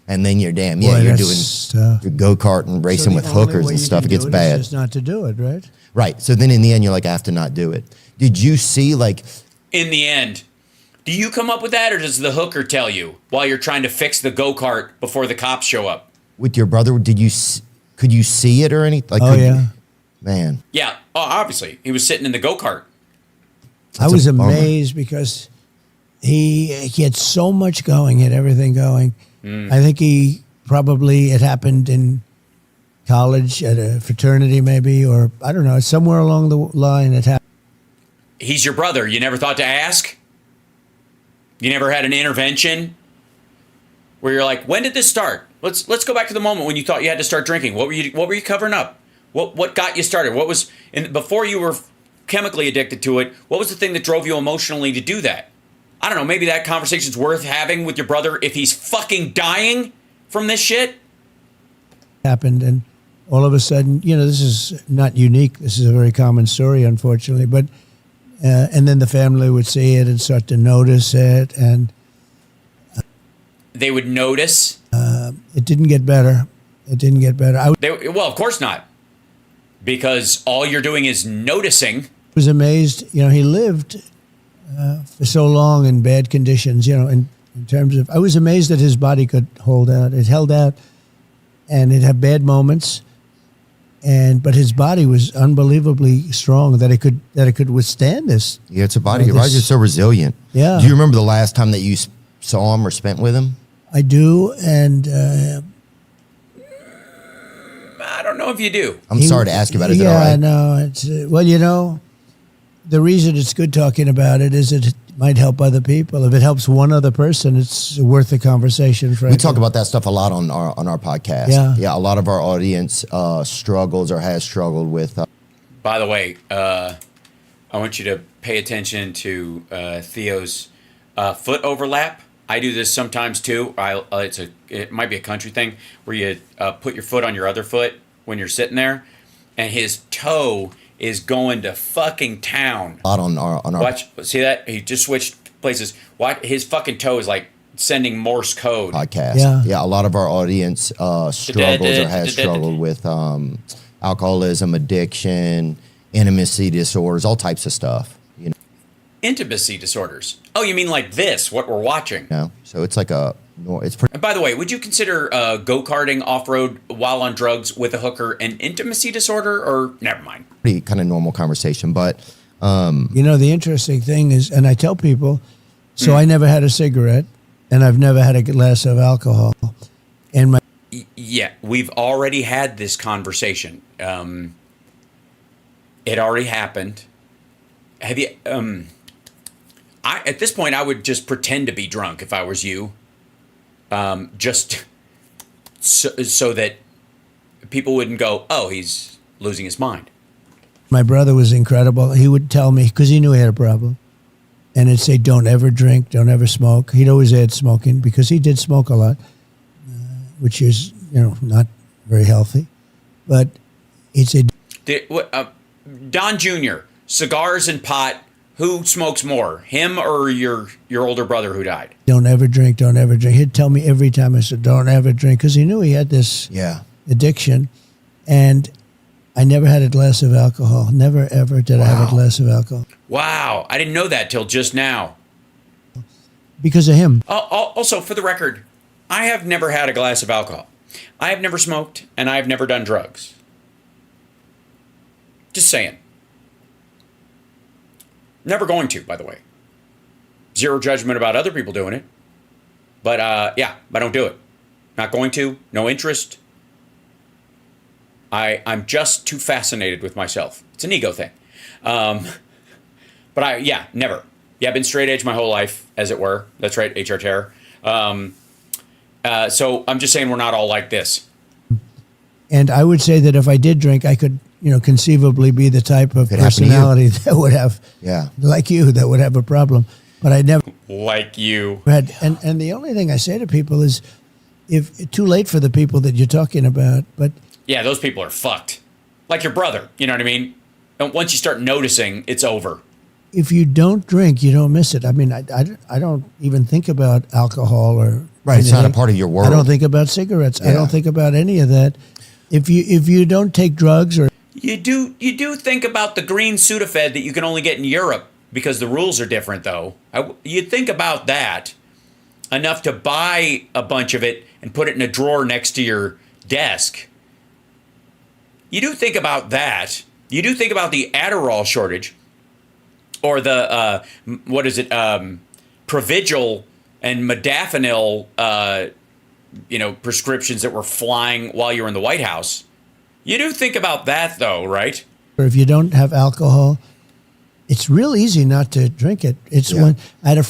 And then you're damn. Boy, Yeah, you're that's doing tough. your go-kart and racing with hookers and stuff. It gets bad. Just not to do it, right? Right. So then in the end, you're like, I have to not do it. Did you see In the end, do you come up with that, or does the hooker tell you while you're trying to fix the go-kart before the cops show up? with your brother? Could you see it or anything? Oh, yeah. Man. Yeah, obviously. He was sitting in the go-kart. I was amazed because he had so much going, he had everything going. I think it happened in college at a fraternity maybe, or I don't know, somewhere along the line it happened. He's your brother. You never thought to ask? You never had an intervention where you're like, when did this start? Let's go back to the moment when you thought you had to start drinking. What were you covering up? What got you started? What was before you were chemically addicted to it? What was the thing that drove you emotionally to do that? I don't know. Maybe that conversation's worth having with your brother if he's fucking dying from this shit. Happened, and all of a sudden, this is not unique. This is a very common story, unfortunately. But and then the family would see it and start to notice it, and they would notice. It didn't get better. It didn't get better. Well, of course not, because all you're doing is noticing. I was amazed. He lived for so long in bad conditions. In terms of, I was amazed that his body could hold out. It held out, and it had bad moments. But his body was unbelievably strong that it could withstand this. Yeah, it's a body. Your body's just so resilient. Yeah. Do you remember the last time that you saw him or spent with him? I do, and I don't know if you do. I'm sorry to ask you about it. Is yeah, it all right? no, it's the reason it's good talking about it is it might help other people. If it helps one other person, it's worth the conversation. Frankly. We talk about that stuff a lot on our podcast. Yeah. A lot of our audience struggles or has struggled with. By the way, I want you to pay attention to Theo's foot overlap. I do this sometimes too. It might be a country thing where you put your foot on your other foot when you're sitting there, and his toe is going to fucking town. A lot on our Watch, see that? He just switched places. What? His fucking toe is like sending Morse code. podcast. Yeah. A lot of our audience struggles or has struggled with alcoholism, addiction, intimacy disorders, all types of stuff. You Intimacy disorders. Oh, you mean like this? What we're watching? know, so it's like it's pretty. And by the way, would you consider go-karting off-road while on drugs with a hooker an intimacy disorder, or never mind? Pretty kind of normal conversation, but You know, the interesting thing is, and I tell people, so I never had a cigarette, and I've never had a glass of alcohol. And my Yeah, we've already had this conversation. It already happened. Have you? At this point, I would just pretend to be drunk if I was you, just so that people wouldn't go, "Oh, he's losing his mind." my brother was incredible. He would tell me, because he knew he had a problem, and he'd say, don't ever drink, don't ever smoke. He'd always add smoking, because he did smoke a lot, which is, not very healthy. But he'd say, Don Jr., cigars and pot. Who smokes more, him or your older brother who died? don't ever drink, don't ever drink. He'd tell me every time. I said, don't ever drink, because he knew he had this addiction. And I never had a glass of alcohol. Never, ever did I have a glass of alcohol. Wow, I didn't know that till just now. Because of him. Also, for the record, I have never had a glass of alcohol. I have never smoked, and I have never done drugs. Just saying. Never going to, by the way. Zero judgment about other people doing it. But, I don't do it. Not going to. No interest. I'm just too fascinated with myself. It's an ego thing. But never. Yeah, I've been straight edge my whole life, as it were. That's right, HR Terror. So I'm just saying we're not all like this. And I would say that if I did drink, I could, conceivably be the type of personality that would have, like you, that would have a problem. But I never like you had. And the only thing I say to people is, if too late for the people that you're talking about, but yeah, those people are fucked. Like your brother, you know what I mean? And once you start noticing, it's over. If you don't drink, you don't miss it. I mean, I don't even think about alcohol or right. It's not a part of your world. I don't think about cigarettes. Yeah. I don't think about any of that. If you don't take drugs or you do think about the green Sudafed that you can only get in Europe because the rules are different, though. You think about that enough to buy a bunch of it and put it in a drawer next to your desk. You do think about that. You do think about the Adderall shortage, or the Provigil and Modafinil, prescriptions that were flying while you were in the White House. You do think about that, though, right? if you don't have alcohol, it's real easy not to drink it. It's when I had a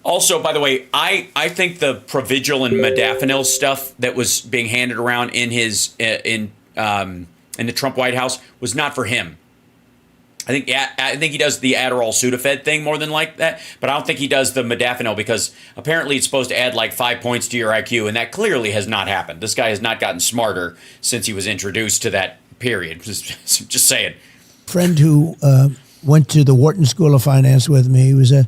Also, by the way, I think the Provigil and Modafinil stuff that was being handed around in in the Trump White House was not for him. I think he does the Adderall Sudafed thing more than like that, but I don't think he does the Modafinil because apparently it's supposed to add like 5 points to your IQ, and that clearly has not happened. This guy has not gotten smarter since he was introduced to that period. Just saying. friend who went to the Wharton School of Finance with me. He was a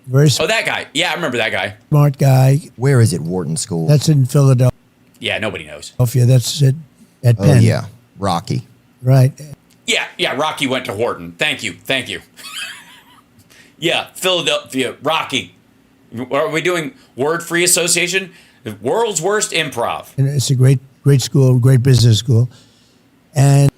very That guy. Yeah, I remember that guy. smart guy. Where is it, Wharton School? That's in Philadelphia. Yeah, nobody knows. That's at Penn. oh, yeah. Rocky. Right. Yeah, Rocky went to Wharton. Thank you. Yeah, Philadelphia, Rocky. Are we doing word free association? The world's worst improv. And it's a great school, great business school. And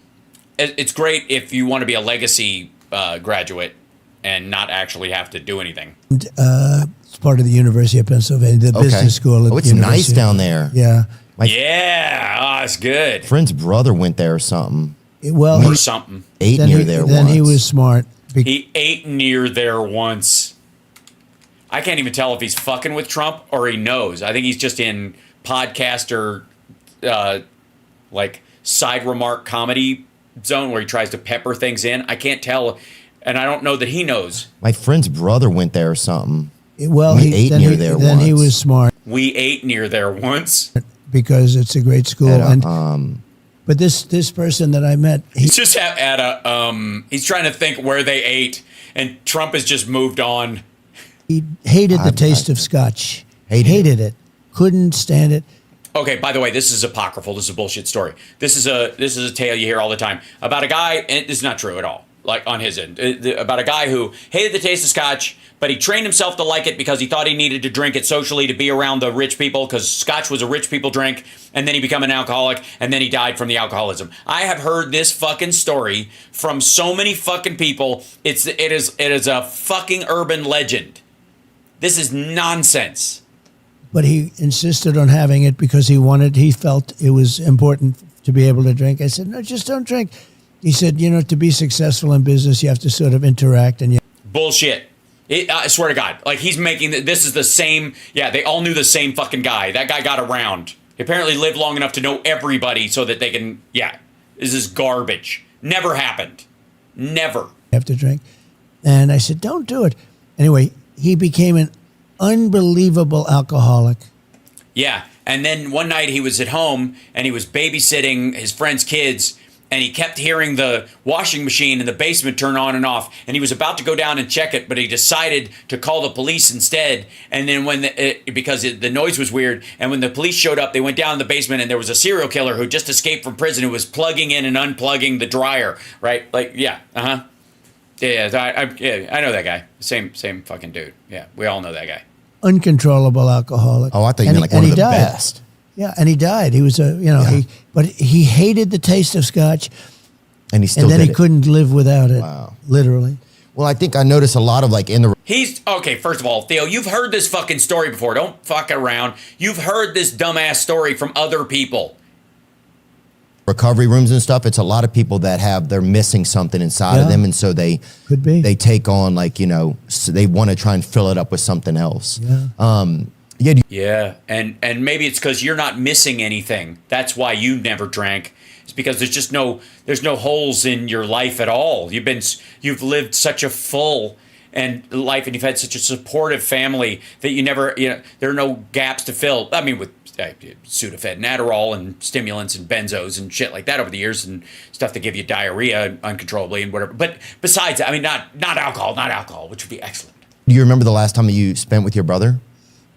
It's great if you want to be a legacy graduate and not actually have to do anything. it's part of the University of Pennsylvania, the business school. At it's the nice university. down there. Yeah. It's good. Friend's brother went there or something. Or something. Ate near there once. Then he was smart. He ate near there once. I can't even tell if he's fucking with Trump or he knows. I think he's just in podcaster, like side remark comedy zone where he tries to pepper things in. I can't tell, and I don't know that he knows. My friend's brother went there or something. Well, he ate near there Then he once. was smart We ate near there once. because it's a great school. At a, And But this person that I met, He's just at a he's trying to think where they ate, and Trump has just moved on. he hated the taste of scotch. Hated it. Couldn't stand it. Okay, by the way, this is apocryphal. This is a bullshit story. This is a tale you hear all the time about a guy, and this is not true at all. Like on his end, about a guy who hated the taste of scotch, but he trained himself to like it because he thought he needed to drink it socially to be around the rich people, because scotch was a rich people drink, and then he became an alcoholic, and then he died from the alcoholism. I have heard this fucking story from so many fucking people. It is a fucking urban legend. This is nonsense. But he insisted on having it because he felt it was important to be able to drink. I said, no, just don't drink. He said, to be successful in business, you have to sort of interact. And Bullshit. I swear to God. Like, he's making, this is the same, they all knew the same fucking guy. That guy got around. He apparently lived long enough to know everybody so that they can, this is garbage. Never happened. Never. You have to drink. And I said, don't do it. Anyway, he became an unbelievable alcoholic. Yeah. And then one night he was at home and he was babysitting his friend's kids, and he kept hearing the washing machine in the basement turn on and off. And he was about to go down and check it, but he decided to call the police instead. And then because the noise was weird, and when the police showed up, they went down in the basement, and there was a serial killer who just escaped from prison who was plugging in and unplugging the dryer. Right? Like, yeah. Uh-huh. Yeah, I know that guy. Same fucking dude. Yeah, we all know that guy. Uncontrollable alcoholic. Oh, I thought you meant like one of the best. Yeah, and he died. He was but he hated the taste of scotch, and he couldn't live without it. Wow, literally. Well, I think I noticed a lot of He's okay. First of all, Theo, you've heard this fucking story before. Don't fuck around. You've heard this dumbass story from other people. Recovery rooms and stuff. It's a lot of people that they're missing something inside of them, and so they take on so they want to try and fill it up with something else. Yeah, and maybe it's because you're not missing anything. That's why you never drank. It's because there's no holes in your life at all. You've lived such a full life, and you've had such a supportive family that you never there are no gaps to fill. I mean, with Sudafed and Adderall and stimulants and benzos and shit like that over the years, and stuff that give you diarrhea uncontrollably and whatever. But besides, I mean, not alcohol, which would be excellent. Do you remember the last time that you spent with your brother?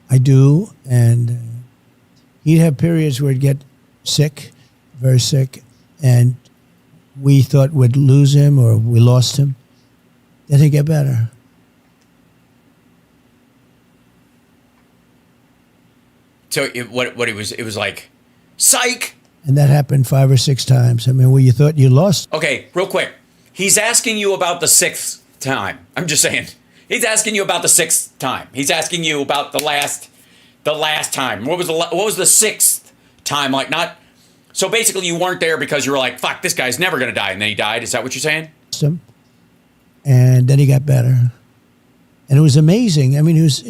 I do, and he'd have periods where he'd get sick, very sick, and we thought we'd lose him or we lost him. Then he'd get better. So it was like, psych! And that happened 5 or 6 times. I mean, you thought you lost. Okay, real quick. He's asking you about the 6th time. I'm just saying. He's asking you about the 6th time. He's asking you about the last time. What was the 6th time like? Not so basically you weren't there because you were like, fuck, this guy's never gonna die, and then he died. Is that what you're saying? And then he got better, and it was amazing. I mean, he was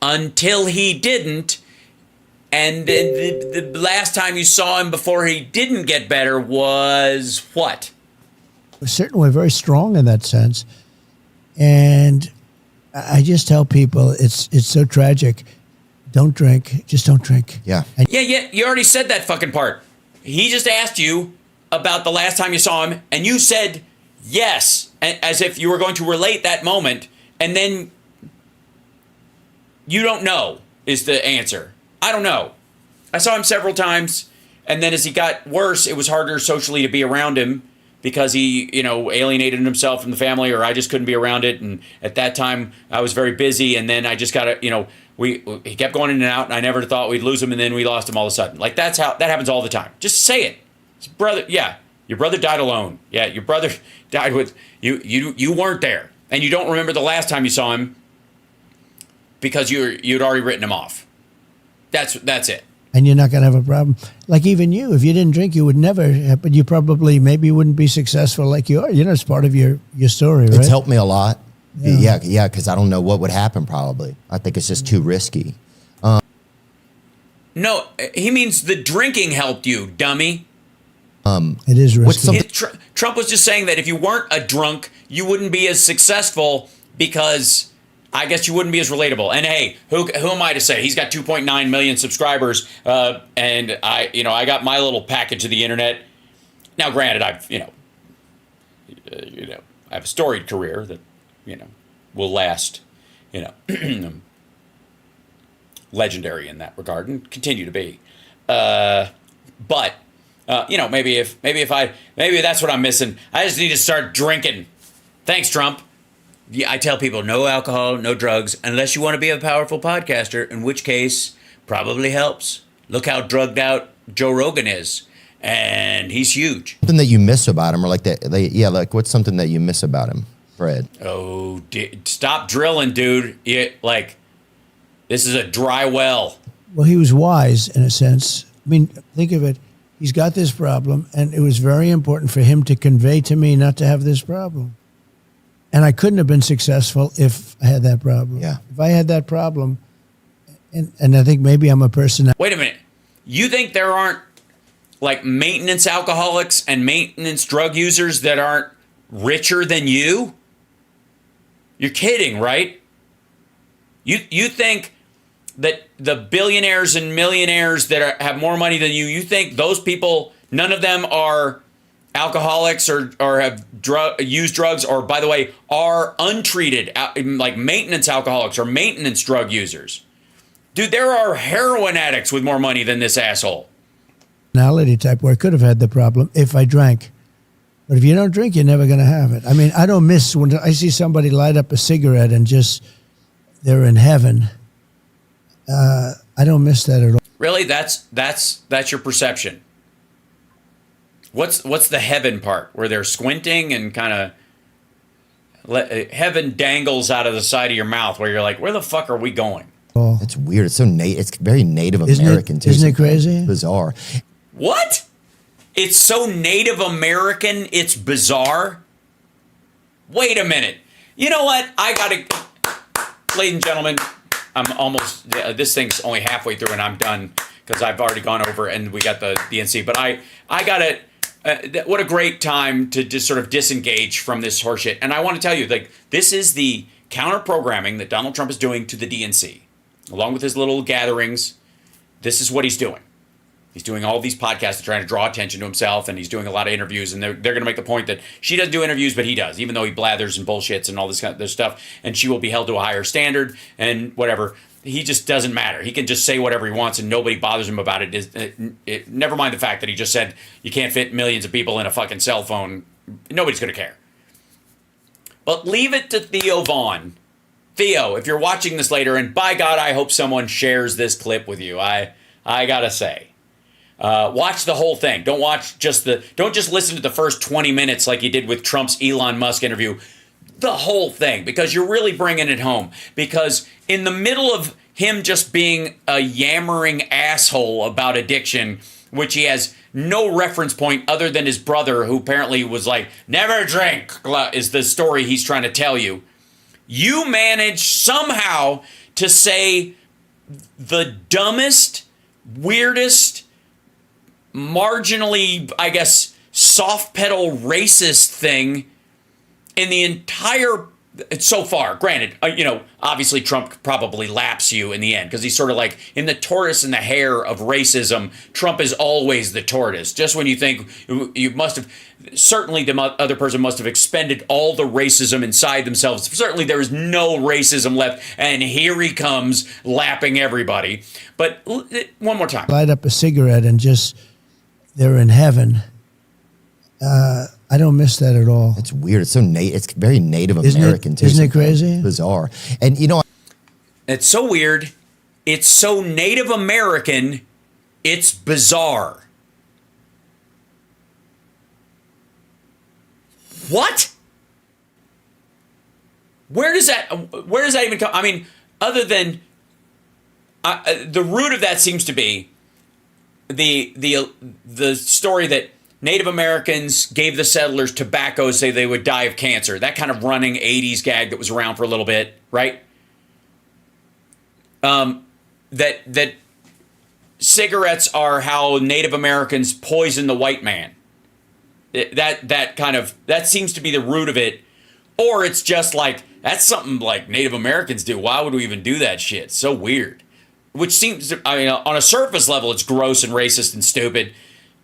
until he didn't, and the last time you saw him before he didn't get better was what? Certainly very strong in that sense, and I just tell people it's so tragic. Don't drink. Just don't drink. Yeah. Yeah. You already said that fucking part. He just asked you about the last time you saw him, and you said yes, as if you were going to relate that moment, and then you don't know is the answer. I don't know. I saw him several times, and then as he got worse, it was harder socially to be around him, because he, alienated himself from the family, or I just couldn't be around it. And at that time, I was very busy. And then I just got to, he kept going in and out, and I never thought we'd lose him, and then we lost him all of a sudden. Like, that happens all the time. Just say it. His brother, your brother died alone. Yeah, your brother died with, you weren't there. And you don't remember the last time you saw him because you'd already written him off. That's it. And you're not going to have a problem. Like even you, if you didn't drink, you would never, but you probably maybe wouldn't be successful like you are. It's part of your story, right? It's helped me a lot. Yeah, because I don't know what would happen probably. I think it's just too risky. No, he means the drinking helped you, dummy. It is risky. Trump was just saying that if you weren't a drunk, you wouldn't be as successful because I guess you wouldn't be as relatable. And hey, who am I to say? He's got 2.9 million subscribers, and I got my little package of the internet. Now, granted, I've I have a storied career that will last, legendary in that regard and continue to be. But maybe that's what I'm missing. I just need to start drinking. Thanks, Trump. Yeah, I tell people no alcohol, no drugs, unless you want to be a powerful podcaster, in which case probably helps. Look how drugged out Joe Rogan is, and he's huge. Something that you miss about him, or like what's something that you miss about him, Fred? Oh, stop drilling, dude. This is a dry well. Well, he was wise in a sense. I mean, think of it. He's got this problem, and it was very important for him to convey to me not to have this problem. And I couldn't have been successful if I had that problem. Yeah. If I had that problem, and I think maybe I'm a person. Wait a minute. You think there aren't like maintenance alcoholics and maintenance drug users that aren't richer than you? You're kidding, right? You think that the billionaires and millionaires that have more money than you think those people, none of them are alcoholics or have used drugs, or, by the way, are untreated, like maintenance alcoholics or maintenance drug users? Dude, there are heroin addicts with more money than this asshole. Personality type where I could have had the problem if I drank. But if you don't drink, you're never going to have it. I mean, I don't miss when I see somebody light up a cigarette and just they're in heaven. I don't miss that at all. Really? That's your perception. What's the heaven part where they're squinting and kind of heaven dangles out of the side of your mouth where you're like, where the fuck are we going? It's weird. It's so it's very Native Isn't American too. Isn't it crazy? It's bizarre. What? It's so Native American, it's bizarre? Wait a minute. You know what? Ladies and gentlemen, I'm almost, this thing's only halfway through and I'm done because I've already gone over and we got the DNC. But I got it. What a great time to just sort of disengage from this horseshit. And I want to tell you, like, this is the counter programming that Donald Trump is doing to the DNC. Along with his little gatherings, this is what he's doing. He's doing all these podcasts trying to draw attention to himself, and he's doing a lot of interviews, and they're going to make the point that she doesn't do interviews, but he does, even though he blathers and bullshits and all this kind of stuff, and she will be held to a higher standard and whatever. He just doesn't matter. He can just say whatever he wants, and nobody bothers him about it. Never mind the fact that he just said you can't fit millions of people in a fucking cell phone. Nobody's going to care. But leave it to Theo Vaughn. Theo, if you're watching this later, and by God, I hope someone shares this clip with you. I gotta say, watch the whole thing. Don't just listen to the first 20 minutes like you did with Trump's Elon Musk interview. The whole thing, because you're really bringing it home. Because in the middle of him just being a yammering asshole about addiction, which he has no reference point other than his brother, who apparently was like, never drink, is the story he's trying to tell you. You manage somehow to say the dumbest, weirdest, marginally, I guess, soft pedal racist thing in the entire, so far. Granted, obviously Trump probably laps you in the end because he's sort of like in the tortoise and the hare of racism. Trump is always the tortoise. Just when you think you must have, certainly the other person must have expended all the racism inside themselves. Certainly there is no racism left, and here he comes lapping everybody. But one more time. Light up a cigarette and just they're in heaven. I don't miss that at all. It's weird. It's so it's very Native American too. Isn't it crazy? It's bizarre. And it's so weird. It's so Native American. It's bizarre. What? Where does that even come? I mean, other than the root of that seems to be the story that Native Americans gave the settlers tobacco so they would die of cancer. That kind of running 80s gag that was around for a little bit, right? That cigarettes are how Native Americans poison the white man. That seems to be the root of it. Or it's just like, that's something like Native Americans do. Why would we even do that shit? So weird. Which seems, on a surface level, it's gross and racist and stupid.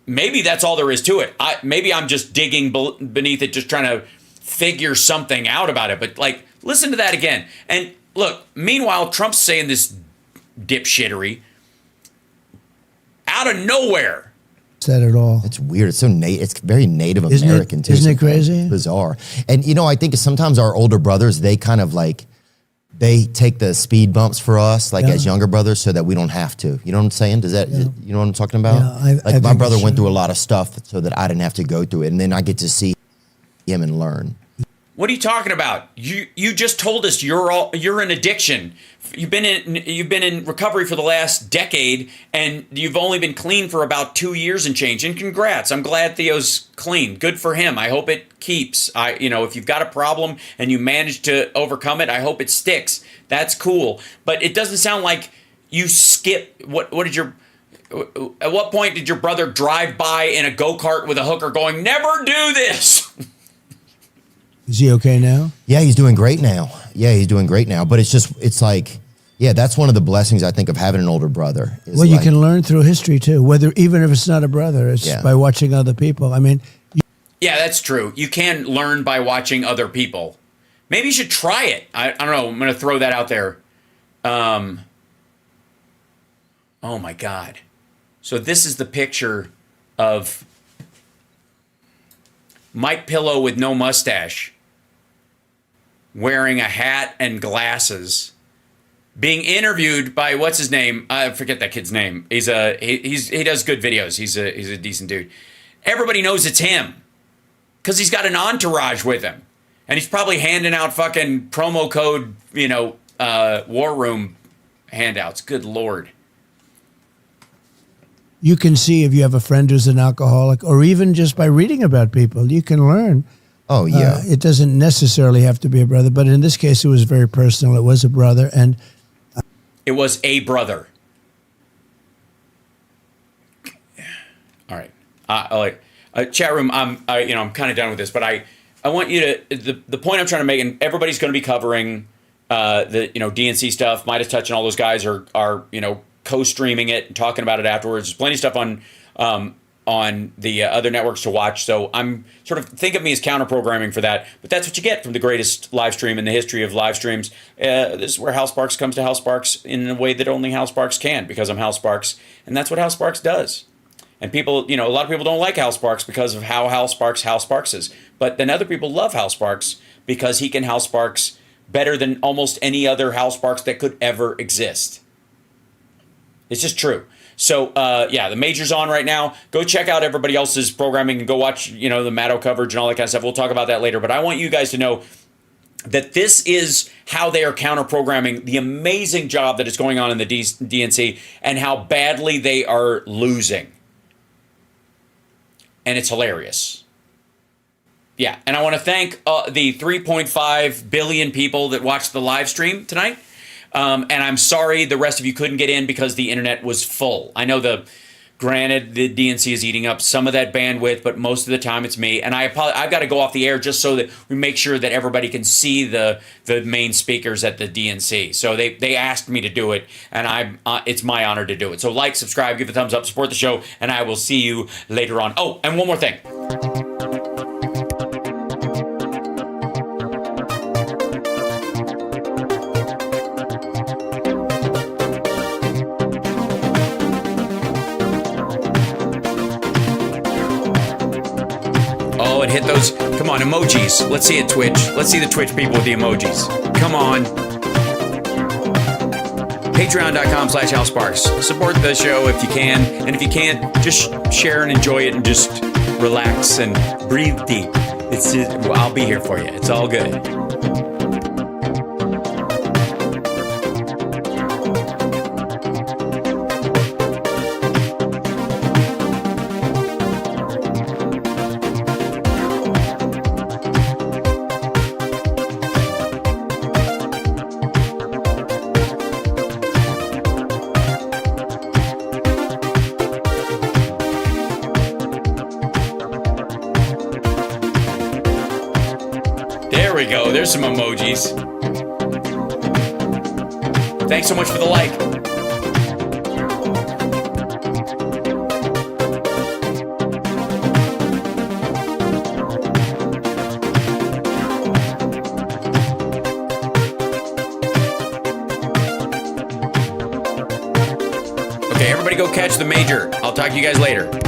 maybe that's all there is to it. Maybe I'm just digging beneath it, just trying to figure something out about it. But like, listen to that again. And look, meanwhile, Trump's saying this dipshittery out of nowhere. Said it all. It's weird. It's so it's very Native American too. Isn't it crazy? Bizarre. And you know, I think sometimes our older brothers, they kind of like, they take the speed bumps for us, like as younger brothers, so that we don't have to. You know what I'm saying? Does that, you know what I'm talking about? Yeah, I my think brother so. went through a lot of stuff so that I didn't have to go through it. And then I get to see him and learn. What are you talking about? You just told us you're in addiction. You've been in recovery for the last decade, and you've only been clean for about 2 years and change. And congrats! I'm glad Theo's clean. Good for him. I hope it keeps. If you've got a problem and you manage to overcome it, I hope it sticks. That's cool. But it doesn't sound like you skip. At what point did your brother drive by in a go-kart with a hooker, going, "Never do this"? Is he okay now? Yeah, he's doing great now. But it's like, yeah, that's one of the blessings I think of having an older brother. Well, you can learn through history too, even if it's not a brother, it's by watching other people. I mean, yeah, that's true. You can learn by watching other people. Maybe you should try it. I don't know. I'm going to throw that out there. Oh my God. So this is the picture of Mike Pillow with no mustache, wearing a hat and glasses, being interviewed by, what's his name? I forget that kid's name. He does good videos. He's a decent dude. Everybody knows it's him because he's got an entourage with him, and he's probably handing out fucking promo code, War Room handouts. Good Lord. you can see if you have a friend who's an alcoholic, or even just by reading about people, you can learn. Oh, yeah. It doesn't necessarily have to be a brother, but in this case, it was very personal. It was a brother, and it was a brother. All right. Chat room. I'm kind of done with this, but I want you to the point I'm trying to make, and everybody's going to be covering the DNC stuff. Midas Touch and all those guys are co-streaming it and talking about it afterwards. There's plenty of stuff on the other networks to watch. So I'm sort of, think of me as counter-programming for that. But that's what you get from the greatest live stream in the history of live streams. This is where Hal Sparks comes to Hal Sparks in a way that only Hal Sparks can, because I'm Hal Sparks, and that's what Hal Sparks does. And people, a lot of people don't like Hal Sparks because of how Hal Sparks is. But then other people love Hal Sparks because he can Hal Sparks better than almost any other Hal Sparks that could ever exist. It's just true. So, the major's on right now. Go check out everybody else's programming and go watch, the Maddow coverage and all that kind of stuff. We'll talk about that later. But I want you guys to know that this is how they are counter-programming the amazing job that is going on in the DNC and how badly they are losing. And it's hilarious. Yeah, and I want to thank the 3.5 billion people that watched the live stream tonight. And I'm sorry the rest of you couldn't get in because the internet was full. I know granted, the DNC is eating up some of that bandwidth, but most of the time it's me. And I've got to go off the air just so that we make sure that everybody can see the main speakers at the DNC. So they asked me to do it, and it's my honor to do it. So like, subscribe, give a thumbs up, support the show, and I will see you later on. Oh, and one more thing. It hit those, come on, emojis. Let's see it, Twitch. Let's see the Twitch people with the emojis. Come on. Patreon.com/Hal Sparks. Support the show if you can. And if you can't, just share and enjoy it and just relax and breathe deep. I'll be here for you. It's all good. There we go. There's some emojis. Thanks so much for the like. Okay, everybody go catch the major. I'll talk to you guys later.